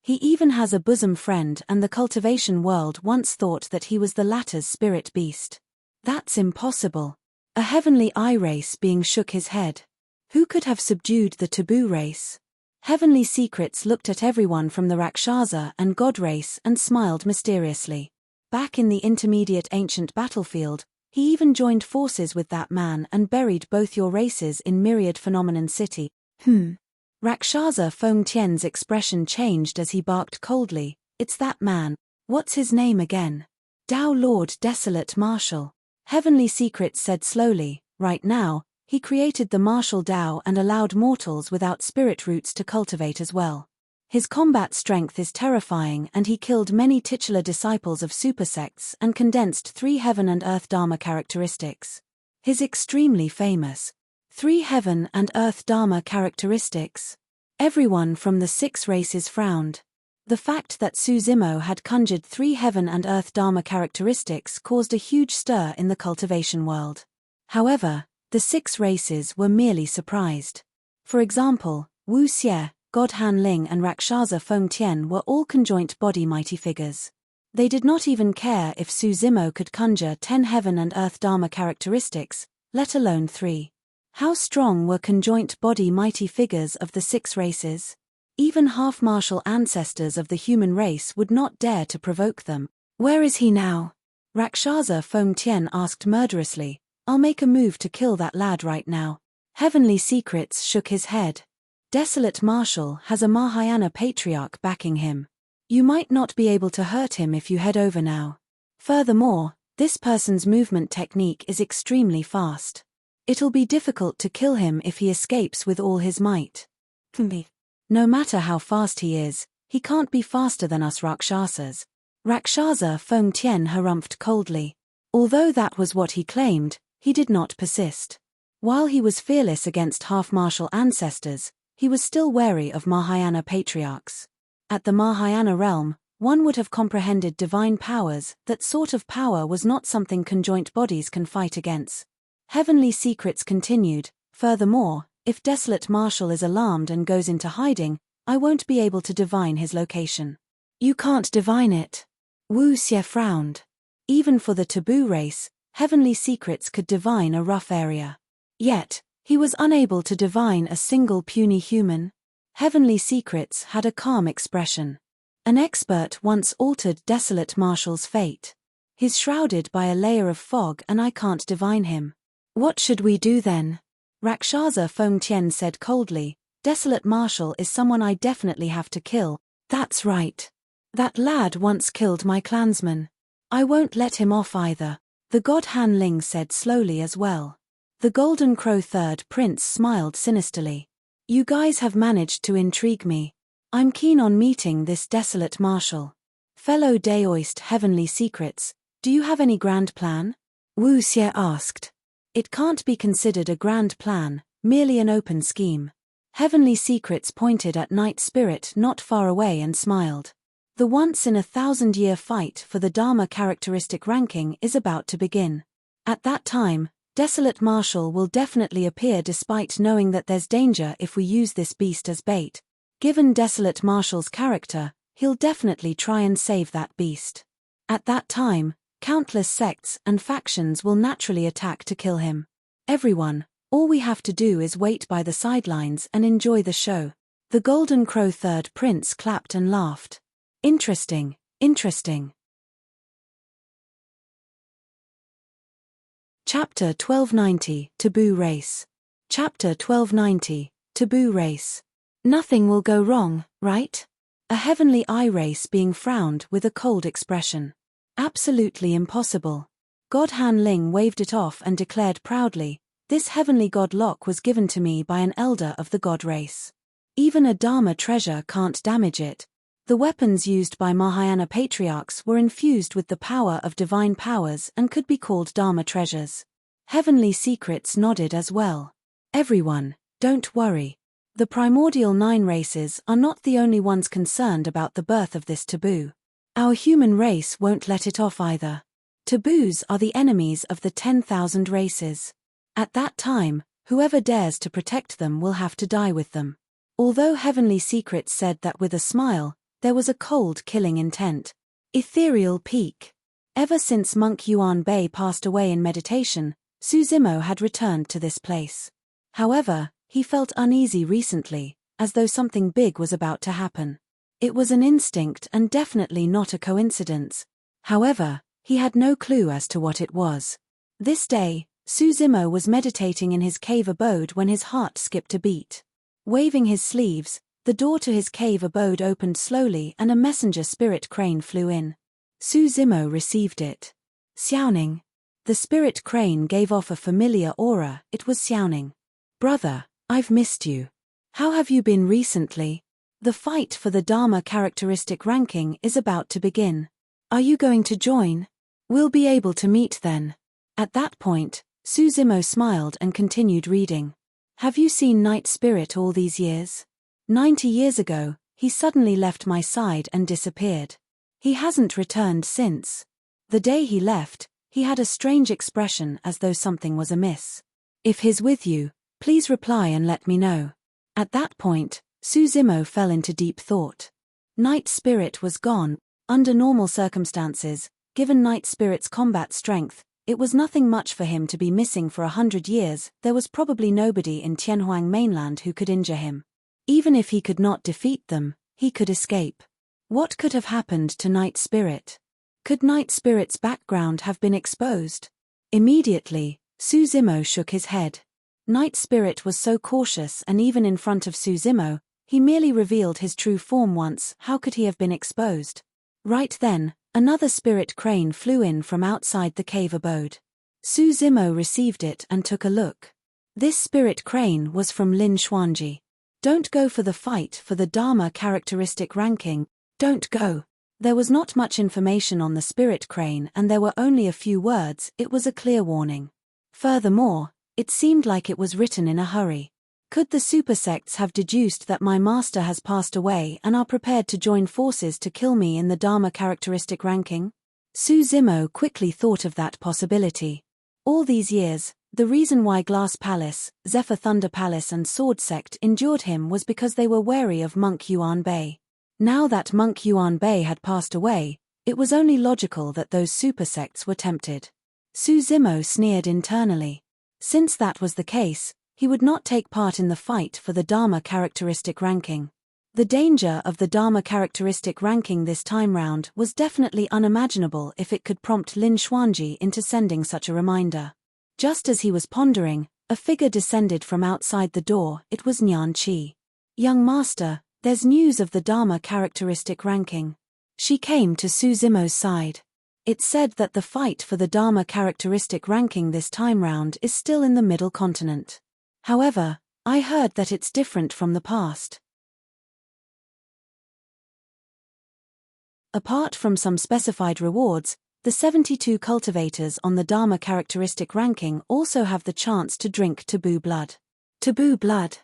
Speaker 1: He even has a bosom friend and the cultivation world once thought that he was the latter's spirit beast." "That's impossible." A heavenly eye race being shook his head. "Who could have subdued the taboo race?" Heavenly Secrets looked at everyone from the Rakshasa and God race and smiled mysteriously. Back in the intermediate ancient battlefield, he even joined forces with that man and buried both your races in Myriad Phenomenon City. Rakshasa Feng Tian's expression changed as he barked coldly, "It's that man. What's his name again?" "Dao Lord Desolate Martial." Heavenly Secrets said slowly, "Right now, he created the martial Dao and allowed mortals without spirit roots to cultivate as well. His combat strength is terrifying and he killed many titular disciples of supersects and condensed 3 heaven and earth Dharma characteristics. His extremely famous 3 heaven and earth Dharma characteristics. Everyone from the 6 races frowned. The fact that Su Zimo had conjured 3 heaven and earth Dharma characteristics caused a huge stir in the cultivation world. However, the 6 races were merely surprised. For example, Wu Xie, God Han Ling and Rakshasa Feng Tian were all conjoint body mighty figures. They did not even care if Suzimo could conjure 10 heaven and earth Dharma characteristics, let alone 3. How strong were conjoint body mighty figures of the 6 races? Even half-martial ancestors of the human race would not dare to provoke them. Where is he now? Rakshasa Feng Tian asked murderously. I'll make a move to kill that lad right now. Heavenly Secrets shook his head. Desolate Marshal has a Mahayana patriarch backing him. You might not be able to hurt him if you head over now. Furthermore, this person's movement technique is extremely fast. It'll be difficult to kill him if he escapes with all his might. No matter how fast he is, he can't be faster than us Rakshasas. Rakshasa Feng Tian harumphed coldly. Although that was what he claimed, he did not persist. While he was fearless against half-martial ancestors, he was still wary of Mahayana patriarchs. At the Mahayana realm, one would have comprehended divine powers. That sort of power was not something conjoint bodies can fight against. Heavenly Secrets continued. Furthermore, if Desolate Marshal is alarmed and goes into hiding, I won't be able to divine his location. You can't divine it. Wu Xie frowned. Even for the taboo race, Heavenly Secrets could divine a rough area. Yet, he was unable to divine a single puny human. Heavenly Secrets had a calm expression. An expert once altered Desolate Marshal's fate. He's shrouded by a layer of fog and I can't divine him. What should we do then? Rakshasa Feng Tian said coldly. Desolate Marshal is someone I definitely have to kill. That's right. That lad once killed my clansman. I won't let him off either. The god Han Ling said slowly as well. The Golden Crow Third Prince smiled sinisterly. You guys have managed to intrigue me. I'm keen on meeting this Desolate Marshal. Fellow Daoist Heavenly Secrets, do you have any grand plan? Wu Xie asked. It can't be considered a grand plan, merely an open scheme. Heavenly Secrets pointed at Night Spirit not far away and smiled. The once-in-a-thousand-year fight for the Dharma characteristic ranking is about to begin. At that time, Desolate Marshal will definitely appear despite knowing that there's danger if we use this beast as bait. Given Desolate Marshal's character, he'll definitely try and save that beast. At that time, countless sects and factions will naturally attack to kill him. Everyone, all we have to do is wait by the sidelines and enjoy the show. The Golden Crow Third Prince clapped and laughed. Interesting, interesting. Chapter 1290, Taboo Race. Chapter 1290, Taboo Race. Nothing will go wrong, right? A heavenly eye race being frowned with a cold expression. Absolutely impossible. God Han Ling waved it off and declared proudly, this heavenly god lock was given to me by an elder of the god race. Even a Dharma treasure can't damage it. The weapons used by Mahayana patriarchs were infused with the power of divine powers and could be called Dharma treasures. Heavenly Secrets nodded as well. Everyone, don't worry. The primordial 9 races are not the only ones concerned about the birth of this taboo. Our human race won't let it off either. Taboos are the enemies of the 10,000 races. At that time, whoever dares to protect them will have to die with them. Although Heavenly Secrets said that with a smile, there was a cold killing intent. Ethereal Peak. Ever since Monk Yuan Bei passed away in meditation, Suzimo had returned to this place. However, he felt uneasy recently, as though something big was about to happen. It was an instinct and definitely not a coincidence. However, he had no clue as to what it was. This day, Suzimo was meditating in his cave abode when his heart skipped a beat. Waving his sleeves, the door to his cave abode opened slowly and a messenger spirit crane flew in. Suzimo received it. Xiaoning. The spirit crane gave off a familiar aura. It was Xiaoning. Brother, I've missed you. How have you been recently? The fight for the Dharma characteristic ranking is about to begin. Are you going to join? We'll be able to meet then. At that point, Suzimo smiled and continued reading. Have you seen Night Spirit all these years? 90 years ago, he suddenly left my side and disappeared. He hasn't returned since. The day he left, he had a strange expression as though something was amiss. If he's with you, please reply and let me know. At that point, Suzimo fell into deep thought. Night Spirit was gone. Under normal circumstances, given Night Spirit's combat strength, it was nothing much for him to be missing for 100 years. There was probably nobody in Tianhuang mainland who could injure him. Even if he could not defeat them, he could escape. What could have happened to Night Spirit? Could Night Spirit's background have been exposed? Immediately, Su Zimo shook his head. Night Spirit was so cautious, and even in front of Su Zimo, he merely revealed his true form once. How could he have been exposed? Right then, another spirit crane flew in from outside the cave abode. Su Zimo received it and took a look. This spirit crane was from Lin Xuanji. Don't go for the fight for the Dharma characteristic ranking. Don't go. There was not much information on the spirit crane, and there were only a few words. It was a clear warning. Furthermore, it seemed like it was written in a hurry. Could the super sects have deduced that my master has passed away and are prepared to join forces to kill me in the Dharma characteristic ranking? Su Zimo quickly thought of that possibility. All these years, the reason why Glass Palace, Zephyr Thunder Palace and Sword Sect endured him was because they were wary of Monk Yuan Bei. Now that Monk Yuan Bei had passed away, it was only logical that those super sects were tempted. Su Zimo sneered internally. Since that was the case, he would not take part in the fight for the Dharma characteristic ranking. The danger of the Dharma characteristic ranking this time round was definitely unimaginable if it could prompt Lin Xuanji into sending such a reminder. Just as he was pondering, a figure descended from outside the door. It was Nian Qi. Young master, there's news of the Dharma characteristic ranking. She came to Su Zimo's side. It said that the fight for the Dharma characteristic ranking this time round is still in the Middle Continent. However, I heard that it's different from the past. Apart from some specified rewards, the 72 cultivators on the Dharma characteristic ranking also have the chance to drink taboo blood. Taboo blood?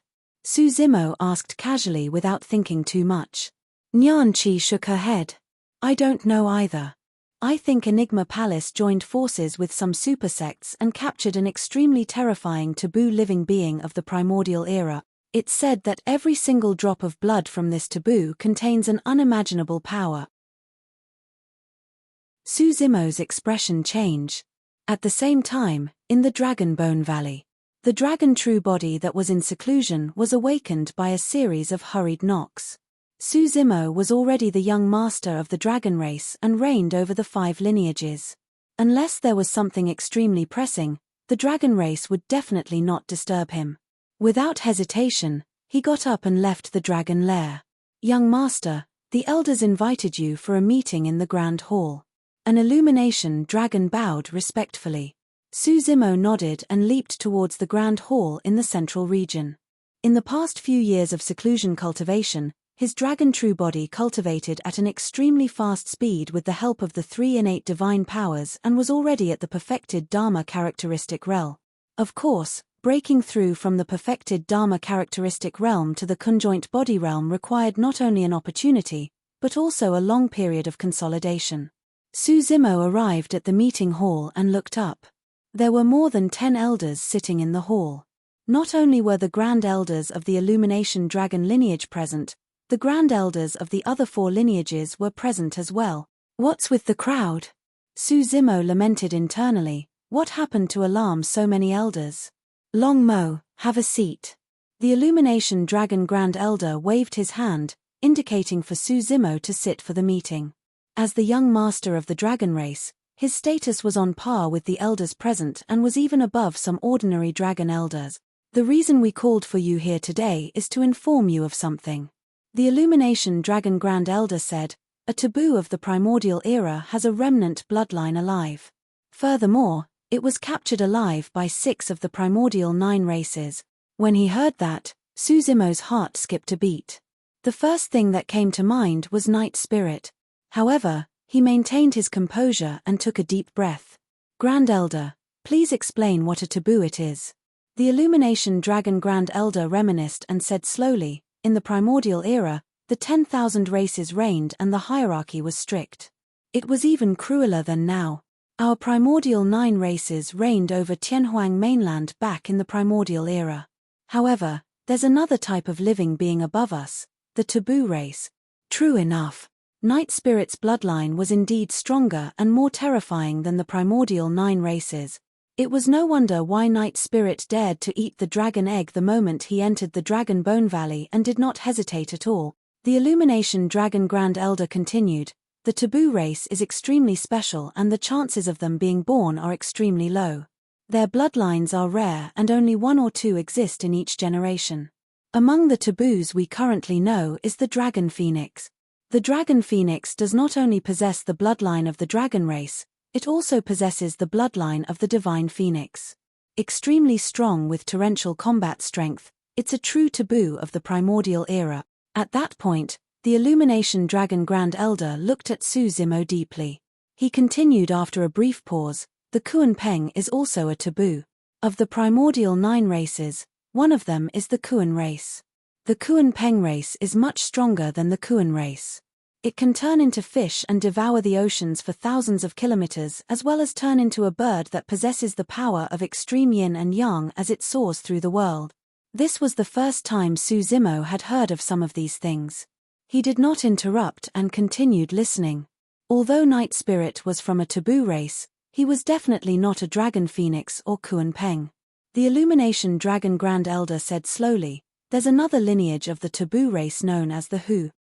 Speaker 1: Su Zimo asked casually without thinking too much. Nian Qi shook her head. I don't know either. I think Enigma Palace joined forces with some super sects and captured an extremely terrifying taboo living being of the primordial era. It's said that every single drop of blood from this taboo contains an unimaginable power. Su Zimo's expression changed. At the same time, in the Dragon Bone Valley, the dragon true body that was in seclusion was awakened by a series of hurried knocks. Su Zimo was already the young master of the dragon race and reigned over the 5 lineages. Unless there was something extremely pressing, the dragon race would definitely not disturb him. Without hesitation, he got up and left the dragon lair. Young master, the elders invited you for a meeting in the Grand Hall. An illumination dragon bowed respectfully. Su Zimo nodded and leaped towards the Grand Hall in the central region. In the past few years of seclusion cultivation, his dragon true body cultivated at an extremely fast speed with the help of the 3 innate divine powers and was already at the perfected Dharma characteristic realm. Of course, breaking through from the perfected Dharma characteristic realm to the conjoint body realm required not only an opportunity, but also a long period of consolidation. Su Zimo arrived at the meeting hall and looked up. There were more than 10 elders sitting in the hall. Not only were the grand elders of the Illumination Dragon lineage present, the grand elders of the other 4 lineages were present as well. What's with the crowd? Su Zimo lamented internally. What happened to alarm so many elders? Long Mo, have a seat. The Illumination Dragon Grand Elder waved his hand, indicating for Su Zimo to sit for the meeting. As the young master of the dragon race, his status was on par with the elders present and was even above some ordinary dragon elders. The reason we called for you here today is to inform you of something. The Illumination Dragon Grand Elder said, a taboo of the primordial era has a remnant bloodline alive. Furthermore, it was captured alive by 6 of the primordial 9 races. When he heard that, Su Zimo's heart skipped a beat. The first thing that came to mind was Night Spirit. However, he maintained his composure and took a deep breath. Grand Elder, please explain what a taboo it is. The Illumination Dragon Grand Elder reminisced and said slowly, in the primordial era, the 10,000 races reigned and the hierarchy was strict. It was even crueler than now. Our primordial 9 races reigned over Tianhuang mainland back in the primordial era. However, there's another type of living being above us, the taboo race. True enough. Night Spirit's bloodline was indeed stronger and more terrifying than the primordial 9 races. It was no wonder why Night Spirit dared to eat the dragon egg the moment he entered the Dragon Bone Valley and did not hesitate at all. The Illumination Dragon Grand Elder continued, "The taboo race is extremely special and the chances of them being born are extremely low. Their bloodlines are rare and only 1 or 2 exist in each generation. Among the taboos we currently know is the Dragon Phoenix. The Dragon Phoenix does not only possess the bloodline of the dragon race, it also possesses the bloodline of the Divine Phoenix. Extremely strong with torrential combat strength, it's a true taboo of the primordial era." At that point, the Illumination Dragon Grand Elder looked at Su Zimo deeply. He continued after a brief pause, "The Kuan Peng is also a taboo. Of the primordial 9 races, one of them is the Kuan race. The Kuan Peng race is much stronger than the Kuan race. It can turn into fish and devour the oceans for thousands of kilometers, as well as turn into a bird that possesses the power of extreme yin and yang as it soars through the world." This was the first time Su Zimo had heard of some of these things. He did not interrupt and continued listening. Although Night Spirit was from a taboo race, he was definitely not a Dragon Phoenix or Kuan Peng. The Illumination Dragon Grand Elder said slowly, "There's another lineage of the taboo race known as the Hu."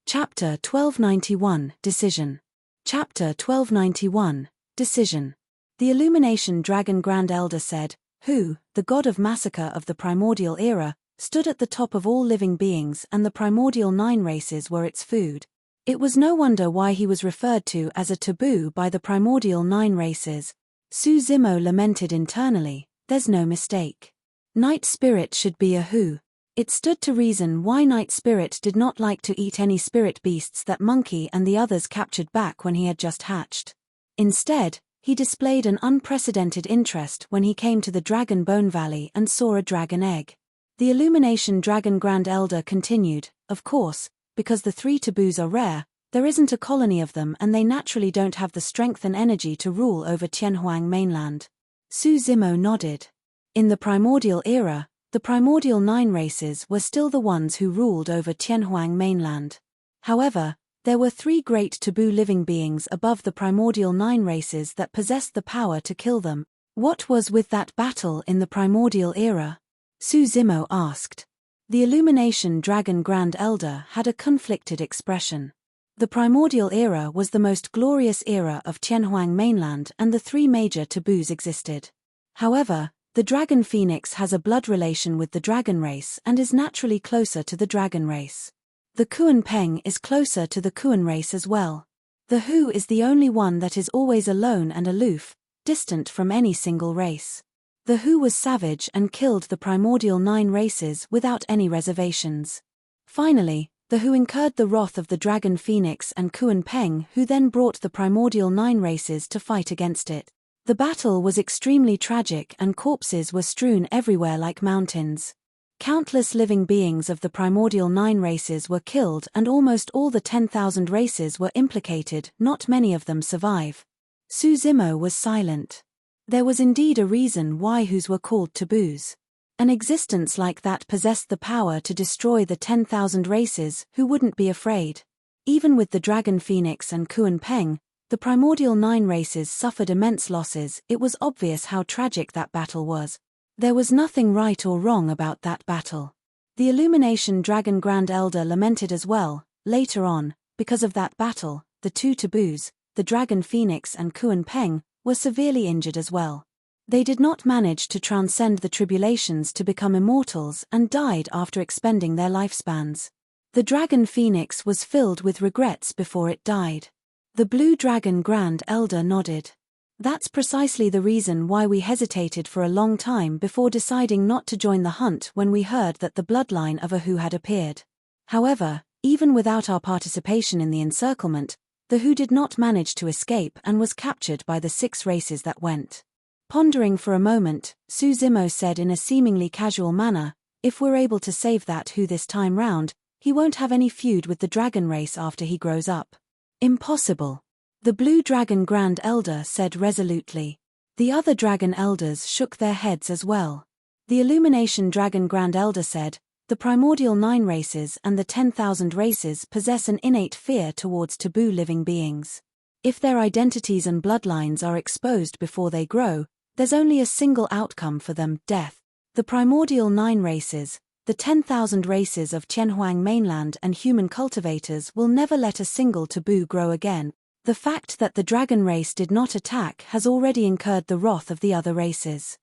Speaker 1: Chapter 1291, Decision. Chapter 1291, Decision. The Illumination Dragon Grand Elder said, "Hu, the god of massacre of the primordial era, stood at the top of all living beings and the primordial 9 races were its food. It was no wonder why he was referred to as a taboo by the primordial 9 races." Su Zimo lamented internally, "There's no mistake. Night Spirit should be a Hu." It stood to reason why Night Spirit did not like to eat any spirit beasts that Monkey and the others captured back when he had just hatched. Instead, he displayed an unprecedented interest when he came to the Dragon Bone Valley and saw a dragon egg. The Illumination Dragon Grand Elder continued, "Of course, because the 3 taboos are rare, there isn't a colony of them and they naturally don't have the strength and energy to rule over Tianhuang mainland." Su Zimo nodded. In the primordial era, the primordial 9 races were still the ones who ruled over Tianhuang mainland. However, there were 3 great taboo living beings above the primordial 9 races that possessed the power to kill them. What was with that battle in the primordial era? Su Zimo asked. The Illumination Dragon Grand Elder had a conflicted expression. The primordial era was the most glorious era of Tianhuang mainland and the 3 major taboos existed. However, the Dragon Phoenix has a blood relation with the dragon race and is naturally closer to the dragon race. The Kuan Peng is closer to the Kuan race as well. The Hu is the only one that is always alone and aloof, distant from any single race. The Hu was savage and killed the primordial 9 races without any reservations. Finally, the Hu incurred the wrath of the Dragon Phoenix and Kuan Peng, who then brought the primordial 9 races to fight against it. The battle was extremely tragic and corpses were strewn everywhere like mountains. Countless living beings of the primordial 9 races were killed and almost all the 10,000 races were implicated, not many of them survive. Su Zimo was silent. There was indeed a reason why Hus were called taboos. An existence like that possessed the power to destroy the 10,000 races who wouldn't be afraid. Even with the Dragon Phoenix and Kuan Peng, the primordial 9 races suffered immense losses. It was obvious how tragic that battle was. There was nothing right or wrong about that battle. The Illumination Dragon Grand Elder lamented as well. Later on, because of that battle, the 2 taboos, the Dragon Phoenix and Kuan Peng, were severely injured as well. They did not manage to transcend the tribulations to become immortals and died after expending their lifespans. The Dragon Phoenix was filled with regrets before it died. The Blue Dragon Grand Elder nodded. That's precisely the reason why we hesitated for a long time before deciding not to join the hunt when we heard that the bloodline of a Hu had appeared. However, even without our participation in the encirclement, the Hu did not manage to escape and was captured by the 6 races that went. Pondering for a moment, Su Zimo said in a seemingly casual manner, "If we're able to save that Hu this time round, he won't have any feud with the dragon race after he grows up." "Impossible." The Blue Dragon Grand Elder said resolutely. The other Dragon Elders shook their heads as well. The Illumination Dragon Grand Elder said, The primordial 9 races and the 10,000 races possess an innate fear towards taboo living beings. If their identities and bloodlines are exposed before they grow, there's only a single outcome for them: death. The primordial 9 races, the 10,000 races of Tianhuang mainland and human cultivators will never let a single taboo grow again. The fact that the dragon race did not attack has already incurred the wrath of the other races.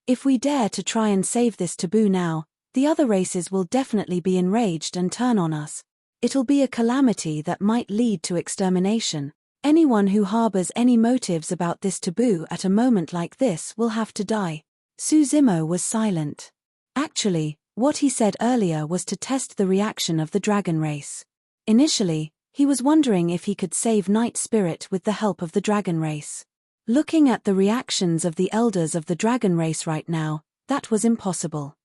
Speaker 1: If we dare to try and save this taboo now, the other races will definitely be enraged and turn on us. It'll be a calamity that might lead to extermination. Anyone who harbors any motives about this taboo at a moment like this will have to die. Su Zimo was silent. Actually, what he said earlier was to test the reaction of the dragon race. Initially, he was wondering if he could save Night Spirit with the help of the dragon race. Looking at the reactions of the elders of the dragon race right now, that was impossible.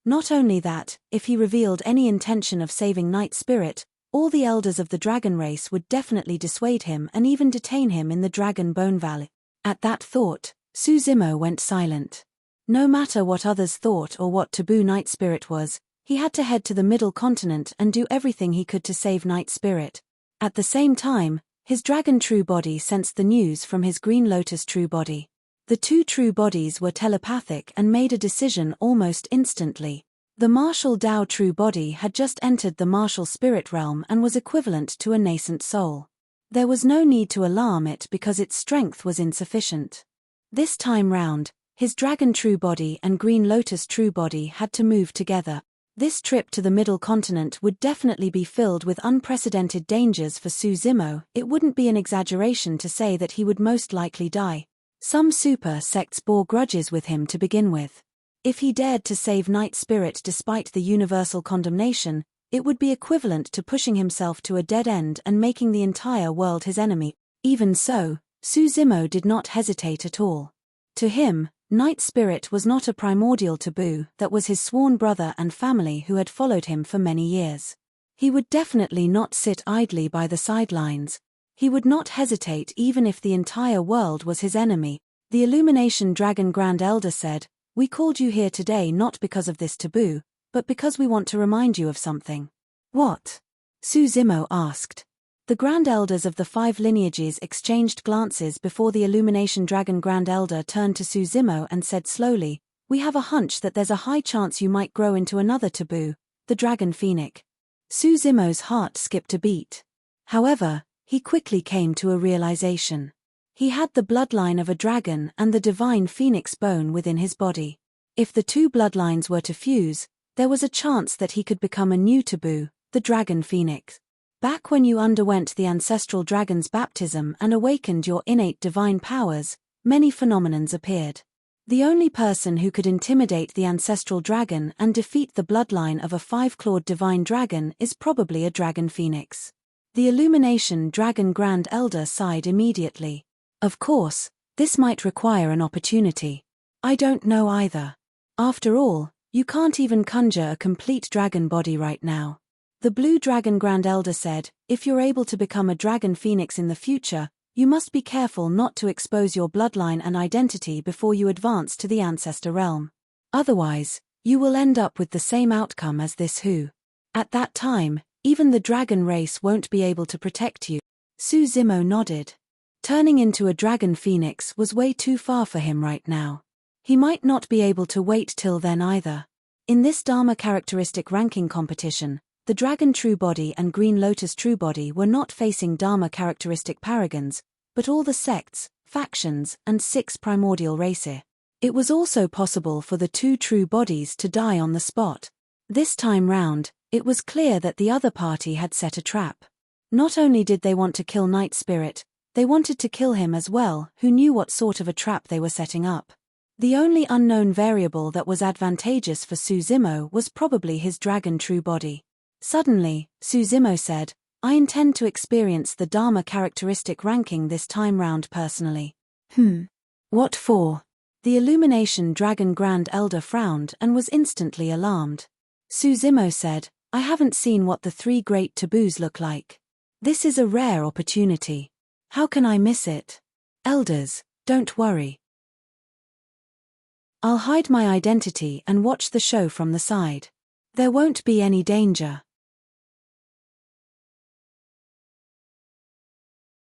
Speaker 1: Not only that, if he revealed any intention of saving Night Spirit, all the elders of the dragon race would definitely dissuade him and even detain him in the Dragon Bone Valley. At that thought, Su Zimo went silent. No matter what others thought or what taboo Night Spirit was, he had to head to the Middle Continent and do everything he could to save Night Spirit. At the same time, his dragon true body sensed the news from his green lotus true body. The two true bodies were telepathic and made a decision almost instantly. The martial Dao true body had just entered the martial spirit realm and was equivalent to a nascent soul. There was no need to alarm it because its strength was insufficient. This time round, his dragon true body and green lotus true body had to move together. This trip to the Middle Continent would definitely be filled with unprecedented dangers for Su Zimo. It wouldn't be an exaggeration to say that he would most likely die. Some super sects bore grudges with him to begin with. If he dared to save Night Spirit despite the universal condemnation, it would be equivalent to pushing himself to a dead end and making the entire world his enemy. Even so, Su Zimo did not hesitate at all. To him, Night Spirit was not a primordial taboo, that was his sworn brother and family who had followed him for many years. He would definitely not sit idly by the sidelines. He would not hesitate even if the entire world was his enemy. The Illumination Dragon Grand Elder said, "We called you here today not because of this taboo, but because we want to remind you of something." "What?" Su Zimo asked. The Grand Elders of the 5 lineages exchanged glances before the Illumination Dragon Grand Elder turned to Su Zimo and said slowly, "We have a hunch that there's a high chance you might grow into another taboo, the Dragon Phoenix." Su Zimo's heart skipped a beat. However, he quickly came to a realization. He had the bloodline of a dragon and the divine phoenix bone within his body. If the two bloodlines were to fuse, there was a chance that he could become a new taboo, the Dragon Phoenix. Back when you underwent the ancestral dragon's baptism and awakened your innate divine powers, many phenomenons appeared. The only person who could intimidate the ancestral dragon and defeat the bloodline of a 5-clawed divine dragon is probably a dragon phoenix. The Illumination Dragon Grand Elder sighed immediately. Of course, this might require an opportunity. I don't know either. After all, you can't even conjure a complete dragon body right now. The Blue Dragon Grand Elder said, "If you're able to become a dragon phoenix in the future, you must be careful not to expose your bloodline and identity before you advance to the ancestor realm. Otherwise, you will end up with the same outcome as this who. At that time, even the dragon race won't be able to protect you." Su Zimo nodded. Turning into a dragon phoenix was way too far for him right now. He might not be able to wait till then either. In this Dharma characteristic ranking competition, the Dragon True Body and Green Lotus True Body were not facing Dharma characteristic paragons, but all the sects, factions, and 6 primordial races. It was also possible for the 2 true bodies to die on the spot. This time round, it was clear that the other party had set a trap. Not only did they want to kill Night Spirit, they wanted to kill him as well. Who knew what sort of a trap they were setting up? The only unknown variable that was advantageous for Su Zimo was probably his Dragon True Body. Suddenly, Su Zimo said, "I intend to experience the Dharma characteristic ranking this time round personally." What for?" The Illumination Dragon Grand Elder frowned and was instantly alarmed. Su Zimo said, "I haven't seen what the 3 great taboos look like. This is a rare opportunity. How can I miss it? Elders, don't worry. I'll hide my identity and watch the show from the side. There won't be any danger.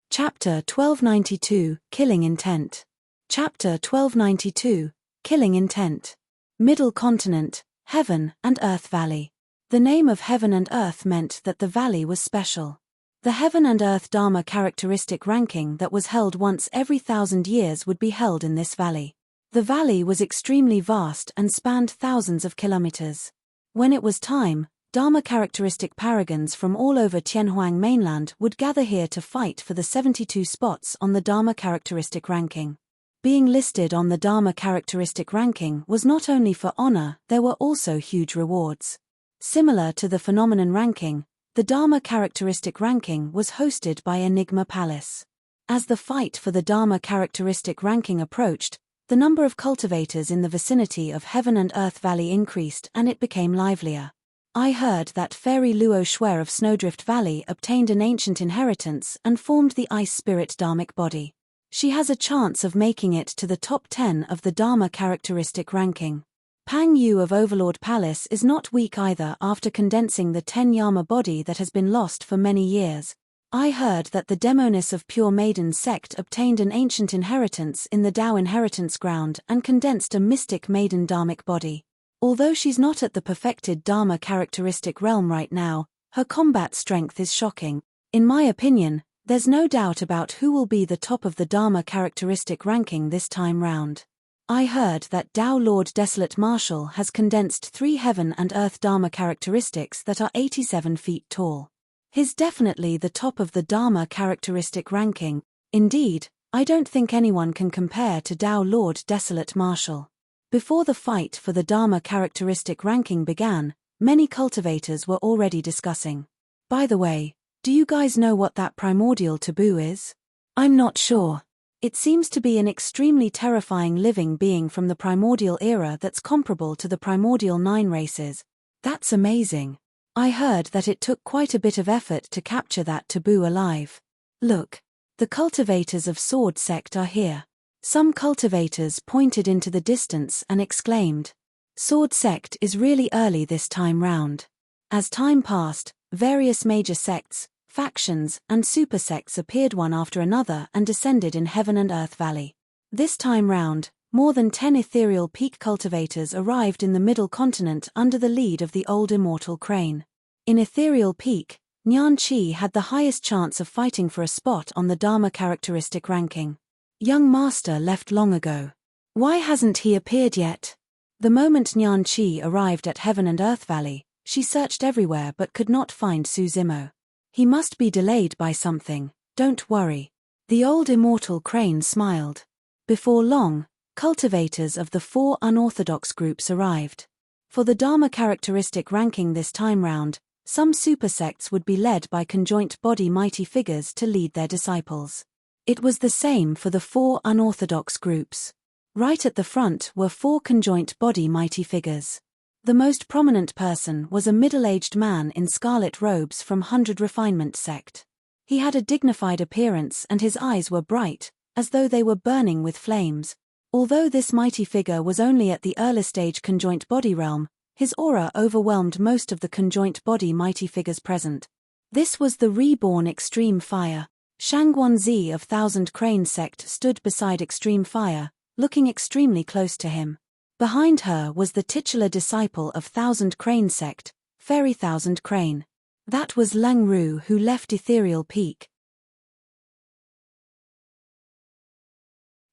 Speaker 1: Chapter 1292, Killing Intent. Chapter 1292, Killing Intent. Middle Continent, Heaven and Earth Valley. The name of Heaven and Earth meant that the valley was special. The Heaven and Earth Dharma characteristic ranking that was held once every 1,000 years would be held in this valley. The valley was extremely vast and spanned thousands of kilometers. When it was time, Dharma characteristic paragons from all over Tianhuang mainland would gather here to fight for the 72 spots on the Dharma characteristic ranking. Being listed on the Dharma characteristic ranking was not only for honor, there were also huge rewards. Similar to the phenomenon ranking, the Dharma characteristic ranking was hosted by Enigma Palace. As the fight for the Dharma characteristic ranking approached, the number of cultivators in the vicinity of Heaven and Earth Valley increased and it became livelier. I heard that Fairy Luo Shuer of Snowdrift Valley obtained an ancient inheritance and formed the Ice Spirit Dharmic body. She has a chance of making it to the top 10 of the Dharma characteristic ranking. Pang Yu of Overlord Palace is not weak either after condensing the 10 Yama body that has been lost for many years. I heard that the Demoness of Pure Maiden sect obtained an ancient inheritance in the Dao inheritance ground and condensed a mystic maiden Dharmic body. Although she's not at the perfected Dharma characteristic realm right now, her combat strength is shocking. In my opinion, there's no doubt about who will be the top of the Dharma characteristic ranking this time round. I heard that Dao Lord Desolate Marshal has condensed 3 Heaven and Earth Dharma characteristics that are 87 feet tall. He's definitely the top of the Dharma characteristic ranking. Indeed, I don't think anyone can compare to Dao Lord Desolate Marshal. Before the fight for the Dharma characteristic ranking began, many cultivators were already discussing. By the way, do you guys know what that primordial taboo is? I'm not sure. It seems to be an extremely terrifying living being from the primordial era that's comparable to the primordial 9 races. That's amazing. I heard that it took quite a bit of effort to capture that taboo alive. Look. The cultivators of Sword Sect are here. Some cultivators pointed into the distance and exclaimed, Sword Sect is really early this time round. As time passed, various major sects, factions, and supersects appeared one after another and descended in Heaven and Earth Valley. This time round, more than 10 ethereal peak cultivators arrived in the Middle Continent under the lead of the old Immortal Crane. In Ethereal Peak, Nyan Qi had the highest chance of fighting for a spot on the Dharma characteristic ranking. Young Master left long ago. Why hasn't he appeared yet? The moment Nyan Qi arrived at Heaven and Earth Valley, she searched everywhere but could not find Su Zimo. He must be delayed by something, don't worry. The old Immortal Crane smiled. Before long, cultivators of the 4 unorthodox groups arrived. For the Dharma characteristic ranking this time round, some supersects would be led by conjoint body mighty figures to lead their disciples. It was the same for the 4 unorthodox groups. Right at the front were 4 conjoint body mighty figures. The most prominent person was a middle-aged man in scarlet robes from 100 Refinement sect. He had a dignified appearance and his eyes were bright, as though they were burning with flames. Although this mighty figure was only at the early stage conjoint body realm, his aura overwhelmed most of the conjoint body mighty figures present. This was the reborn Extreme Fire. Shangguanzi of Thousand Crane sect stood beside Extreme Fire, looking extremely close to him. Behind her was the titular disciple of Thousand Crane sect, Fairy Thousand Crane. That was Lang Ru who left Ethereal Peak.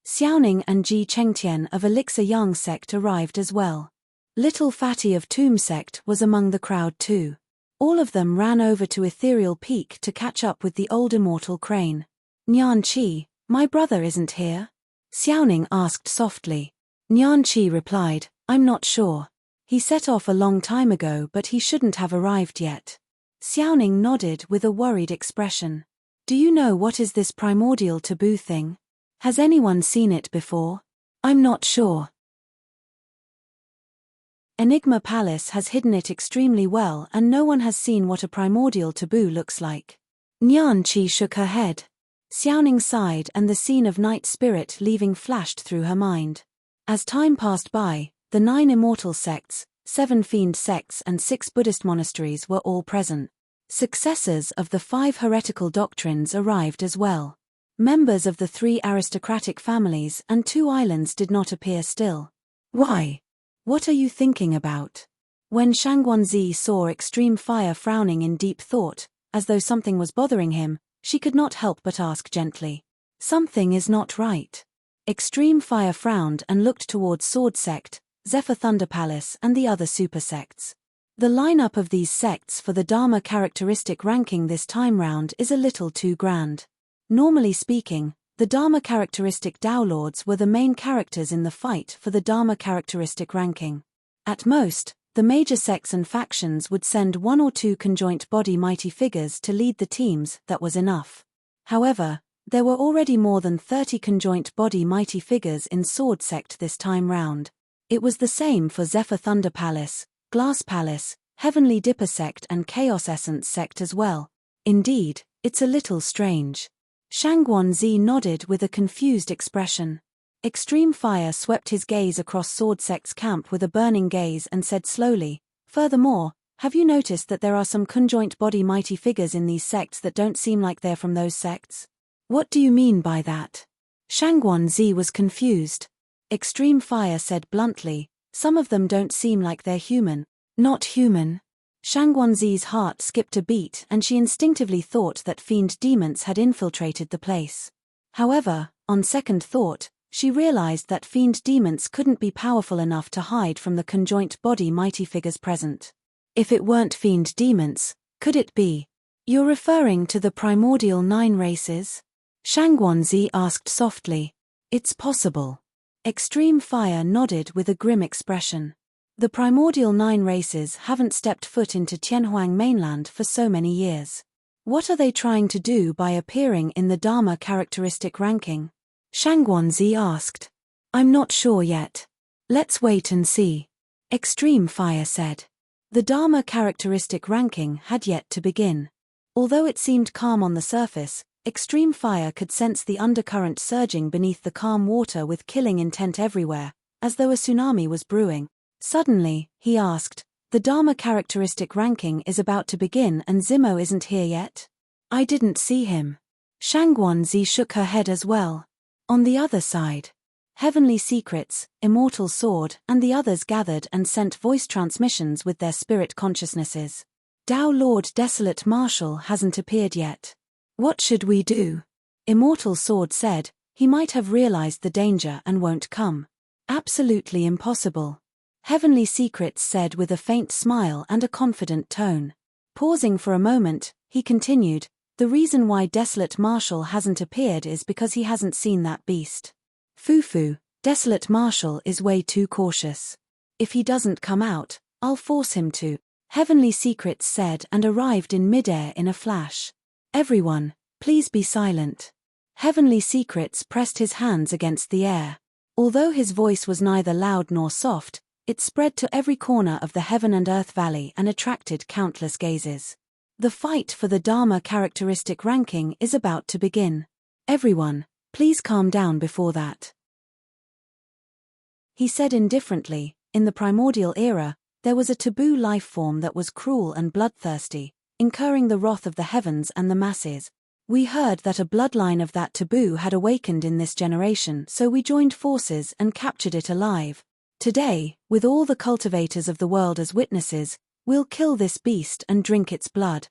Speaker 1: Xiaoning and Ji Chengtian of Elixir Yang sect arrived as well. Little Fatty of Tomb sect was among the crowd too. All of them ran over to Ethereal Peak to catch up with the old Immortal Crane. Nyan Qi, my brother isn't here? Xiaoning asked softly. Nyan Qi replied, I'm not sure. He set off a long time ago but he shouldn't have arrived yet. Xiaoning nodded with a worried expression. Do you know what is this primordial taboo thing? Has anyone seen it before? I'm not sure. Enigma Palace has hidden it extremely well and no one has seen what a primordial taboo looks like. Nyan Qi shook her head. Xiaoning sighed and the scene of Night Spirit leaving flashed through her mind. As time passed by, the 9 immortal sects, 7 fiend sects and 6 Buddhist monasteries were all present. Successors of the 5 heretical doctrines arrived as well. Members of the 3 aristocratic families and 2 islands did not appear still. Why? What are you thinking about? When Shangguanzi saw Extreme Fire frowning in deep thought, as though something was bothering him, she could not help but ask gently. Something is not right. Extreme Fire frowned and looked towards Sword Sect, Zephyr Thunder Palace and the other super sects. The lineup of these sects for the Dharma characteristic ranking this time round is a little too grand. Normally speaking, the Dharma characteristic Tao Lords were the main characters in the fight for the Dharma characteristic ranking. At most, the major sects and factions would send 1 or 2 conjoint body mighty figures to lead the teams. That was enough. However, there were already more than 30 conjoint body mighty figures in Sword Sect this time round. It was the same for Zephyr Thunder Palace, Glass Palace, Heavenly Dipper Sect and Chaos Essence Sect as well. Indeed, it's a little strange. Shangguanzi nodded with a confused expression. Extreme Fire swept his gaze across Sword Sect's camp with a burning gaze and said slowly, "Furthermore, have you noticed that there are some conjoint body mighty figures in these sects that don't seem like they're from those sects?" "What do you mean by that?" Shangguanzi was confused. Extreme Fire said bluntly, "Some of them don't seem like they're human." "Not human?" Shangguanzi's heart skipped a beat and she instinctively thought that fiend demons had infiltrated the place. However, on second thought, she realized that fiend demons couldn't be powerful enough to hide from the conjoint body mighty figures present. If it weren't fiend demons, could it be? "You're referring to the primordial 9 races?" Shangguanzi asked softly. "It's possible." Extreme Fire nodded with a grim expression. The primordial 9 races haven't stepped foot into Tianhuang mainland for so many years. What are they trying to do by appearing in the Dharma characteristic ranking? Shangguanzi asked. "I'm not sure yet. Let's wait and see," Extreme Fire said. The Dharma characteristic ranking had yet to begin. Although it seemed calm on the surface, Extreme Fire could sense the undercurrent surging beneath the calm water with killing intent everywhere, as though a tsunami was brewing. Suddenly, he asked, "The Dharma characteristic ranking is about to begin and Zimo isn't here yet?" "I didn't see him." Shangguanzi shook her head as well. On the other side, Heavenly Secrets, Immortal Sword and the others gathered and sent voice transmissions with their spirit consciousnesses. "Tao Lord Desolate Marshal hasn't appeared yet. What should we do?" Immortal Sword said, "He might have realized the danger and won't come." "Absolutely impossible," Heavenly Secrets said with a faint smile and a confident tone. Pausing for a moment, he continued, "The reason why Desolate Marshal hasn't appeared is because he hasn't seen that beast. Fufu, Desolate Marshal is way too cautious. If he doesn't come out, I'll force him to," Heavenly Secrets said and arrived in midair in a flash. "Everyone, please be silent." Heavenly Secrets pressed his hands against the air. Although his voice was neither loud nor soft, it spread to every corner of the Heaven and Earth Valley and attracted countless gazes. "The fight for the Dharma characteristic ranking is about to begin. Everyone, please calm down before that," he said indifferently. In the primordial era, there was a taboo life form that was cruel and bloodthirsty, incurring the wrath of the heavens and the masses. We heard that a bloodline of that taboo had awakened in this generation, so we joined forces and captured it alive. Today, with all the cultivators of the world as witnesses, we'll kill this beast and drink its blood.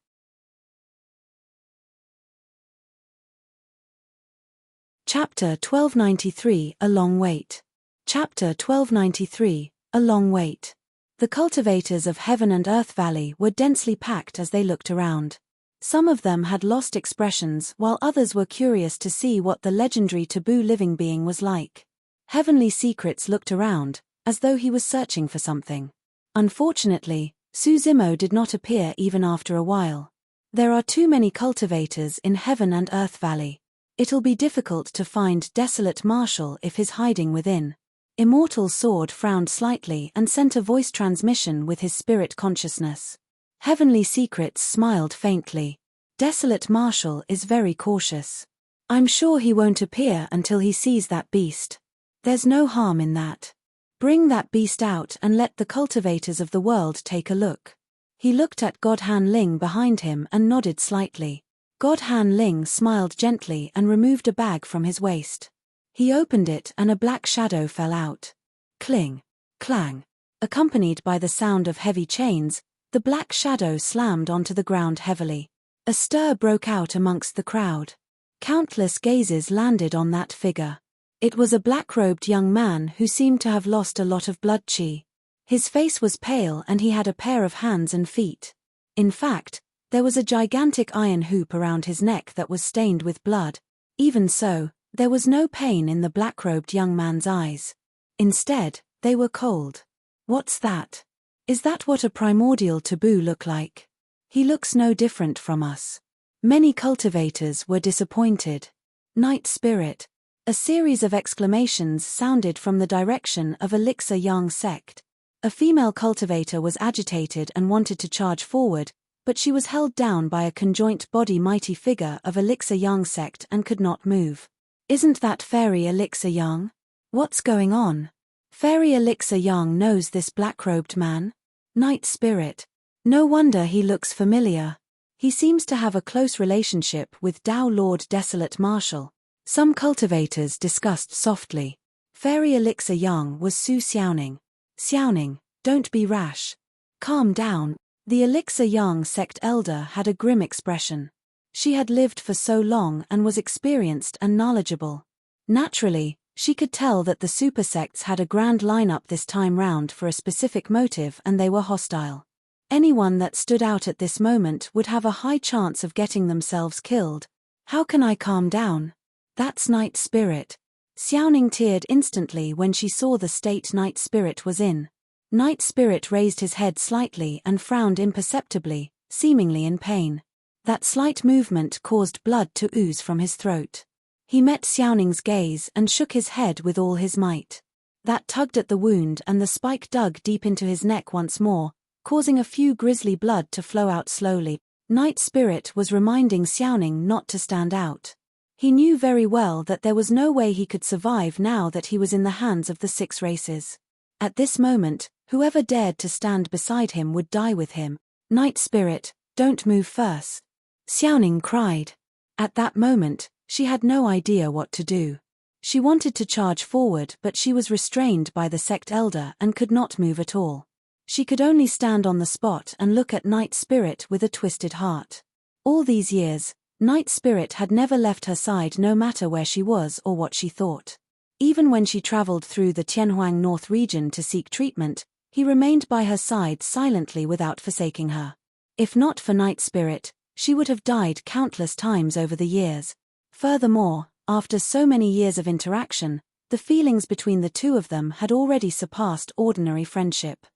Speaker 1: Chapter 1293, A Long Wait. Chapter 1293, A Long Wait. The cultivators of Heaven and Earth Valley were densely packed as they looked around. Some of them had lost expressions while others were curious to see what the legendary taboo living being was like. Heavenly Secrets looked around, as though he was searching for something. Unfortunately, Zimo did not appear even after a while. There are too many cultivators in Heaven and Earth Valley. It'll be difficult to find Desolate Marshal if he's hiding within. Immortal Sword frowned slightly and sent a voice transmission with his spirit consciousness. Heavenly Secrets smiled faintly. "Desolate Marshal is very cautious. I'm sure he won't appear until he sees that beast." There's no harm in that. Bring that beast out and let the cultivators of the world take a look. He looked at God Han Ling behind him and nodded slightly. God Han Ling smiled gently and removed a bag from his waist. He opened it and a black shadow fell out. Cling, clang. Accompanied by the sound of heavy chains, the black shadow slammed onto the ground heavily. A stir broke out amongst the crowd. Countless gazes landed on that figure. It was a black-robed young man who seemed to have lost a lot of blood chi. His face was pale and he had a pair of hands and feet. In fact, there was a gigantic iron hoop around his neck that was stained with blood. Even so, there was no pain in the black-robed young man's eyes. Instead, they were cold. What's that? Is that what a primordial taboo look like? He looks no different from us. Many cultivators were disappointed. Night Spirit. A series of exclamations sounded from the direction of Elixir Yang sect. A female cultivator was agitated and wanted to charge forward, but she was held down by a conjoint body mighty figure of Elixir Yang sect and could not move. Isn't that Fairy Elixir Yang? What's going on? Fairy Elixir Yang knows this black-robed man? Night Spirit. No wonder he looks familiar. He seems to have a close relationship with Dao Lord Desolate Marshal. Some cultivators discussed softly. Fairy Elixir Yang was Su Xiaoning. Xiaoning, don't be rash. Calm down. The Elixir Yang sect elder had a grim expression. She had lived for so long and was experienced and knowledgeable. Naturally, she could tell that the super sects had a grand lineup this time round for a specific motive and they were hostile. Anyone that stood out at this moment would have a high chance of getting themselves killed. How can I calm down? That's Night Spirit. Xiaoning teared instantly when she saw the state Night Spirit was in. Night Spirit raised his head slightly and frowned imperceptibly, seemingly in pain. That slight movement caused blood to ooze from his throat. He met Xiaoning's gaze and shook his head with all his might. That tugged at the wound and the spike dug deep into his neck once more, causing a few grisly blood to flow out slowly. Night Spirit was reminding Xiaoning not to stand out. He knew very well that there was no way he could survive now that he was in the hands of the 6 races. At this moment, whoever dared to stand beside him would die with him. Night Spirit, don't move first. Xiaoning cried. At that moment, she had no idea what to do. She wanted to charge forward but she was restrained by the sect elder and could not move at all. She could only stand on the spot and look at Night Spirit with a twisted heart. All these years, Night Spirit had never left her side no matter where she was or what she thought. Even when she traveled through the Tianhuang North region to seek treatment, he remained by her side silently without forsaking her. If not for Night Spirit, she would have died countless times over the years. Furthermore, after so many years of interaction, the feelings between the two of them had already surpassed ordinary friendship.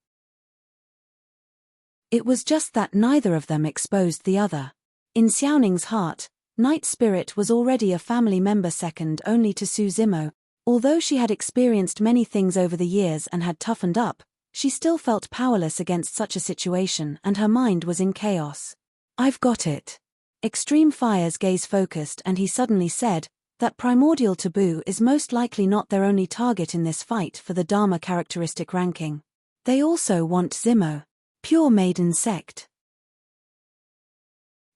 Speaker 1: It was just that neither of them exposed the other. In Xiaoning's heart, Night Spirit was already a family member second only to Su Zimo. Although she had experienced many things over the years and had toughened up, she still felt powerless against such a situation and her mind was in chaos. I've got it. Extreme Fire's gaze focused and he suddenly said, that primordial taboo is most likely not their only target in this fight for the Dharma characteristic ranking. They also want Zimo. Pure Maiden Sect.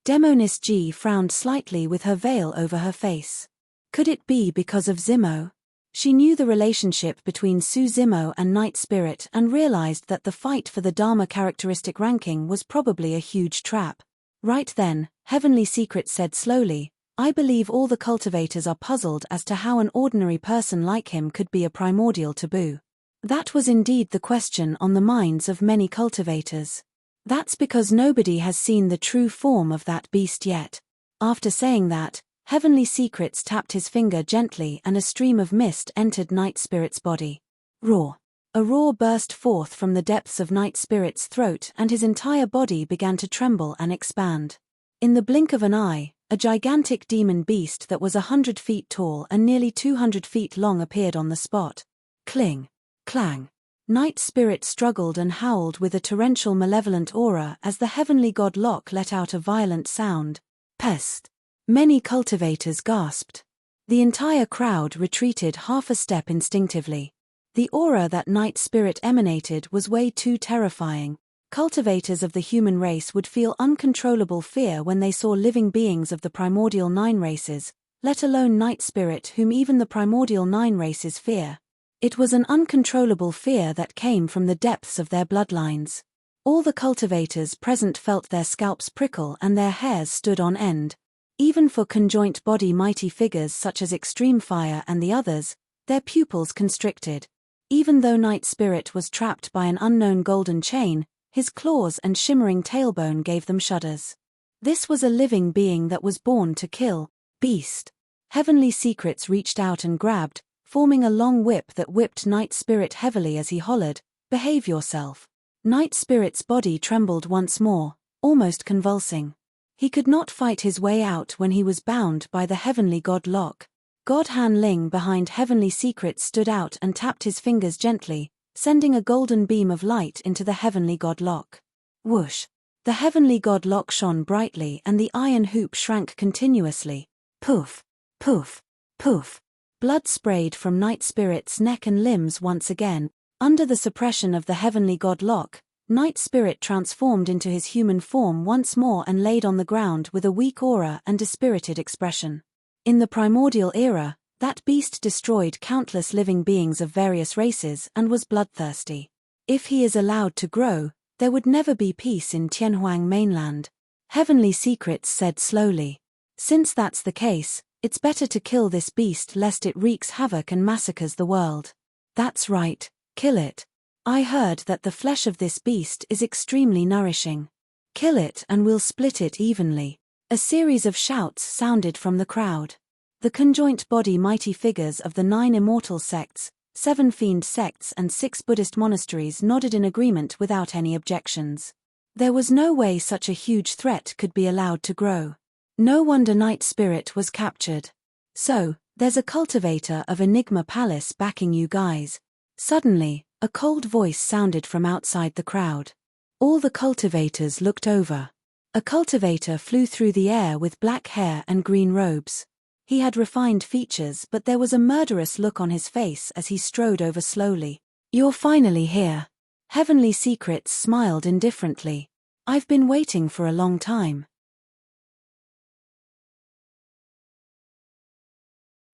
Speaker 1: Demonis G frowned slightly with her veil over her face. Could it be because of Zimo? She knew the relationship between Su Zimo and Night Spirit and realized that the fight for the Dharma characteristic ranking was probably a huge trap. Right then, Heavenly Secret said slowly, I believe all the cultivators are puzzled as to how an ordinary person like him could be a primordial taboo. That was indeed the question on the minds of many cultivators. That's because nobody has seen the true form of that beast yet. After saying that, Heavenly Secrets tapped his finger gently and a stream of mist entered Night Spirit's body. Roar. A roar burst forth from the depths of Night Spirit's throat and his entire body began to tremble and expand. In the blink of an eye, a gigantic demon beast that was 100 feet tall and nearly 200 feet long appeared on the spot. Cling. Clang. Night Spirit struggled and howled with a torrential malevolent aura as the heavenly god Locke let out a violent sound. Pest. Many cultivators gasped. The entire crowd retreated half a step instinctively. The aura that Night Spirit emanated was way too terrifying. Cultivators of the human race would feel uncontrollable fear when they saw living beings of the primordial 9 races, let alone Night Spirit whom even the primordial 9 races fear. It was an uncontrollable fear that came from the depths of their bloodlines. All the cultivators present felt their scalps prickle and their hairs stood on end. Even for conjoint body mighty figures such as Extreme Fire and the others, their pupils constricted. Even though Night Spirit was trapped by an unknown golden chain, his claws and shimmering tailbone gave them shudders. This was a living being that was born to kill. Beast. Heavenly Secrets reached out and grabbed, forming a long whip that whipped Night Spirit heavily as he hollered, "Behave yourself." Night Spirit's body trembled once more, almost convulsing. He could not fight his way out when he was bound by the heavenly god lock. God Han Ling behind Heavenly Secrets stood out and tapped his fingers gently, sending a golden beam of light into the heavenly god lock. Whoosh! The heavenly god lock shone brightly and the iron hoop shrank continuously. Poof! Poof! Poof! Blood sprayed from Night Spirit's neck and limbs once again. Under the suppression of the heavenly god lock, Night Spirit transformed into his human form once more and laid on the ground with a weak aura and dispirited expression. In the primordial era, that beast destroyed countless living beings of various races and was bloodthirsty. If he is allowed to grow, there would never be peace in Tianhuang mainland. Heavenly Secrets said slowly. Since that's the case, it's better to kill this beast lest it wreaks havoc and massacres the world. That's right, kill it. I heard that the flesh of this beast is extremely nourishing. Kill it and we'll split it evenly. A series of shouts sounded from the crowd. The conjoint body mighty figures of the 9 immortal sects, 7 fiend sects and 6 Buddhist monasteries nodded in agreement without any objections. There was no way such a huge threat could be allowed to grow. No wonder Night Spirit was captured. So, there's a cultivator of Enigma Palace backing you guys. Suddenly, a cold voice sounded from outside the crowd. All the cultivators looked over. A cultivator flew through the air with black hair and green robes. He had refined features but there was a murderous look on his face as he strode over slowly. "You're finally here." Heavenly Secrets smiled indifferently. "I've been waiting for a long time."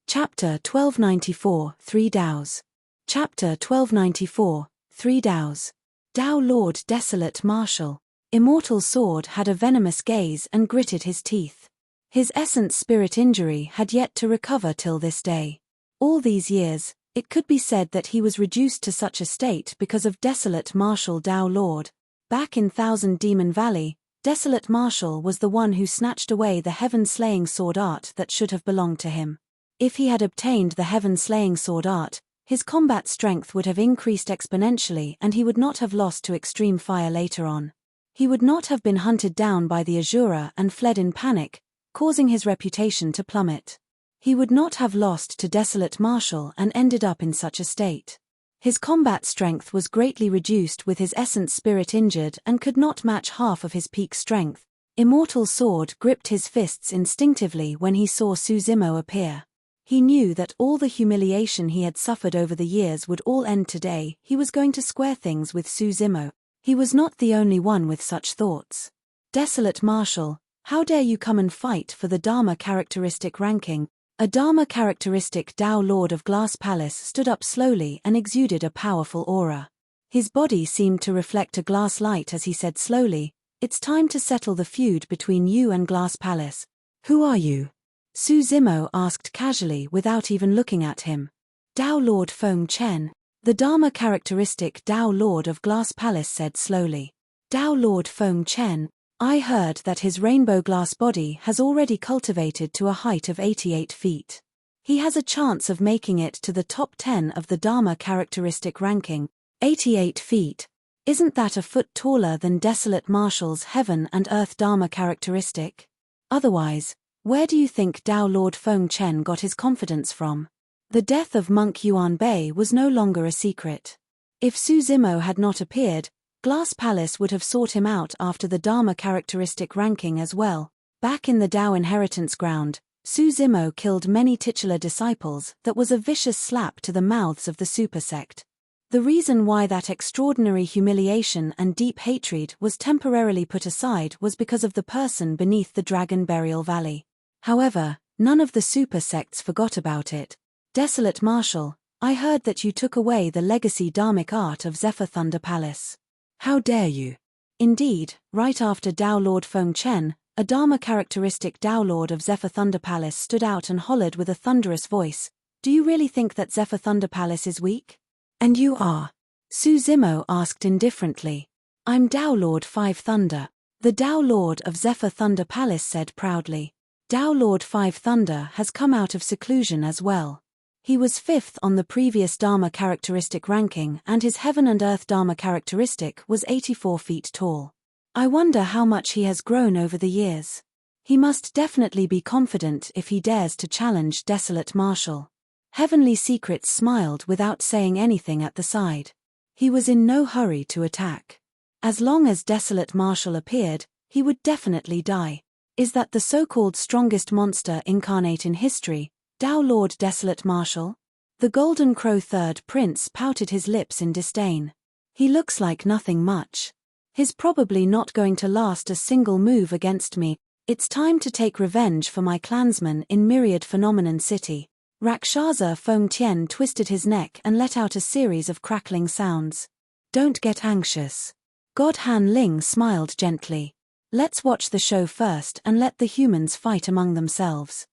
Speaker 1: Chapter 1294, 3 Daos. Chapter 1294, 3 Daos. Dao Lord Desolate Martial. Immortal Sword had a venomous gaze and gritted his teeth. His essence spirit injury had yet to recover till this day. All these years, it could be said that he was reduced to such a state because of Desolate Martial Dao Lord. Back in Thousand Demon Valley, Desolate Martial was the one who snatched away the heaven-slaying sword art that should have belonged to him. If he had obtained the heaven-slaying sword art, his combat strength would have increased exponentially and he would not have lost to Extreme Fire later on. He would not have been hunted down by the Azura and fled in panic, causing his reputation to plummet. He would not have lost to Desolate Martial and ended up in such a state. His combat strength was greatly reduced with his essence spirit injured and could not match half of his peak strength. Immortal Sword gripped his fists instinctively when he saw Su Zimo appear. He knew that all the humiliation he had suffered over the years would all end today. He was going to square things with Su Zimo. He was not the only one with such thoughts. "Desolate Martial, how dare you come and fight for the Dharma characteristic ranking?" A Dharma characteristic Dao Lord of Glass Palace stood up slowly and exuded a powerful aura. His body seemed to reflect a glass light as he said slowly, "It's time to settle the feud between you and Glass Palace." "Who are you?" Su Zimo asked casually without even looking at him. "Dao Lord Feng Chen." The Dharma characteristic Dao Lord of Glass Palace said slowly. "Dao Lord Feng Chen, I heard that his rainbow glass body has already cultivated to a height of 88 feet. He has a chance of making it to the top 10 of the Dharma characteristic ranking. 88 feet. Isn't that a foot taller than Desolate Martial's Heaven and Earth Dharma characteristic? Otherwise, where do you think Dao Lord Feng Chen got his confidence from?" The death of Monk Yuan Bei was no longer a secret. If Su Zimo had not appeared, Glass Palace would have sought him out after the Dharma characteristic ranking as well. Back in the Dao inheritance ground, Zimo killed many titular disciples. That was a vicious slap to the mouths of the super sect. The reason why that extraordinary humiliation and deep hatred was temporarily put aside was because of the person beneath the Dragon Burial Valley. However, none of the super sects forgot about it. Desolate Marshal, I heard that you took away the legacy dharmic art of Zephyr Thunder Palace. How dare you? Indeed, right after Tao Lord Feng Chen, a Dharma characteristic Tao Lord of Zephyr Thunder Palace stood out and hollered with a thunderous voice, "Do you really think that Zephyr Thunder Palace is weak? And you are?" Zimo asked indifferently. "I'm Tao Lord Five Thunder." The Tao Lord of Zephyr Thunder Palace said proudly. Tao Lord Five Thunder has come out of seclusion as well. He was 5th on the previous Dharma characteristic ranking and his Heaven and Earth Dharma characteristic was 84 feet tall. I wonder how much he has grown over the years. He must definitely be confident if he dares to challenge Desolate Marshal. Heavenly Secrets smiled without saying anything at the side. He was in no hurry to attack. As long as Desolate Marshal appeared, he would definitely die. Is that the so-called strongest monster incarnate in history, Tao Lord Desolate Marshal? The Golden Crow Third Prince pouted his lips in disdain. He looks like nothing much. He's probably not going to last a single move against me. It's time to take revenge for my clansmen in Myriad Phenomenon City. Rakshasa Feng Tian twisted his neck and let out a series of crackling sounds. Don't get anxious. God Han Ling smiled gently. Let's watch the show first and let the humans fight among themselves.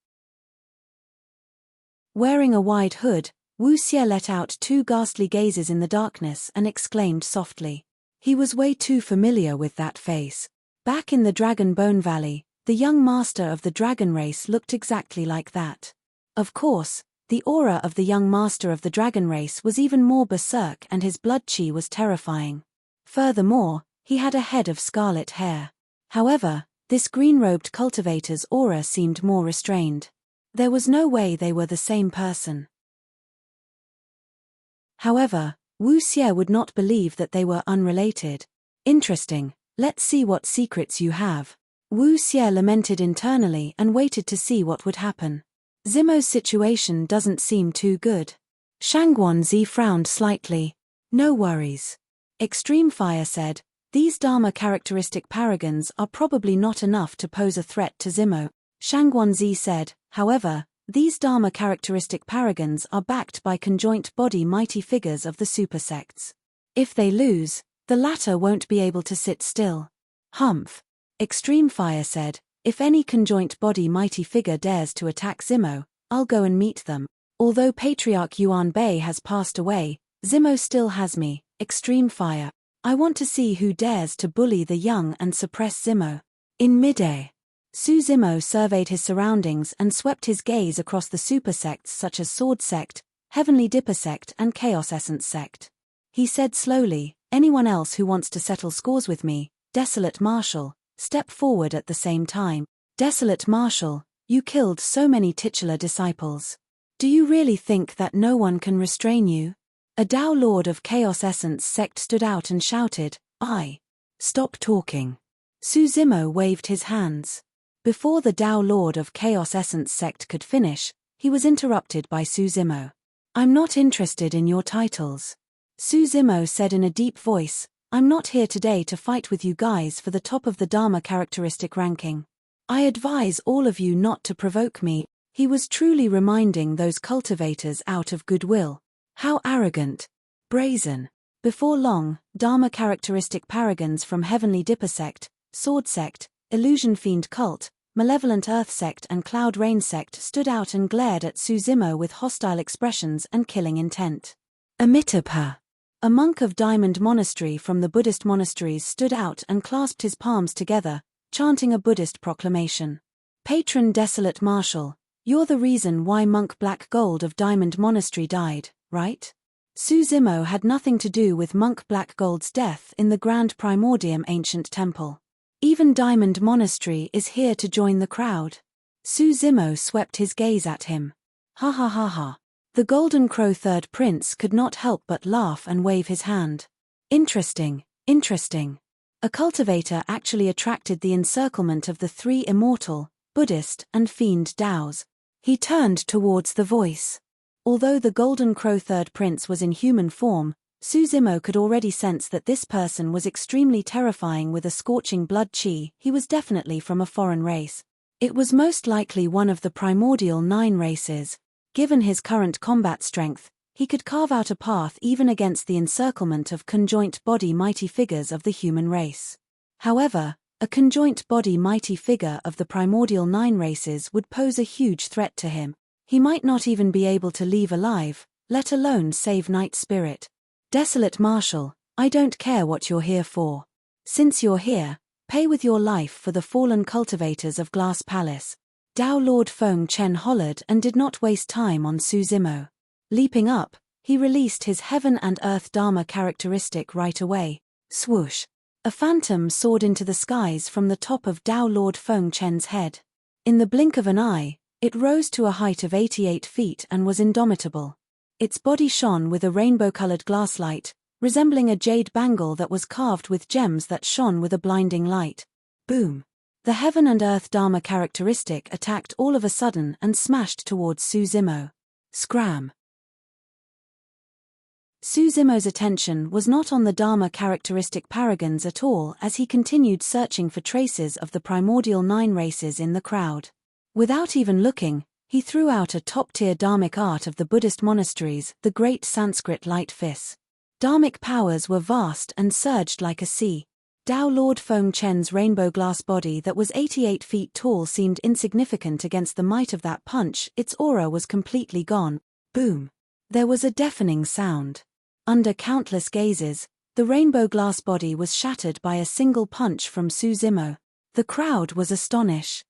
Speaker 1: Wearing a wide hood, Wu Xie let out 2 ghastly gazes in the darkness and exclaimed softly. He was way too familiar with that face. Back in the Dragon Bone Valley, the young master of the dragon race looked exactly like that. Of course, the aura of the young master of the dragon race was even more berserk and his blood chi was terrifying. Furthermore, he had a head of scarlet hair. However, this green-robed cultivator's aura seemed more restrained. There was no way they were the same person. However, Wu Xie would not believe that they were unrelated. Interesting, let's see what secrets you have. Wu Xie lamented internally and waited to see what would happen. Zimo's situation doesn't seem too good. Shangguanzi frowned slightly. No worries. Extreme Fire said, these Dharma characteristic paragons are probably not enough to pose a threat to Zimo. Shangguanzi said, however, these Dharma characteristic paragons are backed by conjoint body mighty figures of the super sects. If they lose, the latter won't be able to sit still. Humph. Extreme Fire said, if any conjoint body mighty figure dares to attack Zimo, I'll go and meet them. Although Patriarch Yuan Bei has passed away, Zimo still has me. Extreme Fire. I want to see who dares to bully the young and suppress Zimo. In midair, Zimo surveyed his surroundings and swept his gaze across the super sects such as Sword Sect, Heavenly Dipper Sect and Chaos Essence Sect. He said slowly, anyone else who wants to settle scores with me, Desolate Marshal, step forward at the same time. Desolate Marshal, you killed so many titular disciples. Do you really think that no one can restrain you? A Tao Lord of Chaos Essence Sect stood out and shouted, I. Stop talking. Zimo waved his hands. Before the Tao Lord of Chaos Essence Sect could finish, he was interrupted by Zimo. I'm not interested in your titles. Zimo said in a deep voice, I'm not here today to fight with you guys for the top of the Dharma characteristic ranking. I advise all of you not to provoke me. He was truly reminding those cultivators out of goodwill. How arrogant. Brazen. Before long, Dharma characteristic paragons from Heavenly Dipper Sect, Sword Sect, Illusion Fiend Cult, Malevolent Earth Sect and Cloud Rain Sect stood out and glared at Zimo with hostile expressions and killing intent. Amitabha. A monk of Diamond Monastery from the Buddhist monasteries stood out and clasped his palms together, chanting a Buddhist proclamation. Patron Desolate Marshal, you're the reason why Monk Black Gold of Diamond Monastery died, right? Zimo had nothing to do with Monk Black Gold's death in the Grand Primordium Ancient Temple. Even Diamond Monastery is here to join the crowd. Zimo swept his gaze at him. Ha ha ha ha. The Golden Crow Third Prince could not help but laugh and wave his hand. Interesting, interesting. A cultivator actually attracted the encirclement of the 3 Immortal, Buddhist, and Fiend Taos. He turned towards the voice. Although the Golden Crow Third Prince was in human form, Suzumo could already sense that this person was extremely terrifying with a scorching blood chi. He was definitely from a foreign race. It was most likely one of the primordial 9 races. Given his current combat strength, he could carve out a path even against the encirclement of conjoint body mighty figures of the human race. However, a conjoint body mighty figure of the primordial 9 races would pose a huge threat to him. He might not even be able to leave alive, let alone save Night Spirit. Desolate Marshal, I don't care what you're here for. Since you're here, pay with your life for the fallen cultivators of Glass Palace. Tao Lord Feng Chen hollered and did not waste time on Suzumo. Leaping up, he released his Heaven and Earth Dharma characteristic right away. Swoosh! A phantom soared into the skies from the top of Tao Lord Feng Chen's head. In the blink of an eye, it rose to a height of 88 feet and was indomitable. Its body shone with a rainbow-colored glass light, resembling a jade bangle that was carved with gems that shone with a blinding light. Boom! The Heaven and Earth Dharma characteristic attacked all of a sudden and smashed towards Suzumo. Scram! Suzumo's attention was not on the Dharma characteristic paragons at all as he continued searching for traces of the primordial 9 races in the crowd. Without even looking, he threw out a top-tier Dharmic art of the Buddhist monasteries, the Great Sanskrit Light Fist. Dharmic powers were vast and surged like a sea. Tao Lord Feng Chen's rainbow glass body that was 88 feet tall seemed insignificant against the might of that punch. Its aura was completely gone. Boom! There was a deafening sound. Under countless gazes, the rainbow glass body was shattered by a single punch from Suzumo. The crowd was astonished.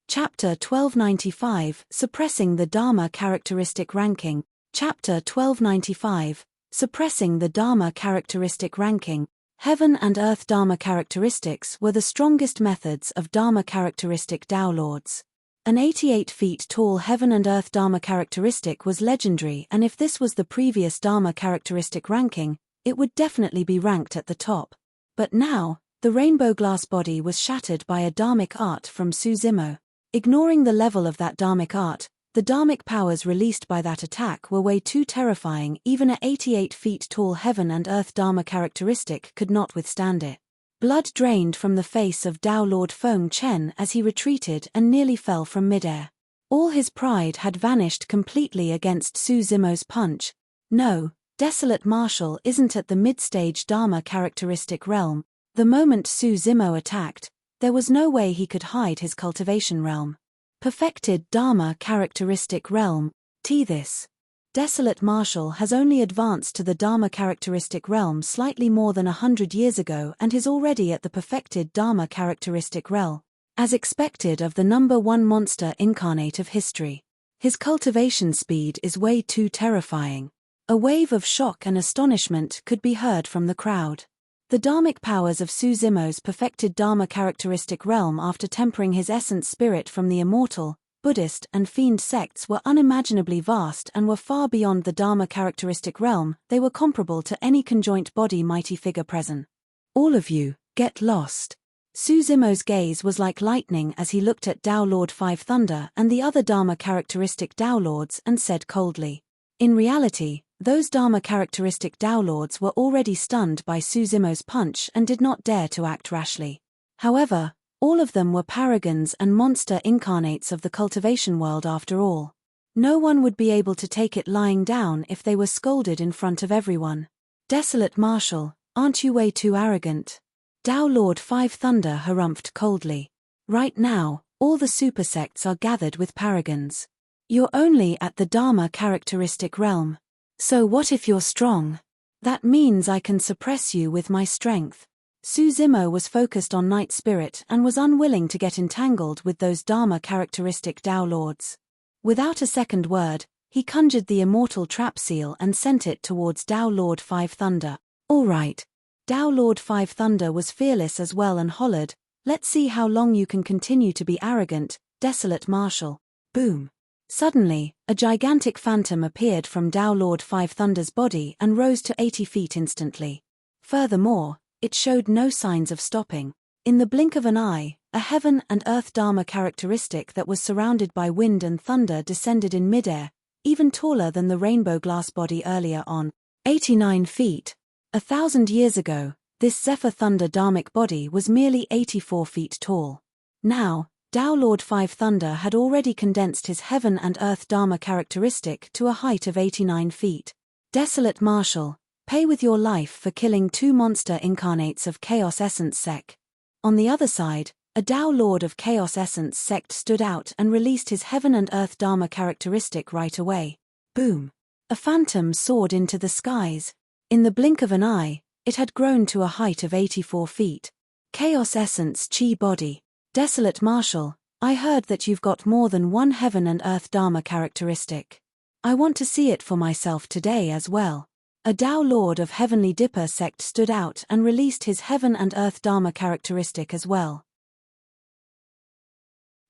Speaker 1: Chapter 1295, Suppressing the Dharma Characteristic Ranking. Chapter 1295, Suppressing the Dharma Characteristic Ranking. Heaven and Earth Dharma characteristics were the strongest methods of Dharma characteristic Tao Lords. An 88 feet tall Heaven and Earth Dharma characteristic was legendary, and if this was the previous Dharma characteristic ranking, it would definitely be ranked at the top. But now, the rainbow glass body was shattered by a Dharmic art from Suzumo. Ignoring the level of that Dharmic art, the Dharmic powers released by that attack were way too terrifying. Even a 88 feet tall Heaven and Earth Dharma characteristic could not withstand it. Blood drained from the face of Tao Lord Feng Chen as he retreated and nearly fell from midair. All his pride had vanished completely against Suzumo's punch. No, Desolate Marshal isn't at the mid-stage Dharma characteristic realm. The moment Suzumo attacked, there was no way he could hide his cultivation realm. Perfected Dharma characteristic realm, this. Desolate Marshal has only advanced to the Dharma characteristic realm slightly more than 100 years ago and is already at the perfected Dharma characteristic realm, as expected of the number 1 monster incarnate of history. His cultivation speed is way too terrifying. A wave of shock and astonishment could be heard from the crowd. The Dharmic powers of Suzumo's perfected Dharma characteristic realm after tempering his essence spirit from the Immortal, Buddhist and Fiend sects were unimaginably vast and were far beyond the Dharma characteristic realm. They were comparable to any conjoint body mighty figure present. All of you, get lost. Suzumo's gaze was like lightning as he looked at Tao Lord Five Thunder and the other Dharma characteristic Tao Lords and said coldly. In reality, those Dharma characteristic Tao Lords were already stunned by Suzumo's punch and did not dare to act rashly. However, all of them were paragons and monster incarnates of the cultivation world after all. No one would be able to take it lying down if they were scolded in front of everyone. Desolate Marshal, aren't you way too arrogant? Tao Lord Five Thunder harumphed coldly. Right now, all the super sects are gathered with paragons. You're only at the Dharma characteristic realm. So what if you're strong? That means I can suppress you with my strength. Suzumo was focused on Night Spirit and was unwilling to get entangled with those Dharma characteristic Tao Lords. Without a second word, he conjured the Immortal trap seal and sent it towards Tao Lord Five Thunder. All right. Tao Lord Five Thunder was fearless as well and hollered, let's see how long you can continue to be arrogant, Desolate Marshal. Boom. Suddenly, a gigantic phantom appeared from Tao Lord Five Thunder's body and rose to 80 feet instantly. Furthermore, It showed no signs of stopping. In the blink of an eye, a heaven and earth Dharma characteristic that was surrounded by wind and thunder descended in midair, even taller than the rainbow glass body earlier on. 89 feet. 1,000 years ago, this Zephyr Thunder Dharmic body was merely 84 feet tall. Now, Tao Lord 5 Thunder had already condensed his heaven and earth Dharma characteristic to a height of 89 feet. Desolate Marshal, pay with your life for killing 2 monster incarnates of Chaos Essence Sect. On the other side, a Tao Lord of Chaos Essence Sect stood out and released his heaven and earth Dharma characteristic right away. Boom! A phantom soared into the skies. In the blink of an eye, it had grown to a height of 84 feet. Chaos Essence Chi Body. Desolate Marshal, I heard that you've got more than one heaven and earth Dharma characteristic. I want to see it for myself today as well. A Tao Lord of Heavenly Dipper Sect stood out and released his heaven and earth Dharma characteristic as well.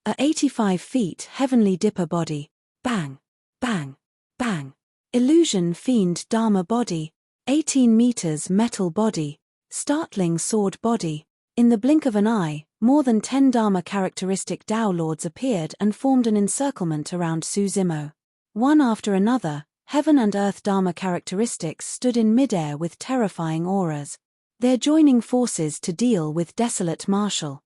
Speaker 1: A 85 feet Heavenly Dipper body. Bang! Bang! Bang! Illusion Fiend Dharma body. 18 meters metal body. Startling sword body. In the blink of an eye, more than 10 Dharma characteristic Tao Lords appeared and formed an encirclement around Suzimo. One after another, heaven and earth Dharma characteristics stood in midair with terrifying auras. They're joining forces to deal with Desolate Marshal.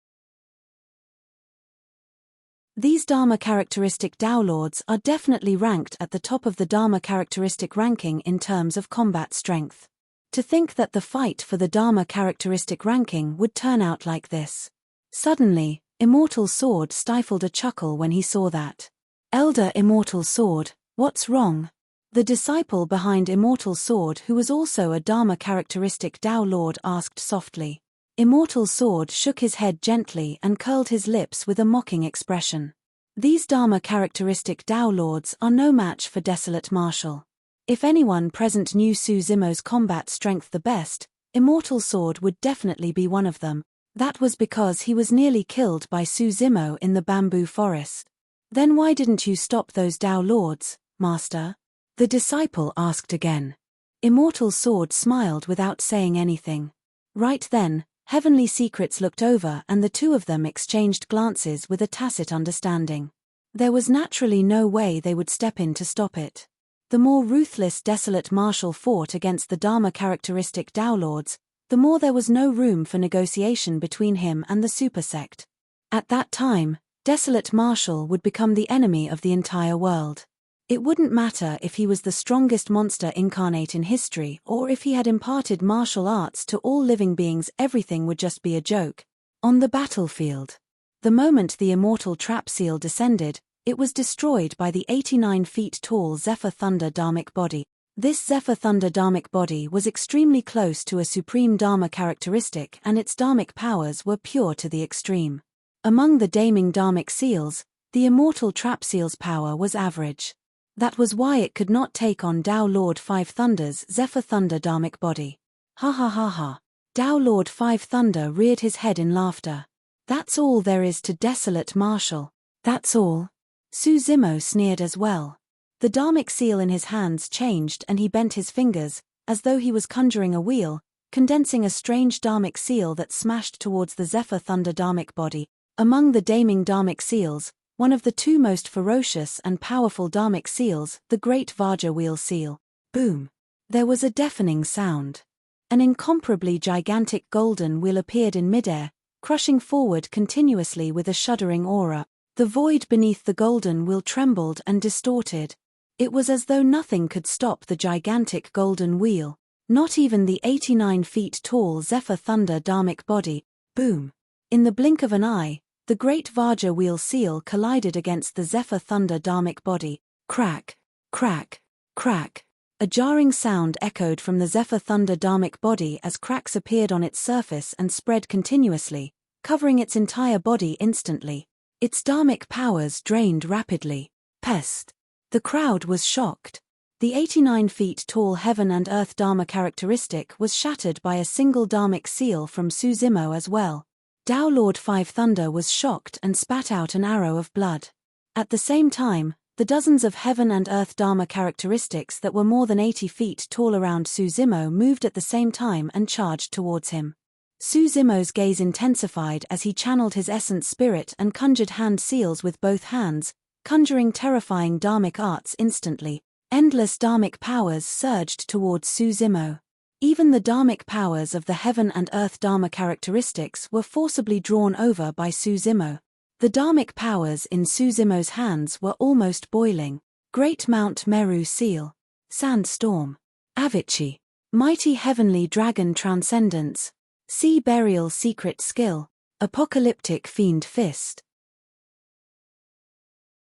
Speaker 1: These Dharma characteristic Tao Lords are definitely ranked at the top of the Dharma characteristic ranking in terms of combat strength. To think that the fight for the Dharma characteristic ranking would turn out like this. Suddenly, Immortal Sword stifled a chuckle when he saw that. Elder Immortal Sword, what's wrong? The disciple behind Immortal Sword, who was also a Dharma characteristic Tao Lord, asked softly. Immortal Sword shook his head gently and curled his lips with a mocking expression. These Dharma characteristic Tao Lords are no match for Desolate Marshal. If anyone present knew Suzimo's combat strength the best, Immortal Sword would definitely be one of them. That was because he was nearly killed by Suzimo in the bamboo forest. Then why didn't you stop those Tao Lords, Master? The disciple asked again. Immortal Sword smiled without saying anything. Right then, Heavenly Secrets looked over and the two of them exchanged glances with a tacit understanding. There was naturally no way they would step in to stop it. The more ruthless Desolate Marshal fought against the Dharma characteristic Tao Lords, the more there was no room for negotiation between him and the Super Sect. At that time, Desolate Marshal would become the enemy of the entire world. It wouldn't matter if he was the strongest monster incarnate in history or if he had imparted martial arts to all living beings, everything would just be a joke. On the battlefield. The moment the Immortal Trap Seal descended, it was destroyed by the 89 feet tall Zephyr Thunder Dharmic body. This Zephyr Thunder Dharmic body was extremely close to a supreme Dharma characteristic and its Dharmic powers were pure to the extreme. Among the Daming Dharmic Seals, the Immortal Trap Seal's power was average. That was why it could not take on Tao Lord 5 Thunder's Zephyr Thunder Dharmic body. Ha ha ha ha. Tao Lord 5 Thunder reared his head in laughter. That's all there is to Desolate Marshal. That's all. Suzimo sneered as well. The Dharmic seal in his hands changed and he bent his fingers, as though he was conjuring a wheel, condensing a strange Dharmic seal that smashed towards the Zephyr Thunder Dharmic body. Among the Daming Dharmic Seals, one of the two most ferocious and powerful Dharmic seals, the Great Vajra Wheel Seal. Boom! There was a deafening sound. An incomparably gigantic golden wheel appeared in midair, crushing forward continuously with a shuddering aura. The void beneath the golden wheel trembled and distorted. It was as though nothing could stop the gigantic golden wheel, not even the 89 feet tall Zephyr Thunder Dharmic body. Boom! In the blink of an eye, the Great Vajra Wheel Seal collided against the Zephyr Thunder Dharmic body. Crack! Crack! Crack! A jarring sound echoed from the Zephyr Thunder Dharmic body as cracks appeared on its surface and spread continuously, covering its entire body instantly. Its Dharmic powers drained rapidly. Pest! The crowd was shocked. The 89 feet tall heaven and earth Dharma characteristic was shattered by a single Dharmic seal from Suzimo as well. Tao Lord 5 Thunder was shocked and spat out an arrow of blood. At the same time, the dozens of heaven and earth Dharma characteristics that were more than 80 feet tall around Suzimo moved at the same time and charged towards him. Su Zimo's gaze intensified as he channeled his essence spirit and conjured hand seals with both hands, conjuring terrifying dharmic arts instantly. Endless dharmic powers surged towards Su Zimo. Even the dharmic powers of the heaven and earth dharma characteristics were forcibly drawn over by Su Zimo. The dharmic powers in Su Zimo's hands were almost boiling. Great Mount Meru Seal. Sandstorm. Avicii. Mighty Heavenly Dragon Transcendence. Sea Burial Secret Skill. Apocalyptic Fiend Fist.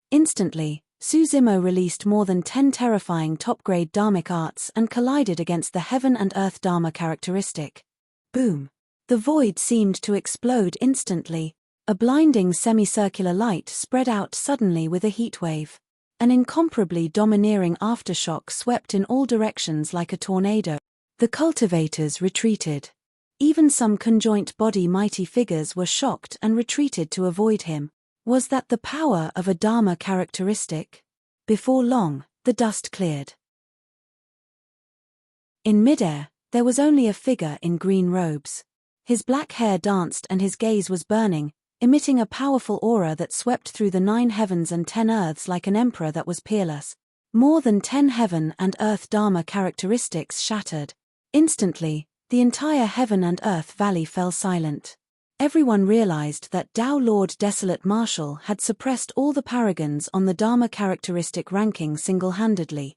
Speaker 1: Instantly, Su Zimo released more than 10 terrifying top-grade dharmic arts and collided against the heaven and earth dharma characteristic. Boom. The void seemed to explode instantly. A blinding semicircular light spread out suddenly with a heatwave. An incomparably domineering aftershock swept in all directions like a tornado. The cultivators retreated. Even some conjoint body mighty figures were shocked and retreated to avoid him. Was that the power of a dharma characteristic? Before long, the dust cleared. In midair, there was only a figure in green robes. His black hair danced and his gaze was burning, emitting a powerful aura that swept through the 9 heavens and 10 earths like an emperor that was peerless. More than 10 heaven and earth dharma characteristics shattered. Instantly, the entire heaven and earth valley fell silent. Everyone realized that Tao Lord Desolate Marshal had suppressed all the paragons on the dharma characteristic ranking single-handedly.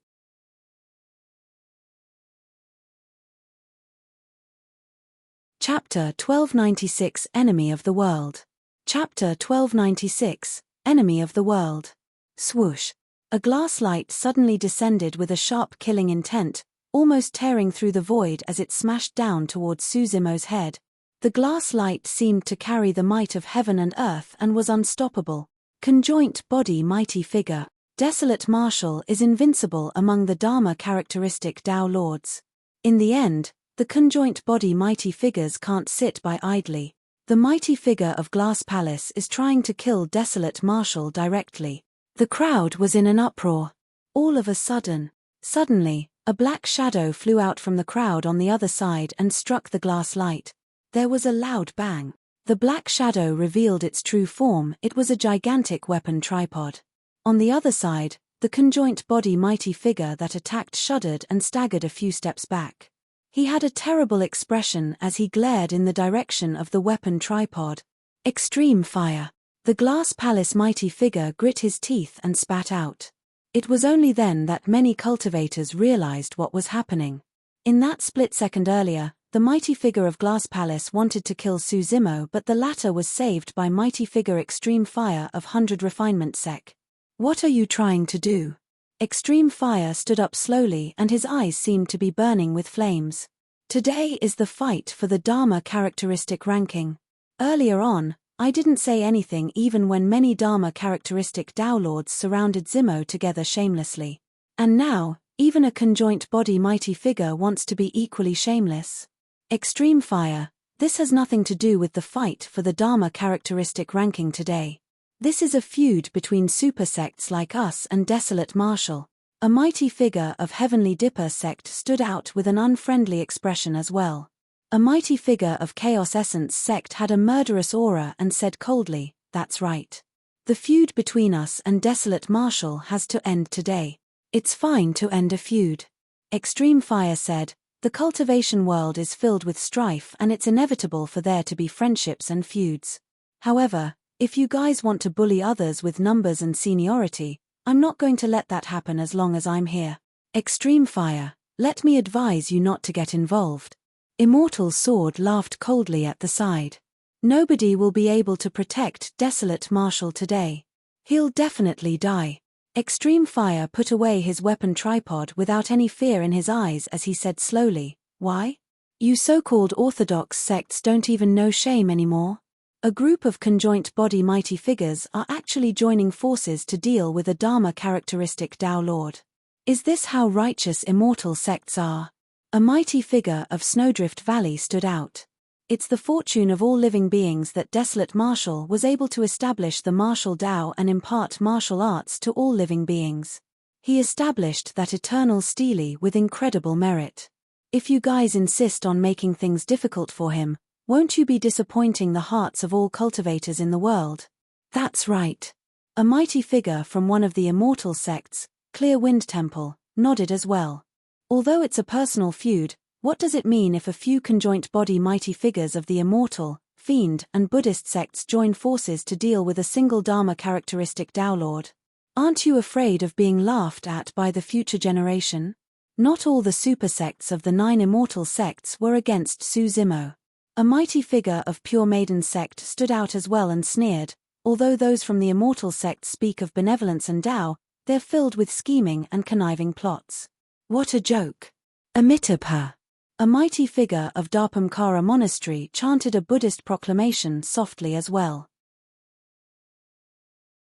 Speaker 1: Chapter 1296 Enemy of the World. Chapter 1296 Enemy of the World. Swoosh. A glass light suddenly descended with a sharp killing intent, almost tearing through the void as it smashed down towards Su Zimo's head. The glass light seemed to carry the might of heaven and earth and was unstoppable. Conjoint body mighty figure. Desolate Marshal is invincible among the Dharma characteristic Tao Lords. In the end, the conjoint body mighty figures can't sit by idly. The mighty figure of Glass Palace is trying to kill Desolate Marshal directly. The crowd was in an uproar. All of a sudden, suddenly, a black shadow flew out from the crowd on the other side and struck the glass light. There was a loud bang. The black shadow revealed its true form. It was a gigantic weapon tripod. On the other side, the conjoint body mighty figure that attacked shuddered and staggered a few steps back. He had a terrible expression as he glared in the direction of the weapon tripod. Extreme fire. The Glass Palace mighty figure grit his teeth and spat out. It was only then that many cultivators realized what was happening. In that split second earlier, the mighty figure of Glass Palace wanted to kill Su Zimo, but the latter was saved by mighty figure Extreme Fire of 100 Refinement Sec. What are you trying to do? Extreme Fire stood up slowly and his eyes seemed to be burning with flames. Today is the fight for the Dharma characteristic ranking. Earlier on, I didn't say anything even when many Dharma characteristic Tao Lords surrounded Zimo together shamelessly. And now, even a conjoint body mighty figure wants to be equally shameless. Extreme Fire, this has nothing to do with the fight for the Dharma characteristic ranking today. This is a feud between super sects like us and Desolate Marshal. A mighty figure of Heavenly Dipper sect stood out with an unfriendly expression as well. A mighty figure of Chaos Essence sect had a murderous aura and said coldly, "That's right. The feud between us and Desolate Marshal has to end today. It's fine to end a feud." Extreme Fire said, "The cultivation world is filled with strife and it's inevitable for there to be friendships and feuds. However, if you guys want to bully others with numbers and seniority, I'm not going to let that happen as long as I'm here. Extreme Fire, let me advise you not to get involved." Immortal Sword laughed coldly at the side. "Nobody will be able to protect Desolate Marshal today. He'll definitely die." Extreme Fire put away his weapon tripod without any fear in his eyes as he said slowly, "Why? You so-called orthodox sects don't even know shame anymore. A group of conjoint body mighty figures are actually joining forces to deal with a Dharma characteristic Tao Lord. Is this how righteous immortal sects are?" A mighty figure of Snowdrift Valley stood out. "It's the fortune of all living beings that Desolate Marshal was able to establish the martial Tao and impart martial arts to all living beings. He established that eternal stele with incredible merit. If you guys insist on making things difficult for him, Won't you be disappointing the hearts of all cultivators in the world? That's right. A mighty figure from one of the Immortal sects, Clear Wind Temple, nodded as well. Although it's a personal feud, what does it mean if a few conjoint body mighty figures of the Immortal, Fiend, and Buddhist sects join forces to deal with a single Dharma characteristic Tao Lord? Aren't you afraid of being laughed at by the future generation? Not all the super sects of the 9 Immortal sects were against Su Zimo. A mighty figure of Pure Maiden sect stood out as well and sneered, although those from the Immortal sect speak of benevolence and Tao, they're filled with scheming and conniving plots. What a joke! Amitabha! A mighty figure of Dharpamkara monastery chanted a Buddhist proclamation softly as well.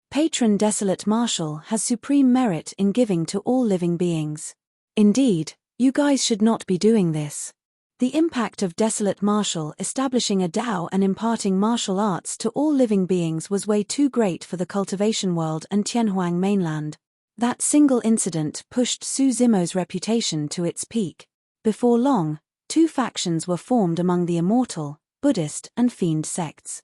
Speaker 1: Patron Desolate Marshal has supreme merit in giving to all living beings. Indeed, you guys should not be doing this. The impact of Desolate Marshal establishing a Tao and imparting martial arts to all living beings was way too great for the cultivation world and Tianhuang mainland. That single incident pushed Su Zimo's reputation to its peak. Before long, 2 factions were formed among the Immortal, Buddhist, and Fiend sects.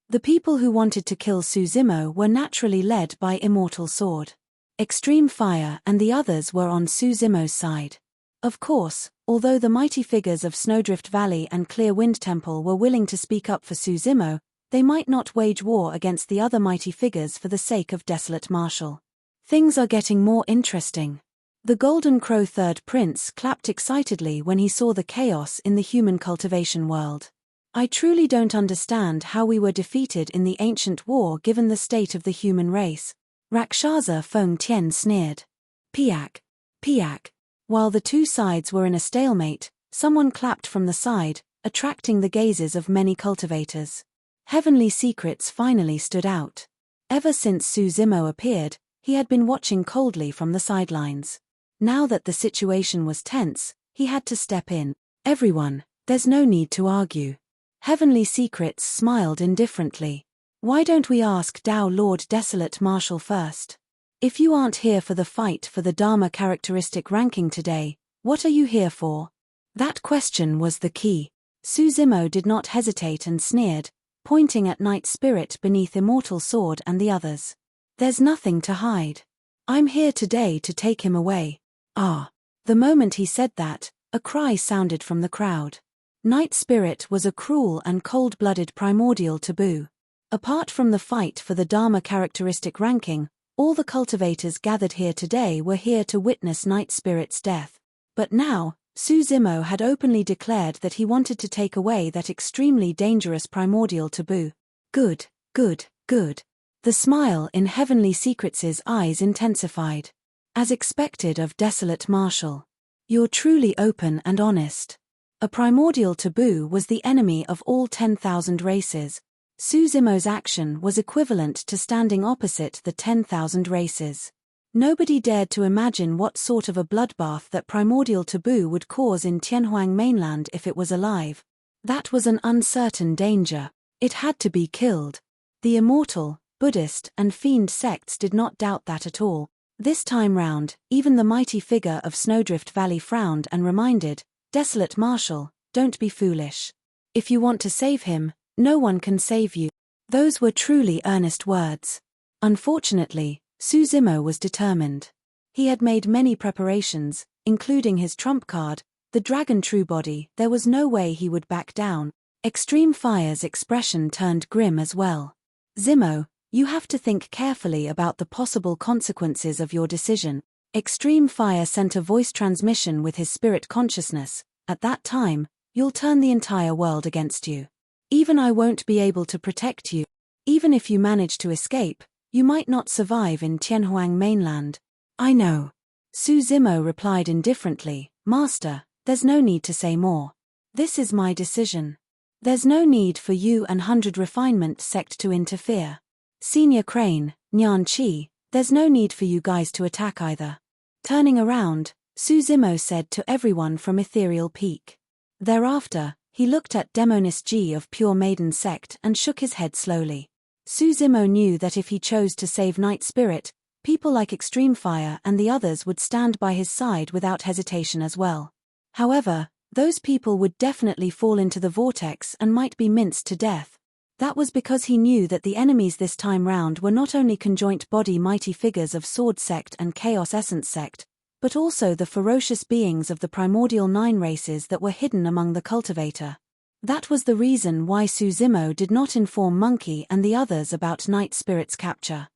Speaker 1: The people who wanted to kill Su Zimo were naturally led by Immortal Sword. Extreme Fire and the others were on Su Zimo's side. Of course, although the mighty figures of Snowdrift Valley and Clear Wind Temple were willing to speak up for Su Zimo, they might not wage war against the other mighty figures for the sake of Desolate Marshal. Things are getting more interesting. The Golden Crow Third Prince clapped excitedly when he saw the chaos in the human cultivation world. I truly don't understand how we were defeated in the ancient war given the state of the human race. Rakshasa Feng Tian sneered. Piak. Piak. While the 2 sides were in a stalemate, someone clapped from the side, attracting the gazes of many cultivators. Heavenly Secrets finally stood out. Ever since Su Zimo appeared, he had been watching coldly from the sidelines. Now that the situation was tense, he had to step in. Everyone, there's no need to argue. Heavenly Secrets smiled indifferently. Why don't we ask Tao Lord Desolate Marshal first? If you aren't here for the fight for the Dharma characteristic ranking today, what are you here for? That question was the key. Su Zimo did not hesitate and sneered, pointing at Night Spirit beneath Immortal Sword and the others. There's nothing to hide. I'm here today to take him away. Ah. The moment he said that, a cry sounded from the crowd. Night Spirit was a cruel and cold-blooded primordial taboo. Apart from the fight for the Dharma characteristic ranking, all the cultivators gathered here today were here to witness Night Spirit's death. But now, Su Zimo had openly declared that he wanted to take away that extremely dangerous primordial taboo. Good, good, good. The smile in Heavenly Secrets' eyes intensified. As expected of Desolate Marshal. You're truly open and honest. A primordial taboo was the enemy of all 10,000 races. Su Zimo's action was equivalent to standing opposite the 10,000 races. Nobody dared to imagine what sort of a bloodbath that primordial taboo would cause in Tianhuang mainland if it was alive. That was an uncertain danger. It had to be killed. The Immortal, Buddhist, and Fiend sects did not doubt that at all. This time round, even the mighty figure of Snowdrift Valley frowned and reminded, Desolate Marshal, don't be foolish. If you want to save him, no one can save you. Those were truly earnest words. Unfortunately, Su Zimo was determined. He had made many preparations, including his trump card, the Dragon True Body. There was no way he would back down. Extreme Fire's expression turned grim as well. Zimo, you have to think carefully about the possible consequences of your decision. Extreme Fire sent a voice transmission with his spirit consciousness. At that time, you'll turn the entire world against you. Even I won't be able to protect you. Even if you manage to escape, you might not survive in Tianhuang mainland. I know. Su Zimo replied indifferently, Master, there's no need to say more. This is my decision. There's no need for you and 100 Refinement sect to interfere. Senior Crane, Nyan Chi, there's no need for you guys to attack either. Turning around, Su Zimo said to everyone from Ethereal Peak. Thereafter, he looked at Demonis G of Pure Maiden sect and shook his head slowly. Su Zimo knew that if he chose to save Night Spirit, people like Extreme Fire and the others would stand by his side without hesitation as well. However, Those people would definitely fall into the vortex and might be minced to death. That was because he knew that the enemies this time round were not only conjoint body mighty figures of Sword Sect and Chaos Essence Sect, but also the ferocious beings of the primordial 9 races that were hidden among the cultivator. That was the reason why Suzimo did not inform Monkey and the others about Night Spirit's capture.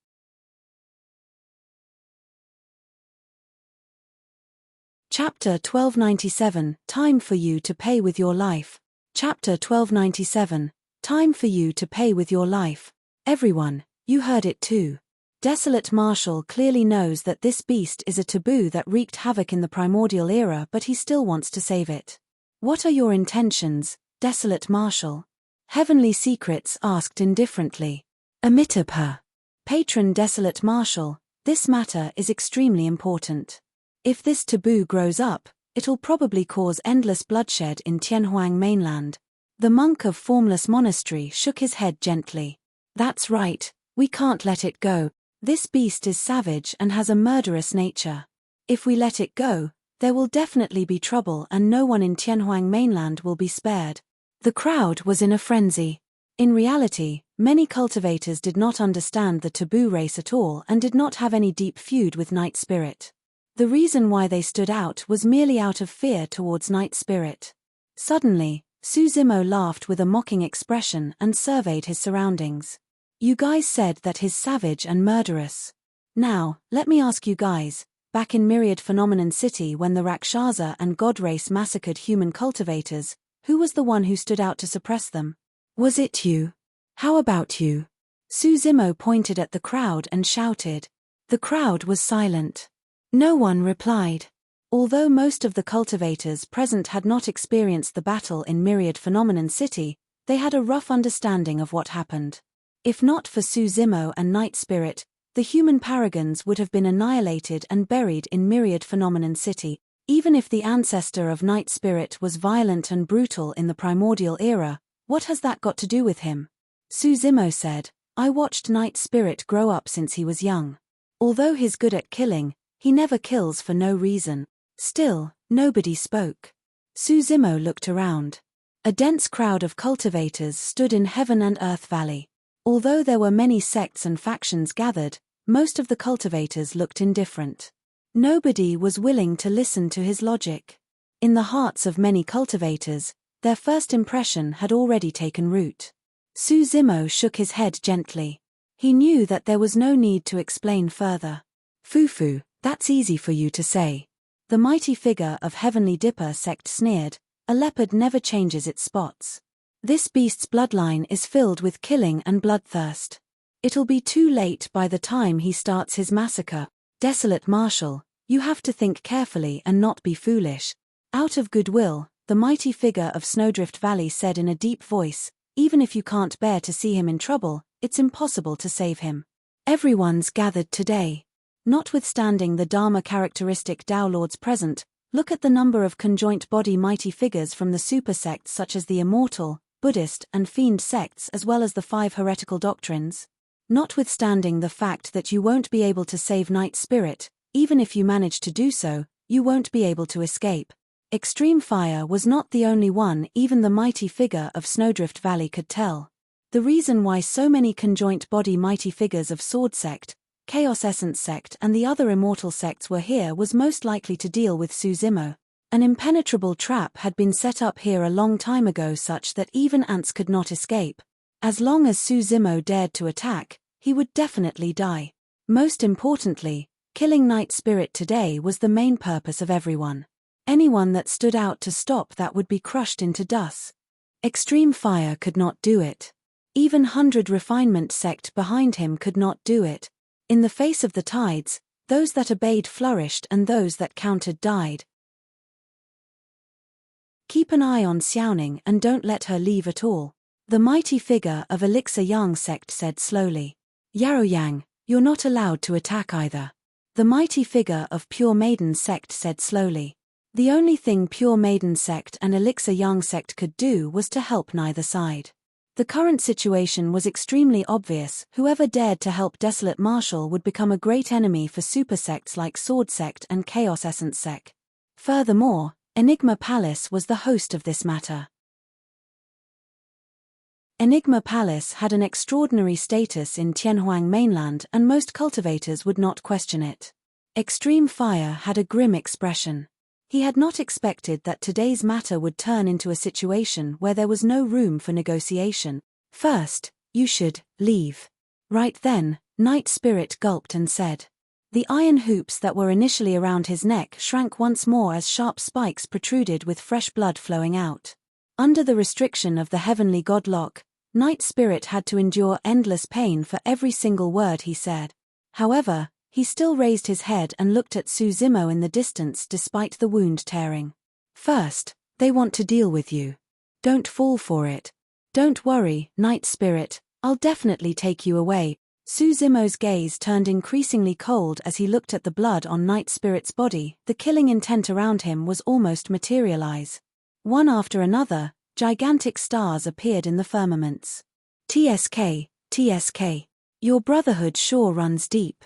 Speaker 1: Chapter 1297, Time for you to pay with your life. Chapter 1297, Time for you to pay with your life. Everyone, you heard it too. Desolate Marshall clearly knows that this beast is a taboo that wreaked havoc in the primordial era, but he still wants to save it. What are your intentions, Desolate Marshall? Heavenly Secrets asked indifferently. Amitabha. Patron Desolate Marshall, this matter is extremely important. If this taboo grows up, it'll probably cause endless bloodshed in Tianhuang mainland. The monk of Formless Monastery shook his head gently. That's right, we can't let it go. This beast is savage and has a murderous nature. If we let it go, there will definitely be trouble and no one in Tianhuang mainland will be spared. The crowd was in a frenzy. In reality, many cultivators did not understand the taboo race at all and did not have any deep feud with Night Spirit. The reason why they stood out was merely out of fear towards Night Spirit. Suddenly, Suzimo laughed with a mocking expression and surveyed his surroundings. You guys said that he's savage and murderous. Now, let me ask you guys, back in Myriad Phenomenon City when the Rakshasa and God race massacred human cultivators, who was the one who stood out to suppress them? Was it you? How about you? Suzimo pointed at the crowd and shouted. The crowd was silent. No one replied. Although most of the cultivators present had not experienced the battle in Myriad Phenomenon City, they had a rough understanding of what happened. If not for Suzimo and Night Spirit, the human paragons would have been annihilated and buried in Myriad Phenomenon City. Even if the ancestor of Night Spirit was violent and brutal in the primordial era, what has that got to do with him? Suzimo said, I watched Night Spirit grow up since he was young. Although he's good at killing, he never kills for no reason. Still, nobody spoke. Suzimo looked around. A dense crowd of cultivators stood in Heaven and Earth Valley. Although there were many sects and factions gathered, most of the cultivators looked indifferent. Nobody was willing to listen to his logic. In the hearts of many cultivators, their first impression had already taken root. Suzimo shook his head gently. He knew that there was no need to explain further. Fufu, that's easy for you to say. The mighty figure of Heavenly Dipper sect sneered, a leopard never changes its spots. This beast's bloodline is filled with killing and bloodthirst. It'll be too late by the time he starts his massacre. Desolate Marshall, you have to think carefully and not be foolish. Out of goodwill, the mighty figure of Snowdrift Valley said in a deep voice, even if you can't bear to see him in trouble, it's impossible to save him. Everyone's gathered today. Notwithstanding the Dharma characteristic Tao Lords present, look at the number of conjoint body mighty figures from the super sects such as the Immortal, Buddhist and Fiend sects as well as the 5 heretical doctrines. Notwithstanding the fact that you won't be able to save Night Spirit, even if you manage to do so, you won't be able to escape. Extreme Fire was not the only one even the mighty figure of Snowdrift Valley could tell. The reason why so many conjoint body mighty figures of Sword Sect, Chaos Essence Sect and the other Immortal sects were here was most likely to deal with Suzimo. An impenetrable trap had been set up here a long time ago such that even ants could not escape. As long as Suzimo dared to attack, he would definitely die. Most importantly, killing Night Spirit today was the main purpose of everyone. Anyone that stood out to stop that would be crushed into dust. Extreme Fire could not do it. Even 100 Refinement sect behind him could not do it. In the face of the tides, those that obeyed flourished and those that countered died. Keep an eye on Xiaoning and don't let her leave at all. The mighty figure of Elixir Yang sect said slowly. Yaoyang, you're not allowed to attack either. The mighty figure of Pure Maiden sect said slowly. The only thing Pure Maiden sect and Elixir Yang sect could do was to help neither side. The current situation was extremely obvious. Whoever dared to help Desolate Marshall would become a great enemy for super sects like Sword Sect and Chaos Essence Sect. Furthermore, Enigma Palace was the host of this matter. Enigma Palace had an extraordinary status in Tianhuang mainland and most cultivators would not question it. Extreme Fire had a grim expression. He had not expected that today's matter would turn into a situation where there was no room for negotiation. First, you should leave. Right then, Night Spirit gulped and said. The iron hoops that were initially around his neck shrank once more as sharp spikes protruded with fresh blood flowing out. Under the restriction of the heavenly godlock, Night Spirit had to endure endless pain for every single word he said. However, he still raised his head and looked at Su Zimo in the distance despite the wound tearing. First, they want to deal with you. Don't fall for it. Don't worry, Night Spirit, I'll definitely take you away. Su Zimo's gaze turned increasingly cold as he looked at the blood on Night Spirit's body. The killing intent around him was almost materialize. One after another, gigantic stars appeared in the firmaments. TSK, TSK. Your brotherhood sure runs deep.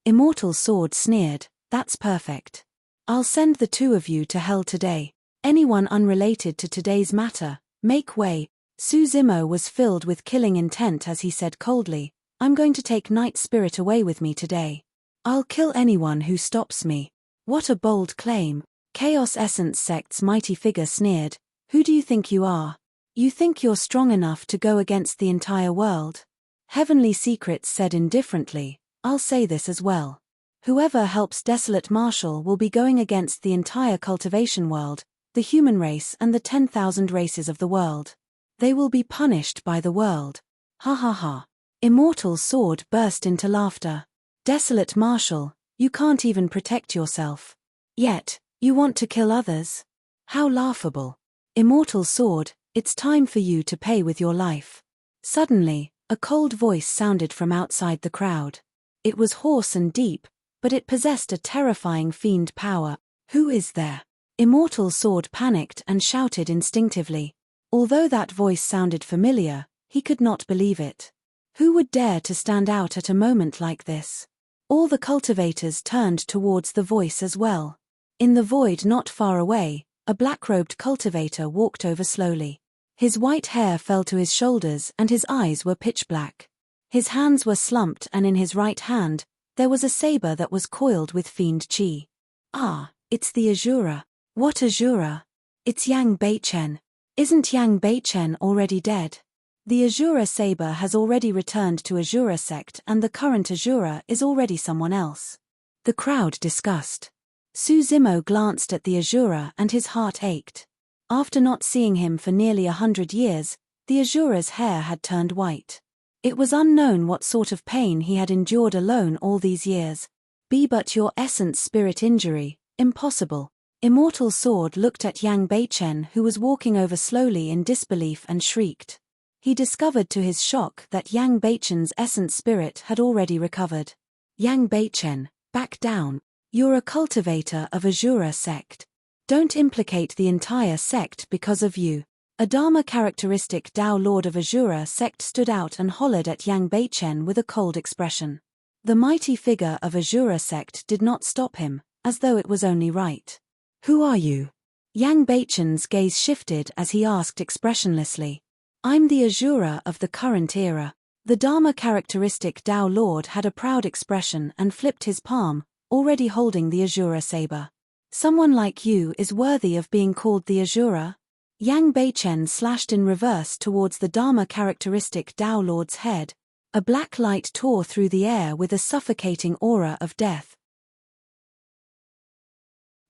Speaker 1: Immortal Sword sneered, that's perfect. I'll send the two of you to hell today. Anyone unrelated to today's matter, make way. Su Zimo was filled with killing intent as he said coldly, I'm going to take Night Spirit away with me today. I'll kill anyone who stops me. What a bold claim. Chaos Essence Sect's mighty figure sneered, who do you think you are? You think you're strong enough to go against the entire world? Heavenly Secrets said indifferently, I'll say this as well. Whoever helps Desolate Marshal will be going against the entire cultivation world, the human race and the 10,000 races of the world. They will be punished by the world. Ha ha ha. Immortal Sword burst into laughter. Desolate Marshal, you can't even protect yourself. Yet, you want to kill others? How laughable. Immortal Sword, it's time for you to pay with your life. Suddenly, a cold voice sounded from outside the crowd. It was hoarse and deep, but it possessed a terrifying fiend power. Who is there? Immortal Sword panicked and shouted instinctively. Although that voice sounded familiar, he could not believe it. Who would dare to stand out at a moment like this? All the cultivators turned towards the voice as well. In the void not far away, a black-robed cultivator walked over slowly. His white hair fell to his shoulders and his eyes were pitch black. His hands were slumped and in his right hand, there was a saber that was coiled with fiend chi. Ah, it's the Azura. What Azura? It's Yang Beichen. Isn't Yang Beichen already dead? The Azura saber has already returned to Azura sect and the current Azura is already someone else. The crowd discussed. Su Zimo glanced at the Azura and his heart ached. After not seeing him for nearly 100 years, the Azura's hair had turned white. It was unknown what sort of pain he had endured alone all these years. Be but your essence spirit injury, impossible. Immortal Sword looked at Yang Beichen who was walking over slowly in disbelief and shrieked. He discovered to his shock that Yang Beichen's essence spirit had already recovered. Yang Beichen, back down. You're a cultivator of Azura sect. Don't implicate the entire sect because of you. A Dharma characteristic Dao Lord of Azura sect stood out and hollered at Yang Beichen with a cold expression. The mighty figure of Azura sect did not stop him, as though it was only right. Who are you? Yang Beichen's gaze shifted as he asked expressionlessly. I'm the Azura of the current era. The Dharma characteristic Dao Lord had a proud expression and flipped his palm, already holding the Azura saber. Someone like you is worthy of being called the Azura? Yang Beichen slashed in reverse towards the Dharma characteristic Dao Lord's head. A black light tore through the air with a suffocating aura of death.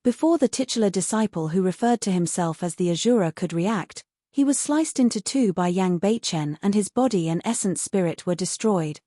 Speaker 1: Before the titular disciple who referred to himself as the Azura could react, he was sliced into two by Yang Beichen and his body and essence spirit were destroyed.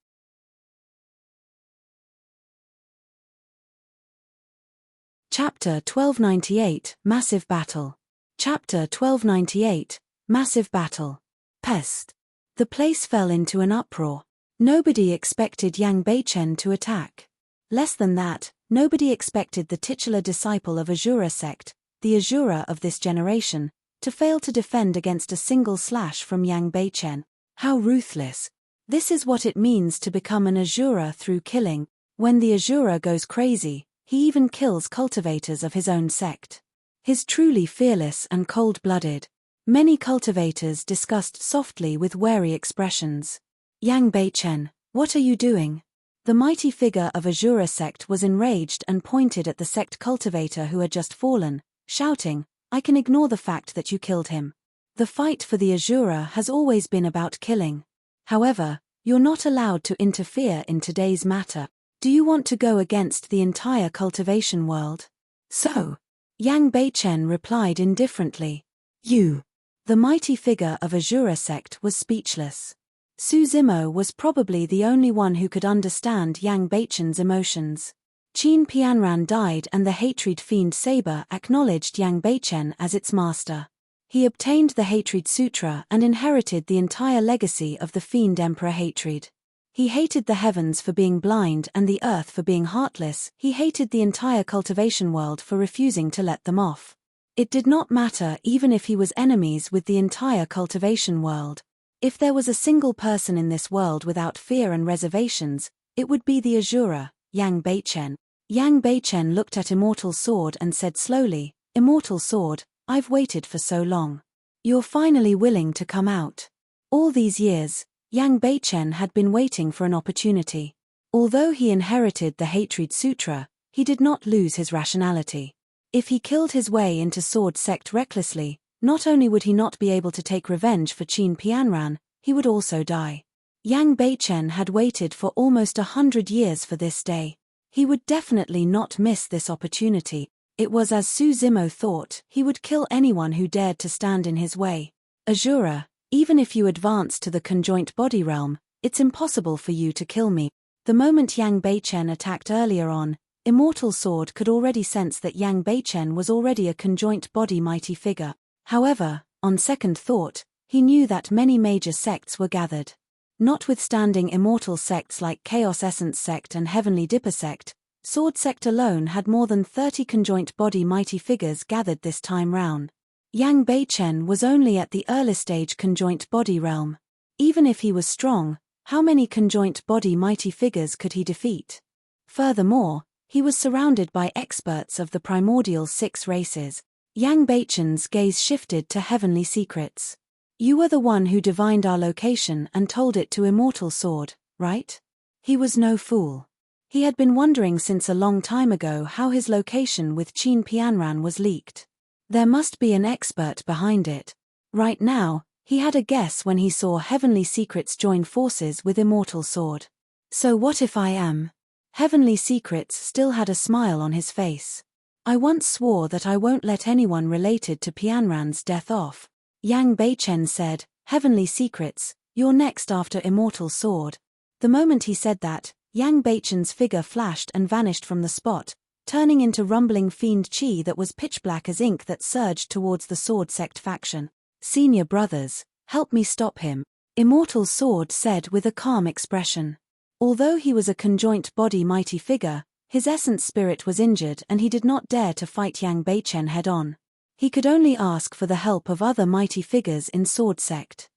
Speaker 1: Chapter 1298, Massive Battle. Chapter 1298, Massive Battle. Pest. The place fell into an uproar. Nobody expected Yang Beichen to attack. Less than that, nobody expected the titular disciple of Azura sect, the Azura of this generation, to fail to defend against a single slash from Yang Beichen. How ruthless. This is what it means to become an Azura through killing. When the Azura goes crazy, he even kills cultivators of his own sect. His truly fearless and cold-blooded. Many cultivators discussed softly with wary expressions. Yang Beichen, what are you doing? The mighty figure of Azura sect was enraged and pointed at the sect cultivator who had just fallen, shouting, I can ignore the fact that you killed him. The fight for the Azura has always been about killing. However, you're not allowed to interfere in today's matter. Do you want to go against the entire cultivation world? So, Yang Beichen replied indifferently. You. The mighty figure of Azura sect was speechless. Su Zimo was probably the only one who could understand Yang Beichen's emotions. Qin Pianran died and the Hatred Fiend Saber acknowledged Yang Beichen as its master. He obtained the Hatred Sutra and inherited the entire legacy of the Fiend Emperor Hatred. He hated the heavens for being blind and the earth for being heartless. He hated the entire cultivation world for refusing to let them off. It did not matter even if he was enemies with the entire cultivation world. If there was a single person in this world without fear and reservations, it would be the Azura, Yang Beichen. Yang Beichen looked at Immortal Sword and said slowly, Immortal Sword, I've waited for so long. You're finally willing to come out. All these years, Yang Beichen had been waiting for an opportunity. Although he inherited the Hatred Sutra, he did not lose his rationality. If he killed his way into Sword Sect recklessly, not only would he not be able to take revenge for Qin Pianran, he would also die. Yang Beichen had waited for almost 100 years for this day. He would definitely not miss this opportunity. It was as Su Zimo thought, he would kill anyone who dared to stand in his way. Azura, even if you advance to the conjoint body realm, it's impossible for you to kill me. The moment Yang Beichen attacked earlier on, Immortal Sword could already sense that Yang Beichen was already a conjoint body mighty figure. However, on second thought, he knew that many major sects were gathered. Notwithstanding immortal sects like Chaos Essence Sect and Heavenly Dipper Sect, Sword Sect alone had more than 30 conjoint body mighty figures gathered this time round. Yang Beichen was only at the early stage conjoint body realm. Even if he was strong, how many conjoint body mighty figures could he defeat? Furthermore, he was surrounded by experts of the primordial 6 races. Yang Beichen's gaze shifted to Heavenly Secrets. You were the one who divined our location and told it to Immortal Sword, right? He was no fool. He had been wondering since a long time ago how his location with Qin Pianran was leaked. There must be an expert behind it. Right now, he had a guess when he saw Heavenly Secrets join forces with Immortal Sword. So what if I am? Heavenly Secrets still had a smile on his face. I once swore that I won't let anyone related to Pianran's death off. Yang Beichen said, Heavenly Secrets, you're next after Immortal Sword. The moment he said that, Yang Beichen's figure flashed and vanished from the spot, turning into rumbling fiend chi that was pitch black as ink that surged towards the Sword Sect faction. Senior brothers, help me stop him, Immortal Sword said with a calm expression. Although he was a conjoint body mighty figure, his essence spirit was injured and he did not dare to fight Yang Beichen head-on. He could only ask for the help of other mighty figures in Sword Sect.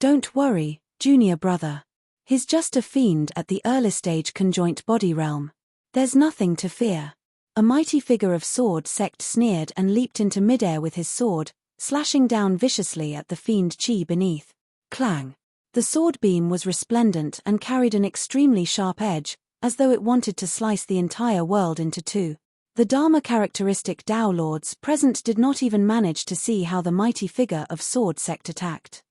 Speaker 1: Don't worry, junior brother. He's just a fiend at the early stage conjoint body realm. There's nothing to fear. A mighty figure of Sword Sect sneered and leaped into midair with his sword, slashing down viciously at the fiend chi beneath. Clang. The sword beam was resplendent and carried an extremely sharp edge, as though it wanted to slice the entire world into two. The Dharma characteristic Tao Lords present did not even manage to see how the mighty figure of Sword Sect attacked.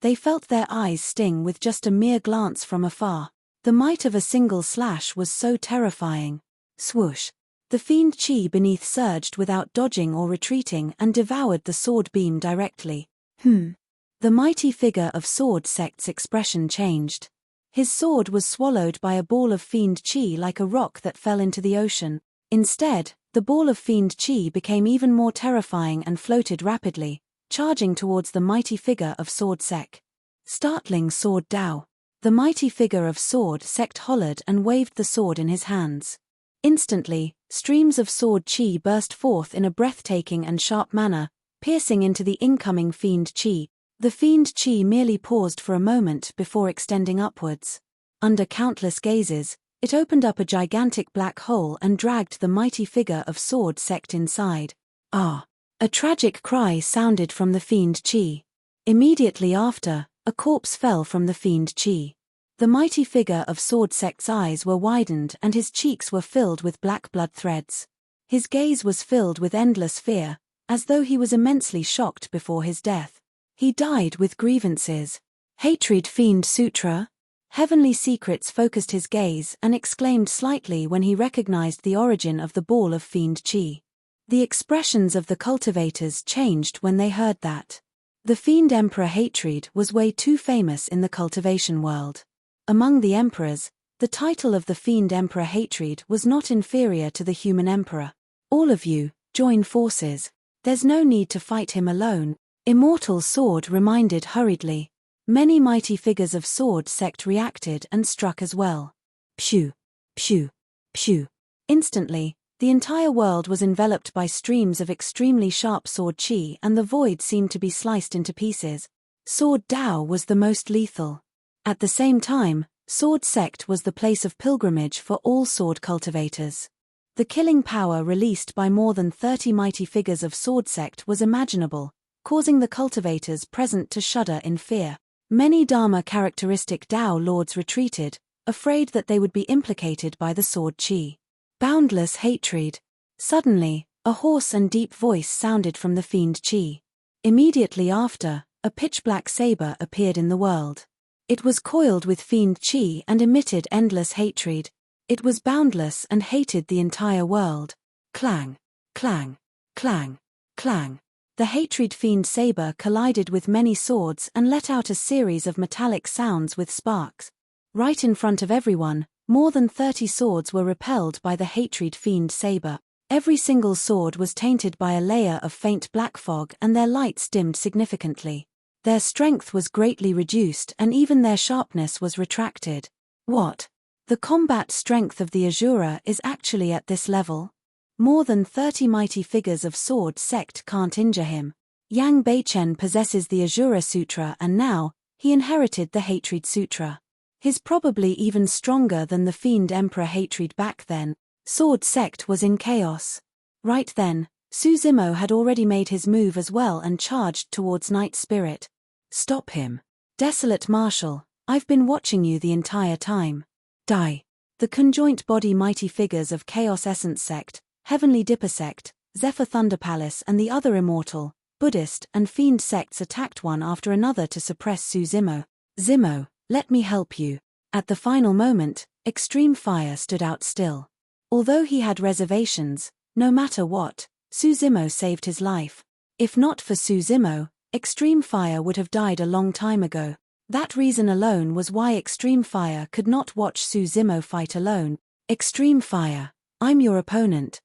Speaker 1: They felt their eyes sting with just a mere glance from afar. The might of a single slash was so terrifying. Swoosh! The fiend chi beneath surged without dodging or retreating and devoured the sword beam directly. The mighty figure of Sword Sect's expression changed. His sword was swallowed by a ball of fiend chi like a rock that fell into the ocean. Instead, the ball of fiend chi became even more terrifying and floated rapidly, charging towards the mighty figure of Sword Sect. Startling Sword Dao. The mighty figure of Sword Sect hollered and waved the sword in his hands. Instantly, streams of sword chi burst forth in a breathtaking and sharp manner, piercing into the incoming fiend chi. The fiend chi merely paused for a moment before extending upwards. Under countless gazes, It opened up a gigantic black hole and dragged the mighty figure of Sword Sect inside. Ah! A tragic cry sounded from the fiend Chi. Immediately after, a corpse fell from the fiend Chi. The mighty figure of Sword Sect's eyes were widened and his cheeks were filled with black blood threads. His gaze was filled with endless fear, as though he was immensely shocked before his death. He died with grievances. Hatred Fiend Sutra? Heavenly Secrets focused his gaze and exclaimed slightly when he recognized the origin of the ball of fiend Chi. The expressions of the cultivators changed when they heard that. The Fiend Emperor Hatred was way too famous in the cultivation world. Among the emperors, the title of the Fiend Emperor Hatred was not inferior to the human emperor. All of you, join forces. There's no need to fight him alone, Immortal Sword reminded hurriedly. Many mighty figures of Sword Sect reacted and struck as well. Phew! Phew! Phew! Instantly, the entire world was enveloped by streams of extremely sharp sword chi and the void seemed to be sliced into pieces. Sword Dao was the most lethal. At the same time, Sword Sect was the place of pilgrimage for all sword cultivators. The killing power released by more than 30 mighty figures of Sword Sect was imaginable, causing the cultivators present to shudder in fear. Many Dharma characteristic Dao lords retreated, afraid that they would be implicated by the sword chi. Boundless hatred. Suddenly, a hoarse and deep voice sounded from the fiend Chi. Immediately after, a pitch-black saber appeared in the world. It was coiled with fiend Chi and emitted endless hatred. It was boundless and hated the entire world. Clang, clang, clang, clang. The hatred fiend saber collided with many swords and let out a series of metallic sounds with sparks. Right in front of everyone, more than 30 swords were repelled by the hatred fiend saber. Every single sword was tainted by a layer of faint black fog and their lights dimmed significantly. Their strength was greatly reduced and even their sharpness was retracted. What? The combat strength of the Asura is actually at this level? More than 30 mighty figures of Sword Sect can't injure him. Yang Beichen possesses the Asura Sutra and now, he inherited the Hatred Sutra. He's probably even stronger than the Fiend Emperor Hatred back then. Sword Sect was in chaos. Right then, Suzimo had already made his move as well and charged towards Night Spirit. Stop him. Desolate Marshal, I've been watching you the entire time. Die. The conjoint body mighty figures of Chaos Essence Sect, Heavenly Dipper Sect, Zephyr Thunder Palace and the other Immortal, Buddhist and Fiend sects attacked one after another to suppress Suzimo. Zimo, let me help you. At the final moment, Extreme Fire stood out still. Although he had reservations, no matter what, Suzimo saved his life. If not for Suzimo, Extreme Fire would have died a long time ago. That reason alone was why Extreme Fire could not watch Suzimo fight alone. Extreme Fire, I'm your opponent.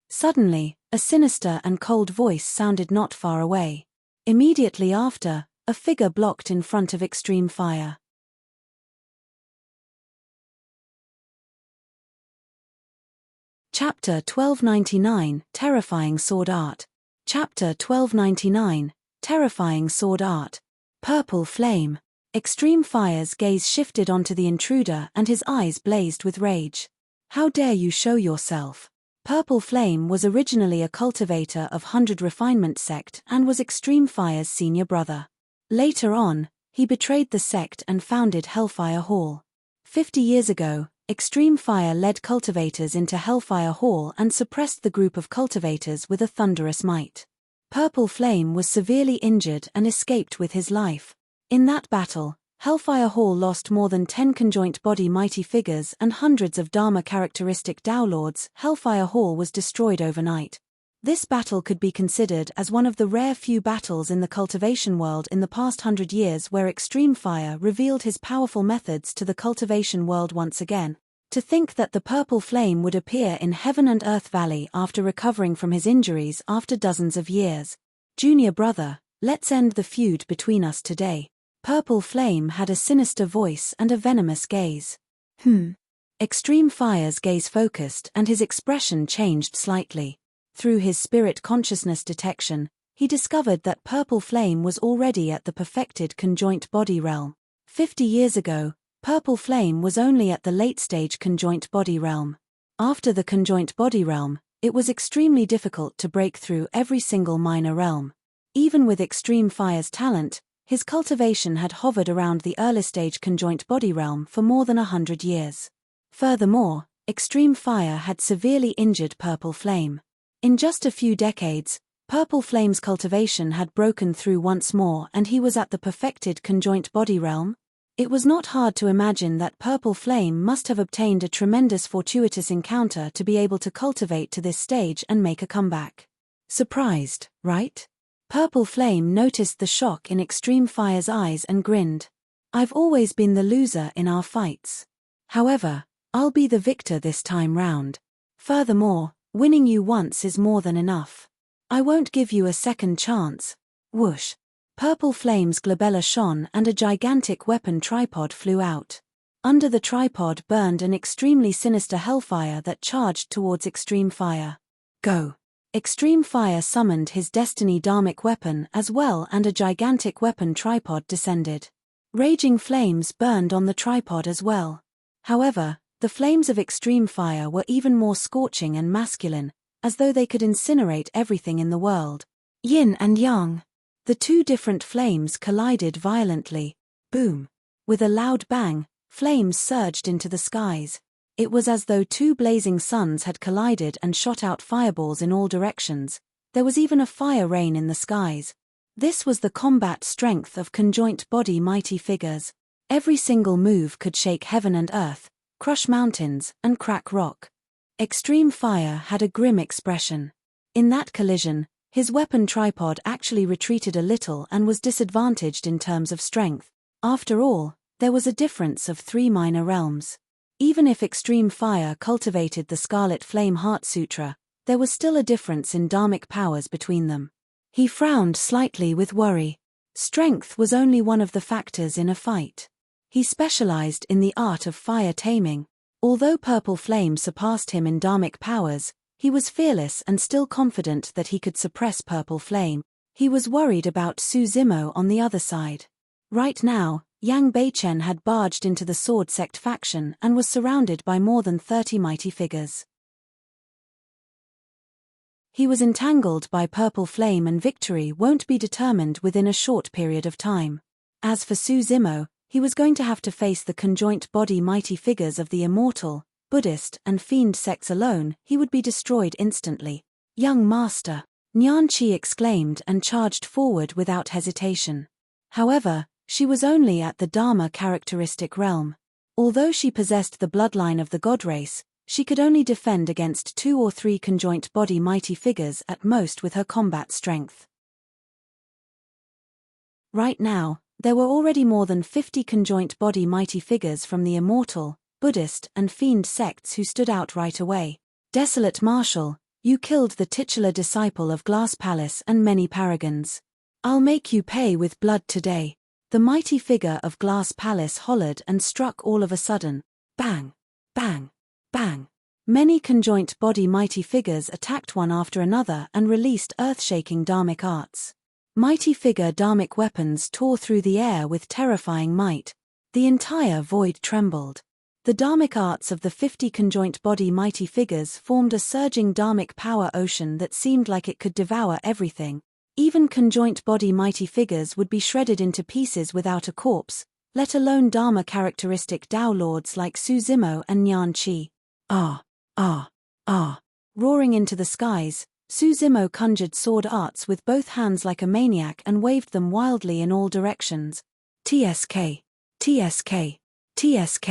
Speaker 1: Suddenly, a sinister and cold voice sounded not far away. Immediately after, a figure blocked in front of Extreme Fire. Chapter 1299, Terrifying Sword Art. Chapter 1299, Terrifying Sword Art. Purple Flame. Extreme Fire's gaze shifted onto the intruder and his eyes blazed with rage. How dare you show yourself? Purple Flame was originally a cultivator of 100 Refinement Sect and was Extreme Fire's senior brother. Later on, he betrayed the sect and founded Hellfire Hall. 50 years ago, Extreme Fire led cultivators into Hellfire Hall and suppressed the group of cultivators with a thunderous might. Purple Flame was severely injured and escaped with his life. In that battle, Hellfire Hall lost more than 10 conjoint body mighty figures and hundreds of Dharma characteristic Dao lords. Hellfire Hall was destroyed overnight. This battle could be considered as one of the rare few battles in the cultivation world in the past 100 years where Extreme Fire revealed his powerful methods to the cultivation world once again. To think that the Purple Flame would appear in Heaven and Earth Valley after recovering from his injuries after dozens of years. Junior brother, let's end the feud between us today. Purple Flame had a sinister voice and a venomous gaze. Extreme Fire's gaze focused and his expression changed slightly. Through his spirit consciousness detection, he discovered that Purple Flame was already at the perfected conjoint body realm. 50 years ago, Purple Flame was only at the late-stage conjoint body realm. After the conjoint body realm, it was extremely difficult to break through every single minor realm. Even with Extreme Fire's talent, his cultivation had hovered around the early-stage conjoint body realm for more than 100 years. Furthermore, Extreme Fire had severely injured Purple Flame. In just a few decades, Purple Flame's cultivation had broken through once more and he was at the perfected conjoint body realm. It was not hard to imagine that Purple Flame must have obtained a tremendous fortuitous encounter to be able to cultivate to this stage and make a comeback. Surprised, right? Purple Flame noticed the shock in Extreme Fire's eyes and grinned. I've always been the loser in our fights. However, I'll be the victor this time round. Furthermore, winning you once is more than enough. I won't give you a second chance. Whoosh. Purple Flame's glabella shone and a gigantic weapon tripod flew out. Under the tripod burned an extremely sinister hellfire that charged towards Extreme Fire. Go! Extreme Fire summoned his Destiny Dharmic weapon as well and a gigantic weapon tripod descended. Raging flames burned on the tripod as well. However, the flames of Extreme Fire were even more scorching and masculine, as though they could incinerate everything in the world. Yin and Yang. The two different flames collided violently. Boom! With a loud bang, flames surged into the skies. It was as though two blazing suns had collided and shot out fireballs in all directions. There was even a fire rain in the skies. This was the combat strength of conjoint body mighty figures. Every single move could shake heaven and earth, crush mountains, and crack rock. Extreme Fire had a grim expression. In that collision, his weapon tripod actually retreated a little and was disadvantaged in terms of strength. After all, there was a difference of 3 minor realms. Even if Extreme Fire cultivated the Scarlet Flame Heart Sutra, there was still a difference in dharmic powers between them. He frowned slightly with worry. Strength was only one of the factors in a fight. He specialized in the art of fire taming. Although Purple Flame surpassed him in dharmic powers, he was fearless and still confident that he could suppress Purple Flame. He was worried about Su Zimo on the other side. Right now, Yang Beichen had barged into the Sword Sect faction and was surrounded by more than 30 mighty figures. He was entangled by Purple Flame and victory won't be determined within a short period of time. As for Su Zimo, he was going to have to face the conjoint body mighty figures of the Immortal, Buddhist and Fiend sects alone. He would be destroyed instantly. Young Master! Nian Qi exclaimed and charged forward without hesitation. However, she was only at the Dharma characteristic realm. Although she possessed the bloodline of the god race, she could only defend against 2 or 3 conjoint body mighty figures at most with her combat strength. Right now, there were already more than 50 conjoint body mighty figures from the Immortal, Buddhist and Fiend sects who stood out right away. Desolate Marshal, you killed the titular disciple of Glass Palace and many paragons. I'll make you pay with blood today. The mighty figure of Glass Palace hollered and struck all of a sudden. Bang! Bang! Bang! Many conjoint body mighty figures attacked one after another and released earth-shaking dharmic arts. Mighty figure dharmic weapons tore through the air with terrifying might. The entire void trembled. The dharmic arts of the 50 conjoint body mighty figures formed a surging dharmic power ocean that seemed like it could devour everything. Even conjoint body mighty figures would be shredded into pieces without a corpse, let alone Dharma characteristic Tao lords like Su Zimo and Nian Qi. Ah! Ah! Ah! Roaring into the skies, Su Zimo conjured sword arts with both hands like a maniac and waved them wildly in all directions. TSK! TSK! TSK!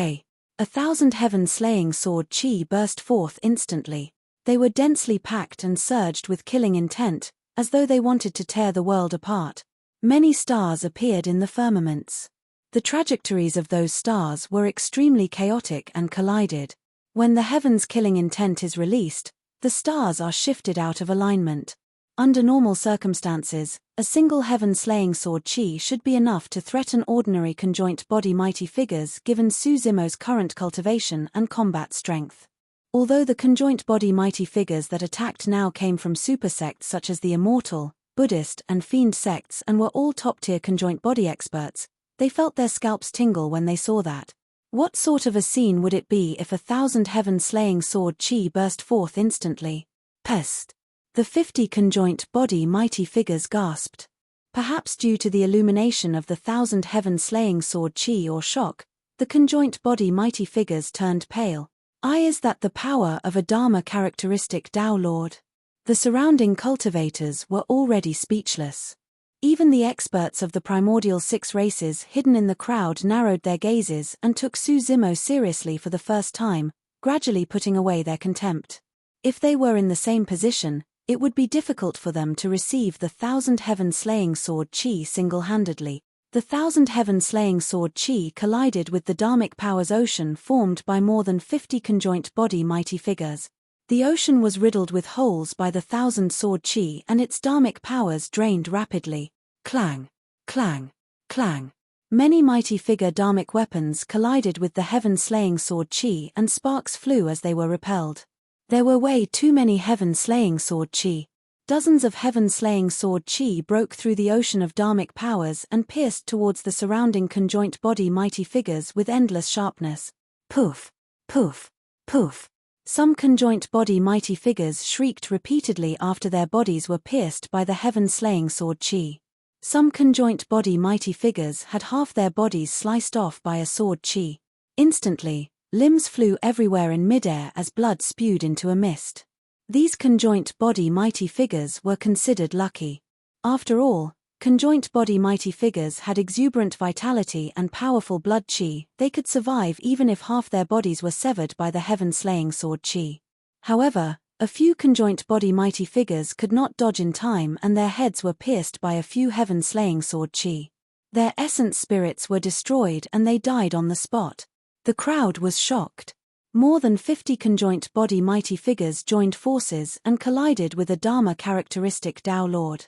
Speaker 1: 1,000 heaven-slaying sword chi burst forth instantly. They were densely packed and surged with killing intent, as though they wanted to tear the world apart. Many stars appeared in the firmaments. The trajectories of those stars were extremely chaotic and collided. When the heaven's killing intent is released, the stars are shifted out of alignment. Under normal circumstances, a single heaven-slaying sword chi should be enough to threaten ordinary conjoint body mighty figures given Su Zimo's current cultivation and combat strength. Although the conjoint body mighty figures that attacked now came from super sects such as the Immortal, Buddhist and Fiend sects and were all top-tier conjoint body experts, they felt their scalps tingle when they saw that. What sort of a scene would it be if 1,000 heaven-slaying sword chi burst forth instantly? Pest! The 50 conjoint body mighty figures gasped. Perhaps due to the illumination of the 1,000 heaven-slaying sword chi or shock, the conjoint body mighty figures turned pale. Is that the power of a Dharma characteristic Tao Lord? The surrounding cultivators were already speechless. Even the experts of the primordial 6 races hidden in the crowd narrowed their gazes and took Su Zimo seriously for the first time, gradually putting away their contempt. If they were in the same position, it would be difficult for them to receive the 1,000 heaven-slaying sword chi single-handedly. The 1,000 heaven-slaying sword chi collided with the Dharmic powers ocean formed by more than 50 conjoint body mighty figures. The ocean was riddled with holes by the 1,000 sword chi and its Dharmic powers drained rapidly. Clang! Clang! Clang! Many mighty figure Dharmic weapons collided with the heaven-slaying sword chi and sparks flew as they were repelled. There were way too many heaven-slaying sword chi. Dozens of heaven-slaying sword chi broke through the ocean of Dharmic powers and pierced towards the surrounding conjoint body mighty figures with endless sharpness. Poof! Poof! Poof! Some conjoint body mighty figures shrieked repeatedly after their bodies were pierced by the heaven-slaying sword chi. Some conjoint body mighty figures had half their bodies sliced off by a sword chi. Instantly, limbs flew everywhere in midair as blood spewed into a mist. These conjoint body mighty figures were considered lucky. After all, conjoint body mighty figures had exuberant vitality and powerful blood chi. They could survive even if half their bodies were severed by the heaven-slaying sword chi. However, a few conjoint body mighty figures could not dodge in time and their heads were pierced by a few heaven-slaying sword chi. Their essence spirits were destroyed and they died on the spot. The crowd was shocked. More than 50 conjoint body mighty figures joined forces and collided with a Dharma characteristic Tao Lord.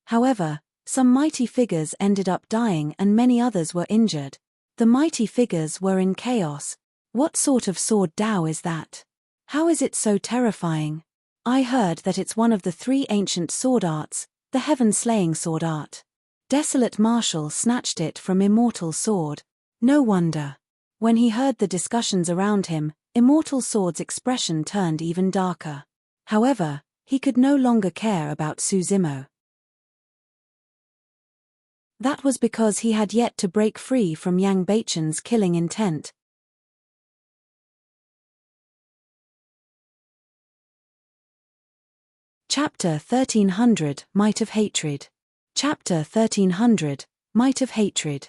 Speaker 1: However, some mighty figures ended up dying and many others were injured. The mighty figures were in chaos. What sort of sword Tao is that? How is it so terrifying? I heard that it's one of the 3 ancient sword arts, the heaven-slaying sword art. Desolate Marshal snatched it from Immortal sword. No wonder. When he heard the discussions around him, Immortal sword's expression turned even darker. However, he could no longer care about Su Zimo. That was because he had yet to break free from Yang Beichen's killing intent. Chapter 1300, Might of Hatred. Chapter 1300, Might of Hatred.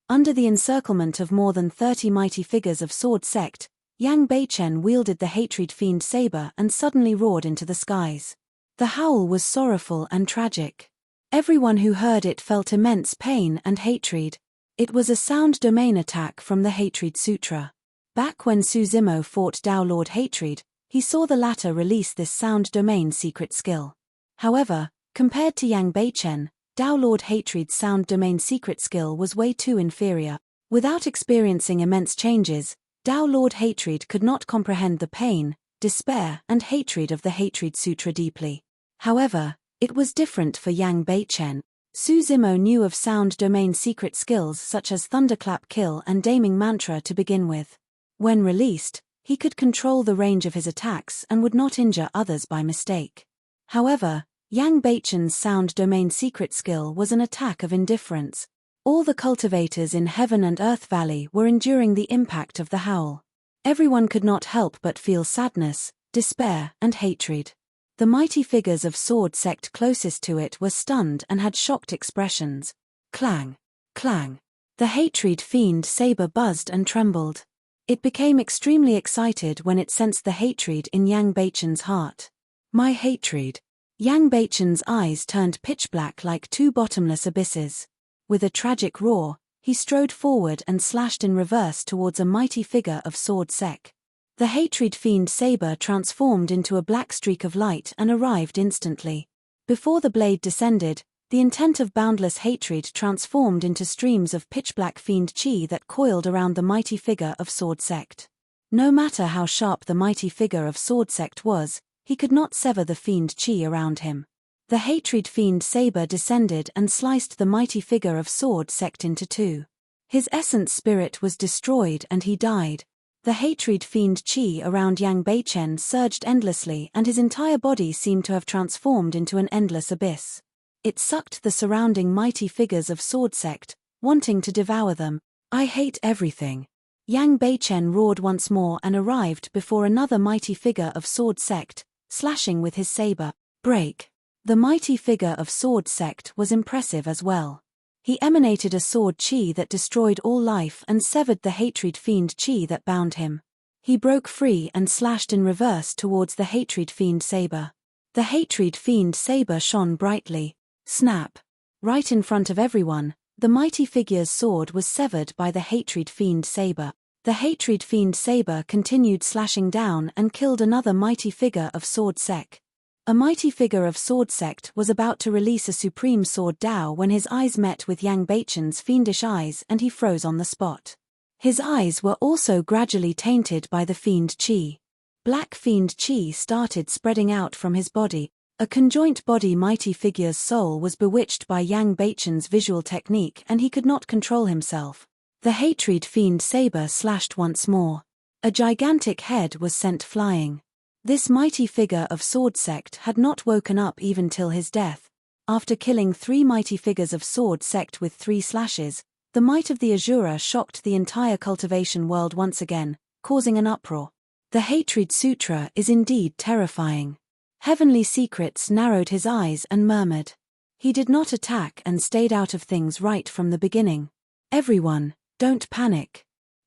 Speaker 1: Under the encirclement of more than 30 mighty figures of sword sect, Yang Beichen wielded the hatred fiend saber and suddenly roared into the skies. The howl was sorrowful and tragic. Everyone who heard it felt immense pain and hatred. It was a sound domain attack from the Hatred Sutra. Back when Su Zimo fought Tao Lord Hatred, he saw the latter release this sound domain secret skill. However, compared to Yang Beichen, Tao Lord Hatred's sound domain secret skill was way too inferior. Without experiencing immense changes, Tao Lord Hatred could not comprehend the pain, despair, and hatred of the Hatred Sutra deeply. However, it was different for Yang Beichen. Su Zimo knew of sound domain secret skills such as Thunderclap Kill and Daming Mantra to begin with. When released, he could control the range of his attacks and would not injure others by mistake. However, Yang Beichen's sound domain secret skill was an attack of indifference. All the cultivators in Heaven and Earth Valley were enduring the impact of the howl. Everyone could not help but feel sadness, despair, and hatred. The mighty figures of sword sect closest to it were stunned and had shocked expressions. Clang! Clang! The hatred fiend saber buzzed and trembled. It became extremely excited when it sensed the hatred in Yang Beichen's heart. My hatred! Yang Beichen's eyes turned pitch black like 2 bottomless abysses. With a tragic roar, he strode forward and slashed in reverse towards a mighty figure of sword sec. The hatred fiend saber transformed into a black streak of light and arrived instantly. Before the blade descended, the intent of boundless hatred transformed into streams of pitch-black fiend chi that coiled around the mighty figure of sword sect. No matter how sharp the mighty figure of sword sect was, he could not sever the fiend chi around him. The hatred fiend saber descended and sliced the mighty figure of sword sect into two. His essence spirit was destroyed and he died. The hatred fiend chi around Yang Beichen surged endlessly and his entire body seemed to have transformed into an endless abyss. It sucked the surrounding mighty figures of sword sect, wanting to devour them. I hate everything. Yang Beichen roared once more and arrived before another mighty figure of sword sect, slashing with his saber. Break. The mighty figure of sword sect was impressive as well. He emanated a sword chi that destroyed all life and severed the hatred fiend chi that bound him. He broke free and slashed in reverse towards the hatred fiend saber. The hatred fiend saber shone brightly. Snap. Right in front of everyone, the mighty figure's sword was severed by the hatred fiend saber. The hatred fiend saber continued slashing down and killed another mighty figure of sword sect. A mighty figure of sword sect was about to release a supreme sword Dao when his eyes met with Yang Beichen's fiendish eyes and he froze on the spot. His eyes were also gradually tainted by the fiend chi. Black fiend chi started spreading out from his body. A conjoint body mighty figure's soul was bewitched by Yang Beichen's visual technique and he could not control himself. The hatred fiend saber slashed once more. A gigantic head was sent flying. This mighty figure of sword sect had not woken up even till his death. After killing 3 mighty figures of sword sect with 3 slashes, the might of the Azura shocked the entire cultivation world once again, causing an uproar. The Hatred Sutra is indeed terrifying. Heavenly Secrets narrowed his eyes and murmured. He did not attack and stayed out of things right from the beginning. Everyone, don't panic.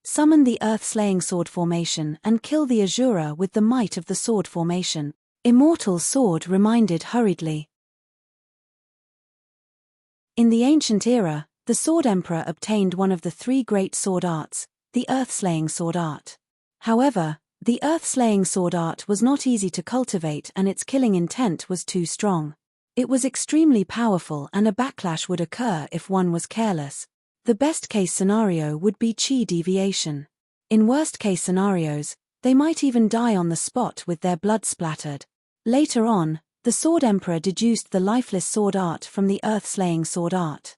Speaker 1: Summon the earth-slaying sword formation and kill the Azura with the might of the sword formation. Immortal sword reminded hurriedly. In the ancient era, the Sword Emperor obtained one of the 3 great sword arts, the earth-slaying sword art. However, the earth-slaying sword art was not easy to cultivate and its killing intent was too strong. It was extremely powerful and a backlash would occur if one was careless. The best-case scenario would be chi deviation. In worst-case scenarios, they might even die on the spot with their blood splattered. Later on, the Sword Emperor deduced the lifeless sword art from the earth-slaying sword art.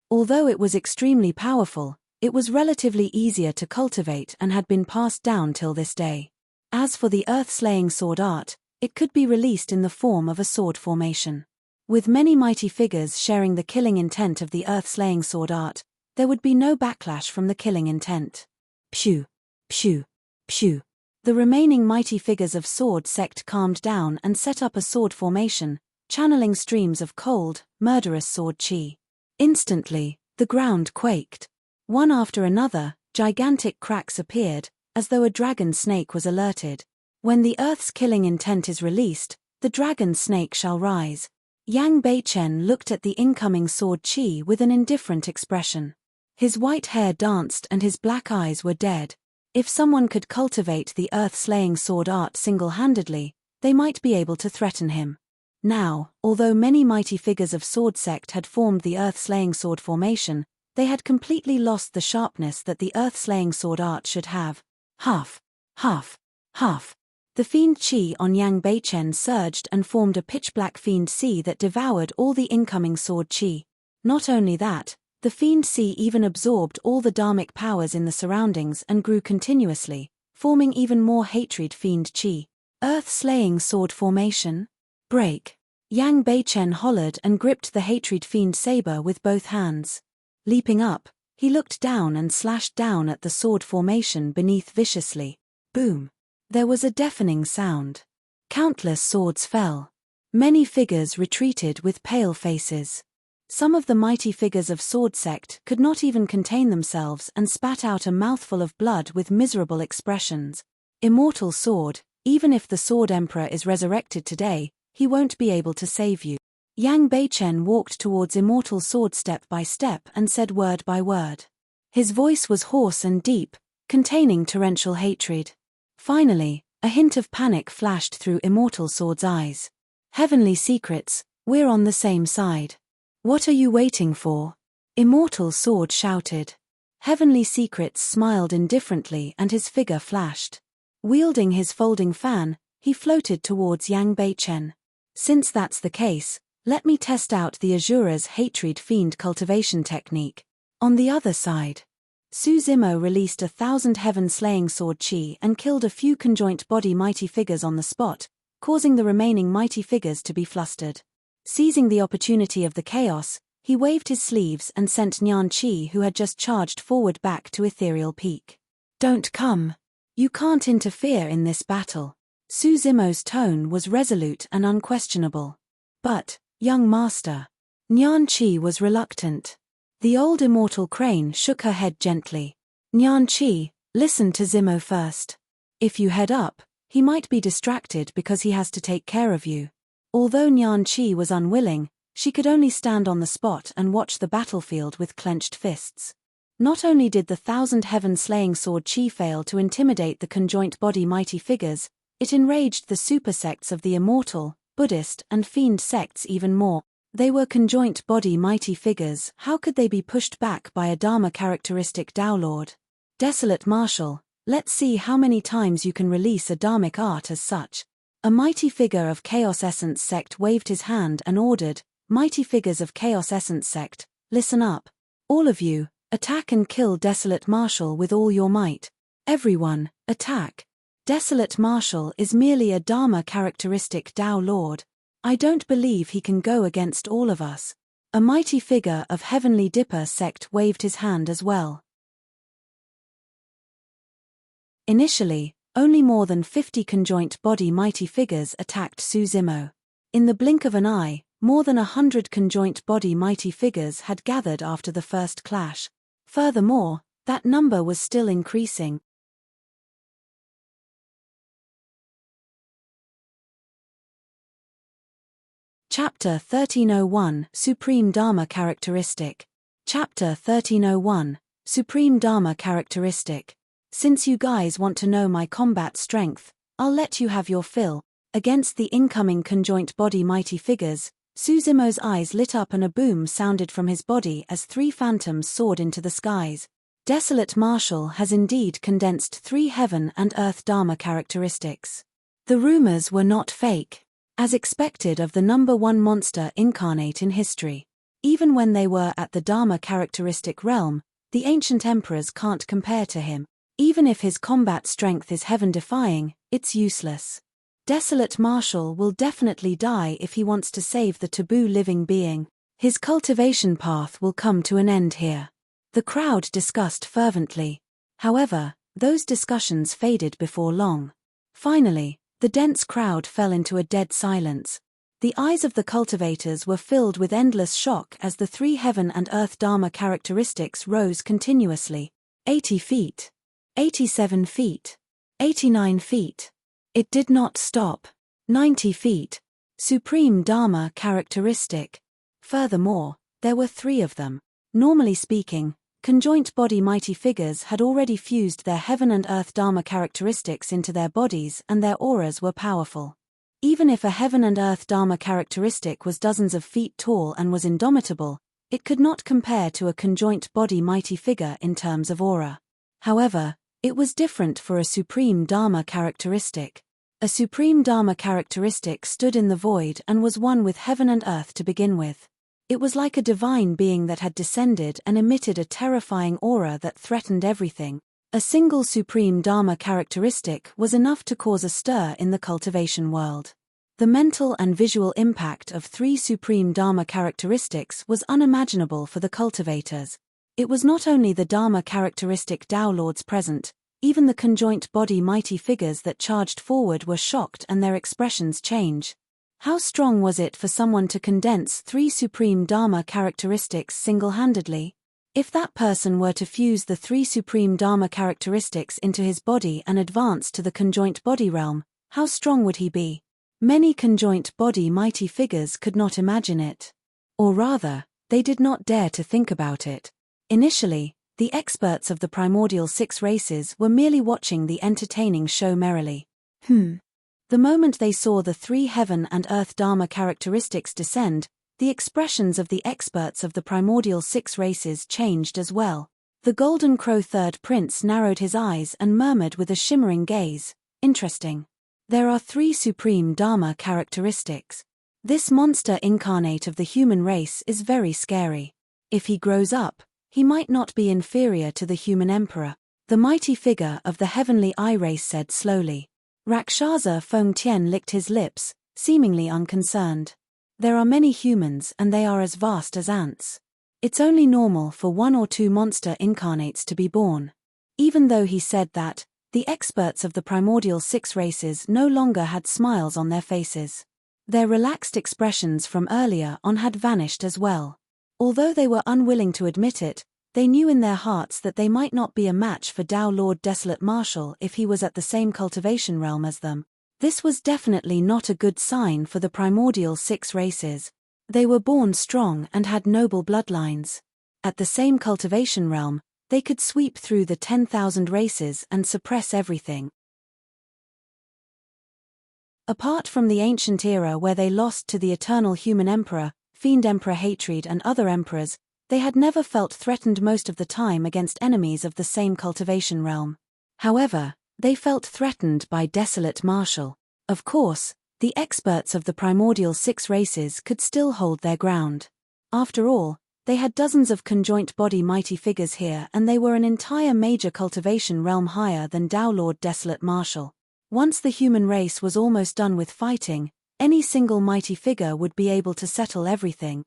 Speaker 1: Although it was extremely powerful, it was relatively easier to cultivate and had been passed down till this day. As for the earth-slaying sword art, it could be released in the form of a sword formation. With many mighty figures sharing the killing intent of the earth-slaying sword art, there would be no backlash from the killing intent. Phew, phew, phew. The remaining mighty figures of sword sect calmed down and set up a sword formation, channeling streams of cold, murderous sword chi. Instantly, the ground quaked. One after another, gigantic cracks appeared, as though a dragon snake was alerted. When the earth's killing intent is released, the dragon snake shall rise. Yang Beichen looked at the incoming sword chi with an indifferent expression. His white hair danced and his black eyes were dead. If someone could cultivate the earth-slaying sword art single-handedly, they might be able to threaten him. Now, although many mighty figures of sword sect had formed the earth-slaying sword formation, they had completely lost the sharpness that the earth-slaying sword art should have. Half, half, half. The fiend chi on Yang Beichen surged and formed a pitch-black fiend sea that devoured all the incoming sword chi. Not only that, the fiend sea even absorbed all the dharmic powers in the surroundings and grew continuously, forming even more hatred fiend chi. Earth-slaying sword formation? Break. Yang Beichen hollered and gripped the hatred fiend saber with both hands. Leaping up, he looked down and slashed down at the sword formation beneath viciously. Boom. There was a deafening sound. Countless swords fell. Many figures retreated with pale faces. Some of the mighty figures of sword sect could not even contain themselves and spat out a mouthful of blood with miserable expressions. Immortal sword, even if the Sword Emperor is resurrected today, he won't be able to save you. Yang Beichen walked towards Immortal sword step by step and said word by word. His voice was hoarse and deep, containing torrential hatred. Finally, a hint of panic flashed through Immortal sword's eyes. Heavenly Secrets, we're on the same side. What are you waiting for? Immortal sword shouted. Heavenly Secrets smiled indifferently and his figure flashed. Wielding his folding fan, he floated towards Yang Beichen. Since that's the case, let me test out the Azura's hatred fiend cultivation technique. On the other side, Su Zimo released 1,000 heaven-slaying sword chi and killed a few conjoint body mighty figures on the spot, causing the remaining mighty figures to be flustered. Seizing the opportunity of the chaos, he waved his sleeves and sent Nyan Chi, who had just charged forward, back to Ethereal Peak. Don't come. You can't interfere in this battle. Su Zimo's tone was resolute and unquestionable. But, young master. Nyan Chi was reluctant. The old immortal crane shook her head gently. Nyan Chi, listen to Zimo first. If you head up, he might be distracted because he has to take care of you. Although Nyan Chi was unwilling, she could only stand on the spot and watch the battlefield with clenched fists. Not only did the 1,000 heaven-slaying sword chi fail to intimidate the conjoint body mighty figures, it enraged the super sects of the Immortal, Buddhist and Fiend sects even more. They were conjoint body mighty figures, how could they be pushed back by a Dharma characteristic Tao Lord? Desolate Marshal, let's see how many times you can release a Dharmic art as such. A mighty figure of Chaos Essence sect waved his hand and ordered, mighty figures of Chaos Essence sect, listen up. All of you, attack and kill Desolate Marshal with all your might. Everyone, attack. Desolate Marshal is merely a Dharma characteristic Tao Lord. I don't believe he can go against all of us. A mighty figure of Heavenly Dipper sect waved his hand as well. Initially, only more than 50 conjoint body mighty figures attacked Su Zimo. In the blink of an eye, more than 100 conjoint body mighty figures had gathered after the first clash. Furthermore, that number was still increasing. Chapter 1301, Supreme Dharma Characteristic. Chapter 1301, Supreme Dharma Characteristic. Since you guys want to know my combat strength, I'll let you have your fill. Against the incoming conjoint body mighty figures, Su Zimo's eyes lit up and a boom sounded from his body as 3 phantoms soared into the skies. Desolate Marshal has indeed condensed 3 heaven and earth Dharma characteristics. The rumors were not fake. As expected of the number 1 monster incarnate in history. Even when they were at the Dharma characteristic realm, the ancient emperors can't compare to him. Even if his combat strength is heaven-defying, it's useless. Desolate Marshal will definitely die if he wants to save the taboo living being. His cultivation path will come to an end here. The crowd discussed fervently. However, those discussions faded before long. Finally, the dense crowd fell into a dead silence. The eyes of the cultivators were filled with endless shock as the 3 heaven and earth Dharma characteristics rose continuously. 80 feet. 87 feet. 89 feet. It did not stop. 90 feet. Supreme Dharma characteristic. Furthermore, there were 3 of them. Normally speaking, conjoint body mighty figures had already fused their heaven and earth Dharma characteristics into their bodies and their auras were powerful. Even if a heaven and earth Dharma characteristic was dozens of feet tall and was indomitable, it could not compare to a conjoint body mighty figure in terms of aura. However, it was different for a supreme Dharma characteristic. A supreme Dharma characteristic stood in the void and was one with heaven and earth to begin with. It was like a divine being that had descended and emitted a terrifying aura that threatened everything. A single supreme Dharma characteristic was enough to cause a stir in the cultivation world. The mental and visual impact of 3 supreme Dharma characteristics was unimaginable for the cultivators. It was not only the Dharma characteristic Tao Lords present, even the conjoint body mighty figures that charged forward were shocked and their expressions changed. How strong was it for someone to condense 3 supreme Dharma characteristics single-handedly? If that person were to fuse the 3 supreme Dharma characteristics into his body and advance to the conjoint body realm, how strong would he be? Many conjoint body mighty figures could not imagine it. Or rather, they did not dare to think about it. Initially, the experts of the primordial 6 races were merely watching the entertaining show merrily. The moment they saw the 3 heaven and earth Dharma characteristics descend, the expressions of the experts of the primordial 6 races changed as well. The Golden Crow Third Prince narrowed his eyes and murmured with a shimmering gaze, "Interesting." There are 3 supreme Dharma characteristics. This monster incarnate of the human race is very scary. If he grows up, he might not be inferior to the human emperor, the mighty figure of the heavenly eye race said slowly. Rakshasa Feng Tian licked his lips, seemingly unconcerned. There are many humans and they are as vast as ants. It's only normal for 1 or 2 monster incarnates to be born. Even though he said that, the experts of the primordial 6 races no longer had smiles on their faces. Their relaxed expressions from earlier on had vanished as well. Although they were unwilling to admit it, they knew in their hearts that they might not be a match for Tao Lord Desolate Marshal if he was at the same cultivation realm as them. This was definitely not a good sign for the primordial 6 races. They were born strong and had noble bloodlines. At the same cultivation realm, they could sweep through the 10,000 races and suppress everything. Apart from the ancient era where they lost to the eternal human emperor, fiend emperor Hatred and other emperors, they had never felt threatened most of the time against enemies of the same cultivation realm. However, they felt threatened by Desolate Marshal. Of course, the experts of the primordial 6 races could still hold their ground. After all, they had dozens of conjoint body mighty figures here and they were an entire major cultivation realm higher than Tao Lord Desolate Marshal. Once the human race was almost done with fighting, any single mighty figure would be able to settle everything.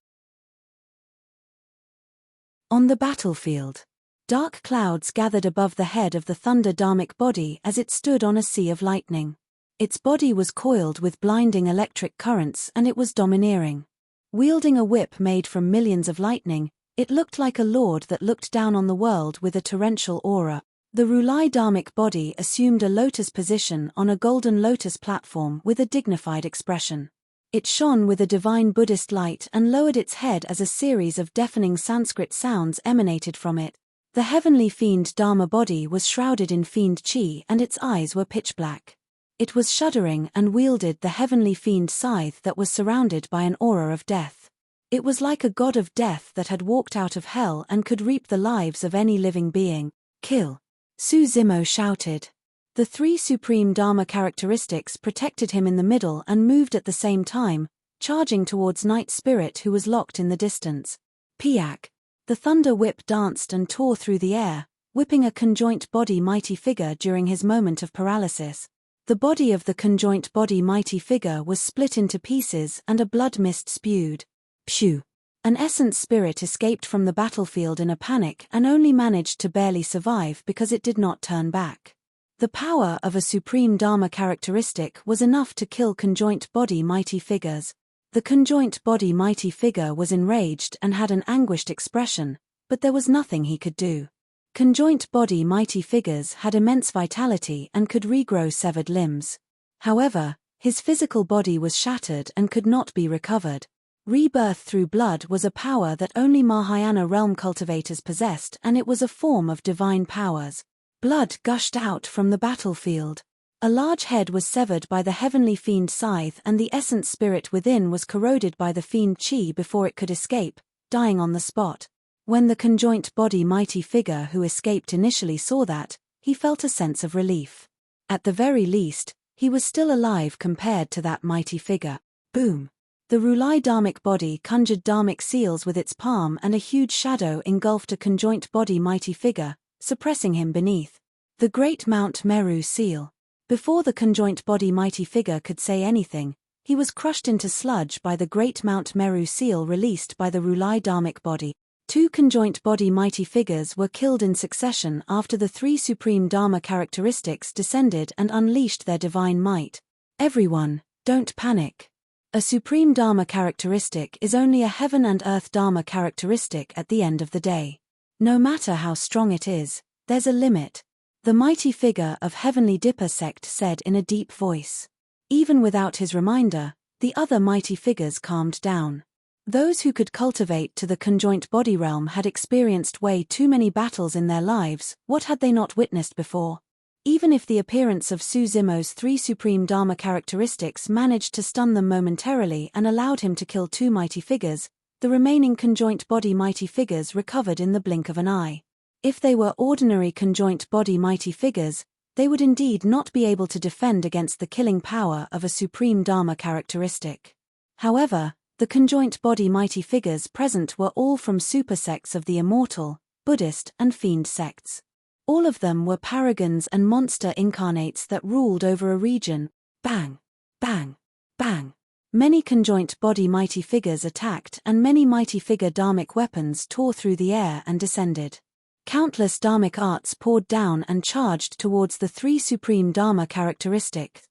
Speaker 1: On the battlefield, dark clouds gathered above the head of the thunder dharmic body as it stood on a sea of lightning. Its body was coiled with blinding electric currents and it was domineering. Wielding a whip made from millions of lightning, it looked like a lord that looked down on the world with a torrential aura. The Rulai dharmic body assumed a lotus position on a golden lotus platform with a dignified expression. It shone with a divine Buddhist light and lowered its head as a series of deafening Sanskrit sounds emanated from it. The heavenly fiend Dharma body was shrouded in fiend chi and its eyes were pitch black. It was shuddering and wielded the heavenly fiend scythe that was surrounded by an aura of death. It was like a god of death that had walked out of hell and could reap the lives of any living being. Kill! Su Zimo shouted. The 3 supreme Dharma characteristics protected him in the middle and moved at the same time, charging towards Night Spirit who was locked in the distance. Piak! The thunder whip danced and tore through the air, whipping a conjoint body mighty figure during his moment of paralysis. The body of the conjoint body mighty figure was split into pieces and a blood mist spewed. Phew! An essence spirit escaped from the battlefield in a panic and only managed to barely survive because it did not turn back. The power of a supreme Dharma characteristic was enough to kill conjoint body mighty figures. The conjoint body mighty figure was enraged and had an anguished expression, but there was nothing he could do. Conjoint body mighty figures had immense vitality and could regrow severed limbs. However, his physical body was shattered and could not be recovered. Rebirth through blood was a power that only Mahayana realm cultivators possessed and it was a form of divine powers. Blood gushed out from the battlefield. A large head was severed by the heavenly fiend scythe and the essence spirit within was corroded by the fiend chi before it could escape, dying on the spot. When the conjoint body mighty figure who escaped initially saw that, he felt a sense of relief. At the very least, he was still alive compared to that mighty figure. Boom! The Rulai dharmic body conjured dharmic seals with its palm and a huge shadow engulfed a conjoint body mighty figure, suppressing him beneath. The Great Mount Meru seal. Before the conjoint body mighty figure could say anything, he was crushed into sludge by the Great Mount Meru seal released by the Rulai dharmic body. 2 conjoint body mighty figures were killed in succession after the 3 supreme Dharma characteristics descended and unleashed their divine might. Everyone, don't panic. A supreme Dharma characteristic is only a heaven and earth Dharma characteristic at the end of the day. No matter how strong it is, there's a limit. The mighty figure of Heavenly Dipper sect said in a deep voice. Even without his reminder, the other mighty figures calmed down. Those who could cultivate to the conjoint body realm had experienced way too many battles in their lives. What had they not witnessed before? Even if the appearance of Su Zimo's 3 supreme Dharma characteristics managed to stun them momentarily and allowed him to kill 2 mighty figures, the remaining conjoint body mighty figures recovered in the blink of an eye. If they were ordinary conjoint body mighty figures, they would indeed not be able to defend against the killing power of a supreme Dharma characteristic. However, the conjoint body mighty figures present were all from supersects of the Immortal, Buddhist and Fiend sects. All of them were paragons and monster incarnates that ruled over a region. Bang! Bang! Bang! Many conjoint body mighty figures attacked and many mighty figure dharmic weapons tore through the air and descended. Countless dharmic arts poured down and charged towards the three supreme Dharma characteristics.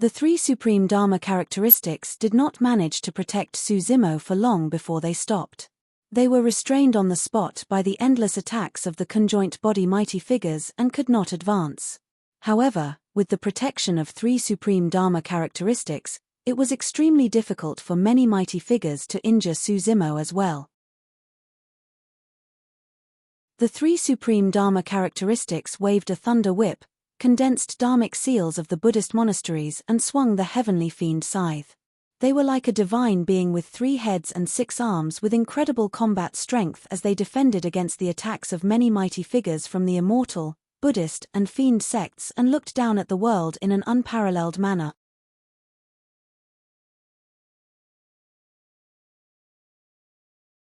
Speaker 1: The three supreme Dharma characteristics did not manage to protect Suzimo for long before they stopped. They were restrained on the spot by the endless attacks of the conjoint body mighty figures and could not advance. However, with the protection of three supreme Dharma characteristics, it was extremely difficult for many mighty figures to injure Suzimo as well. The three supreme Dharma characteristics waved a thunder whip, condensed dharmic seals of the Buddhist monasteries and swung the heavenly fiend scythe. They were like a divine being with 3 heads and 6 arms with incredible combat strength as they defended against the attacks of many mighty figures from the Immortal, Buddhist and Fiend sects and looked down at the world in an unparalleled manner.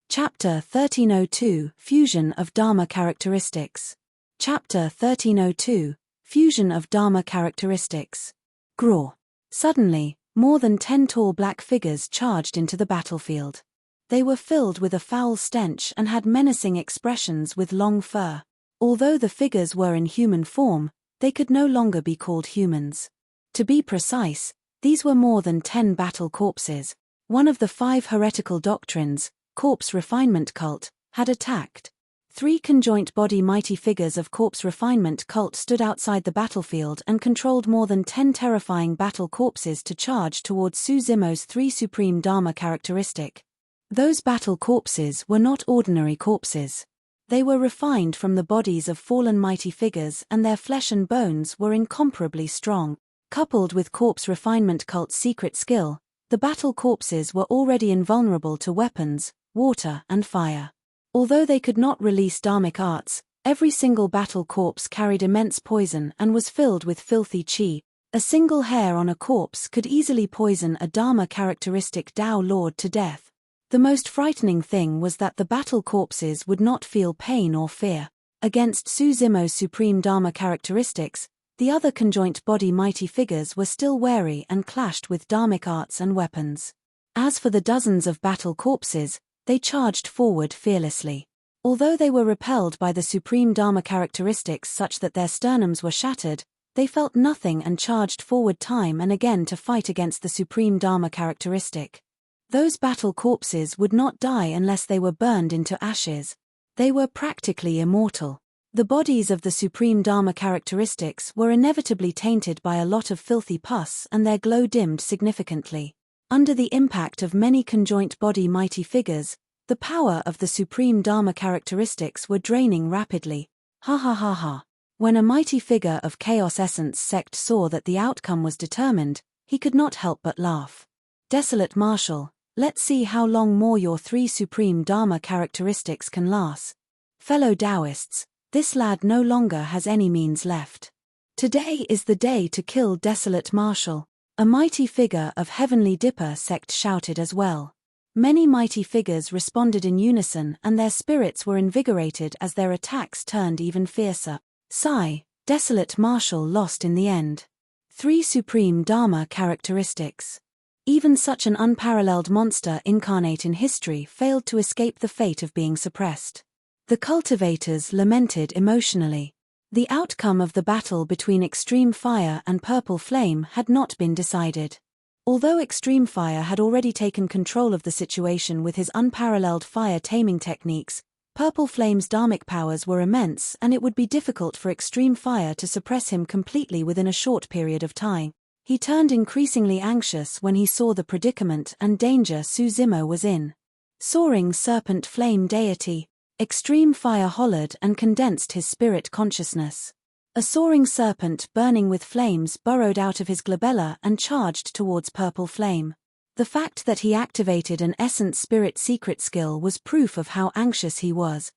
Speaker 1: Chapter 1302 Fusion of Dharma Characteristics. Chapter 1302 Fusion of Dharma Characteristics. Graw. Suddenly, more than 10 tall black figures charged into the battlefield. They were filled with a foul stench and had menacing expressions with long fur. Although the figures were in human form, they could no longer be called humans. To be precise, these were more than 10 battle corpses. One of the 5 heretical doctrines, corpse refinement cult, had attacked. 3 conjoint body mighty figures of corpse refinement cult stood outside the battlefield and controlled more than 10 terrifying battle corpses to charge towards Suzimo's 3 supreme Dharma characteristic. Those battle corpses were not ordinary corpses. They were refined from the bodies of fallen mighty figures and their flesh and bones were incomparably strong. Coupled with corpse refinement cult's secret skill, the battle corpses were already invulnerable to weapons, water and fire. Although they could not release dharmic arts, every single battle corpse carried immense poison and was filled with filthy chi. A single hair on a corpse could easily poison a Dharma characteristic Tao Lord to death. The most frightening thing was that the battle corpses would not feel pain or fear. Against Suzimo's supreme Dharma characteristics, the other conjoint body mighty figures were still wary and clashed with dharmic arts and weapons. As for the dozens of battle corpses, they charged forward fearlessly. Although they were repelled by the supreme Dharma characteristics such that their sternums were shattered, they felt nothing and charged forward time and again to fight against the supreme Dharma characteristic. Those battle corpses would not die unless they were burned into ashes. They were practically immortal. The bodies of the supreme Dharma characteristics were inevitably tainted by a lot of filthy pus and their glow dimmed significantly. Under the impact of many conjoint body mighty figures, the power of the supreme Dharma characteristics were draining rapidly. Ha ha ha ha. When a mighty figure of Chaos Essence sect saw that the outcome was determined, he could not help but laugh. Desolate Marshal, let's see how long more your 3 supreme Dharma characteristics can last. Fellow Taoists, this lad no longer has any means left. Today is the day to kill Desolate Marshal. A mighty figure of Heavenly Dipper sect shouted as well. Many mighty figures responded in unison and their spirits were invigorated as their attacks turned even fiercer. Sigh, Desolate Marshal lost in the end. 3 supreme Dharma characteristics. Even such an unparalleled monster incarnate in history failed to escape the fate of being suppressed. The cultivators lamented emotionally. The outcome of the battle between Extreme Fire and Purple Flame had not been decided. Although Extreme Fire had already taken control of the situation with his unparalleled fire taming techniques, Purple Flame's dharmic powers were immense and it would be difficult for Extreme Fire to suppress him completely within a short period of time. He turned increasingly anxious when he saw the predicament and danger Suzimo was in. Soaring Serpent Flame Deity, Extreme Fire hollered and condensed his spirit consciousness. A soaring serpent burning with flames burrowed out of his glabella and charged towards Purple Flame. The fact that he activated an Essence Spirit secret skill was proof of how anxious he was.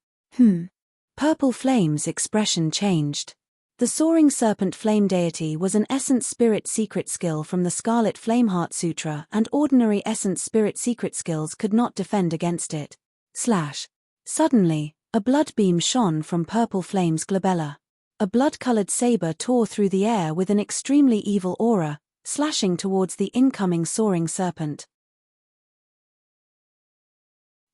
Speaker 1: Purple Flame's expression changed. The soaring serpent flame deity was an essence spirit secret skill from the Scarlet Flameheart Sutra, and ordinary essence spirit secret skills could not defend against it. Suddenly, a blood beam shone from Purple Flame's glabella. A blood-colored saber tore through the air with an extremely evil aura, slashing towards the incoming soaring serpent.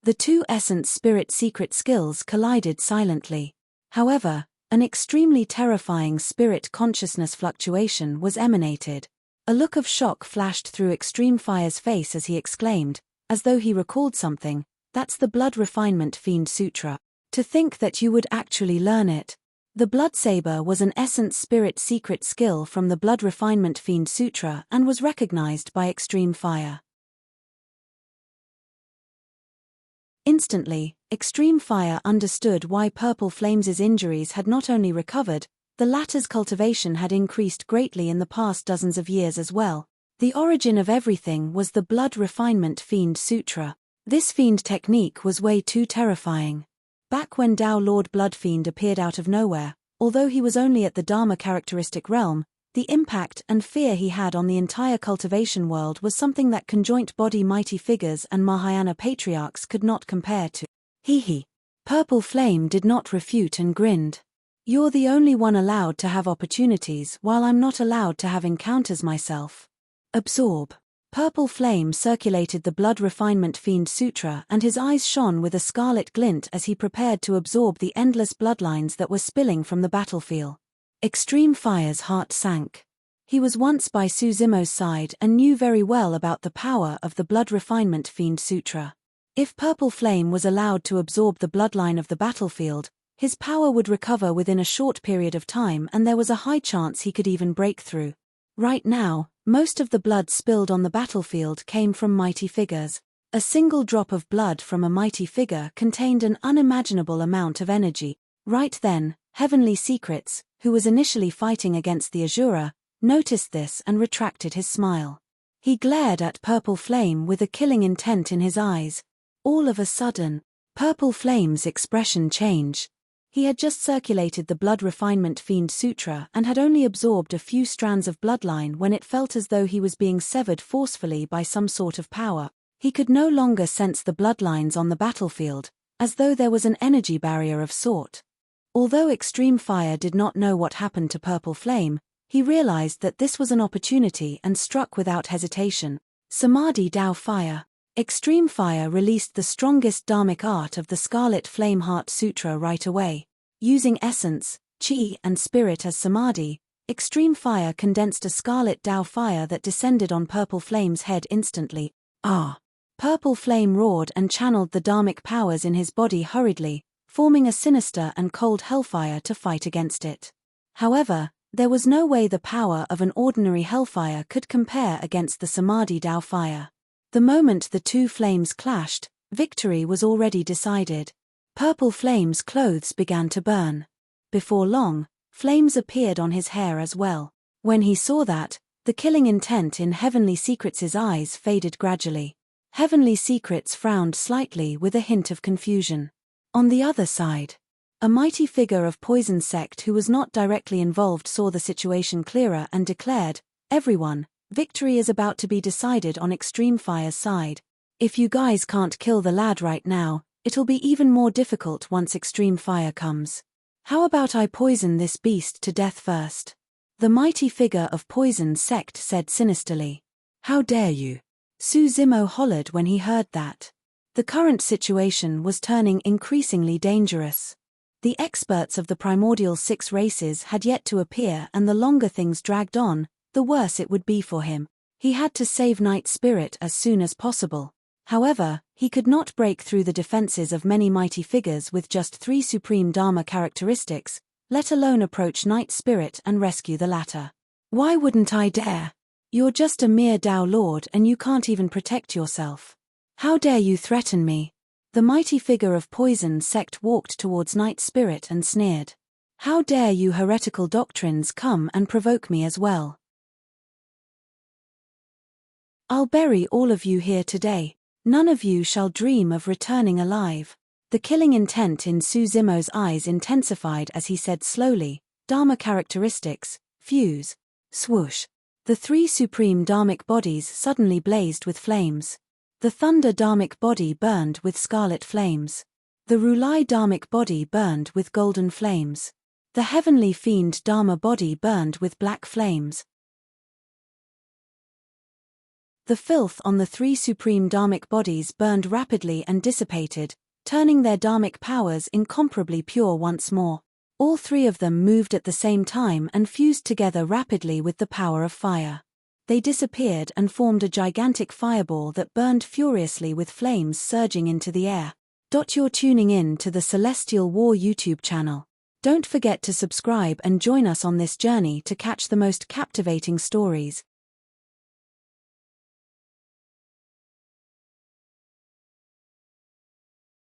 Speaker 1: The two essence spirit secret skills collided silently. However, an extremely terrifying spirit consciousness fluctuation was emanated. A look of shock flashed through Extreme Fire's face as he exclaimed, as though he recalled something, "That's the Blood Refinement Fiend Sutra. To think that you would actually learn it." The Blood Saber was an essence spirit secret skill from the Blood Refinement Fiend Sutra and was recognized by Extreme Fire. Instantly, Extreme Fire understood why Purple Flame's injuries had not only recovered, the latter's cultivation had increased greatly in the past dozens of years as well. The origin of everything was the Blood Refinement Fiend Sutra. This fiend technique was way too terrifying. Back when Tao Lord Blood Fiend appeared out of nowhere, although he was only at the Dharma characteristic realm, the impact and fear he had on the entire cultivation world was something that conjoint body mighty figures and Mahayana patriarchs could not compare to. Purple Flame did not refute and grinned. "You're the only one allowed to have opportunities while I'm not allowed to have encounters myself. Absorb." Purple Flame circulated the Blood Refinement Fiend Sutra and his eyes shone with a scarlet glint as he prepared to absorb the endless bloodlines that were spilling from the battlefield. Extreme Fire's heart sank. He was once by Suzumo's side and knew very well about the power of the Blood Refinement Fiend Sutra. If Purple Flame was allowed to absorb the bloodline of the battlefield, his power would recover within a short period of time and there was a high chance he could even break through. Right now, most of the blood spilled on the battlefield came from mighty figures. A single drop of blood from a mighty figure contained an unimaginable amount of energy. Right then, Heavenly Secrets, who was initially fighting against the Azura, noticed this and retracted his smile. He glared at Purple Flame with a killing intent in his eyes. All of a sudden, Purple Flame's expression changed. He had just circulated the Blood Refinement Fiend Sutra and had only absorbed a few strands of bloodline when it felt as though he was being severed forcefully by some sort of power. He could no longer sense the bloodlines on the battlefield, as though there was an energy barrier of sort. Although Extreme Fire did not know what happened to Purple Flame, he realized that this was an opportunity and struck without hesitation. Samadhi Dao Fire. Extreme Fire released the strongest dharmic art of the Scarlet Flameheart Sutra right away. Using essence, chi, and spirit as samadhi, Extreme Fire condensed a Scarlet Dao Fire that descended on Purple Flame's head instantly. Purple Flame roared and channeled the dharmic powers in his body hurriedly, forming a sinister and cold hellfire to fight against it. However, there was no way the power of an ordinary hellfire could compare against the Samadhi Dao Fire. The moment the two flames clashed, victory was already decided. Purple Flame's clothes began to burn. Before long, flames appeared on his hair as well. When he saw that, the killing intent in Heavenly Secrets' eyes faded gradually. Heavenly Secrets frowned slightly with a hint of confusion. On the other side, a mighty figure of Poison Sect who was not directly involved saw the situation clearer and declared, "Everyone, victory is about to be decided on Extreme Fire's side. If you guys can't kill the lad right now, it'll be even more difficult once Extreme Fire comes. How about I poison this beast to death first?" The mighty figure of Poison Sect said sinisterly. "How dare you?" Suzumo hollered when he heard that. The current situation was turning increasingly dangerous. The experts of the primordial 6 races had yet to appear, and the longer things dragged on, the worse it would be for him. He had to save Night Spirit as soon as possible. However, he could not break through the defenses of many mighty figures with just 3 supreme Dharma characteristics, let alone approach Night Spirit and rescue the latter. "Why wouldn't I dare? You're just a mere Dao Lord and you can't even protect yourself. How dare you threaten me?" The mighty figure of Poison Sect walked towards Night Spirit and sneered. "How dare you heretical doctrines come and provoke me as well? I'll bury all of you here today. None of you shall dream of returning alive." The killing intent in Su Zimo's eyes intensified as he said slowly, Dharma characteristics, fuse. Swoosh. The 3 supreme dharmic bodies suddenly blazed with flames. The thunder dharmic body burned with scarlet flames. The Rulai dharmic body burned with golden flames. The heavenly fiend dharma body burned with black flames. The filth on the 3 supreme dharmic bodies burned rapidly and dissipated, turning their dharmic powers incomparably pure once more. All 3 of them moved at the same time and fused together rapidly with the power of fire. They disappeared and formed a gigantic fireball that burned furiously with flames surging into the air. You're tuning in to the Celestial War YouTube channel. Don't forget to subscribe and join us on this journey to catch the most captivating stories.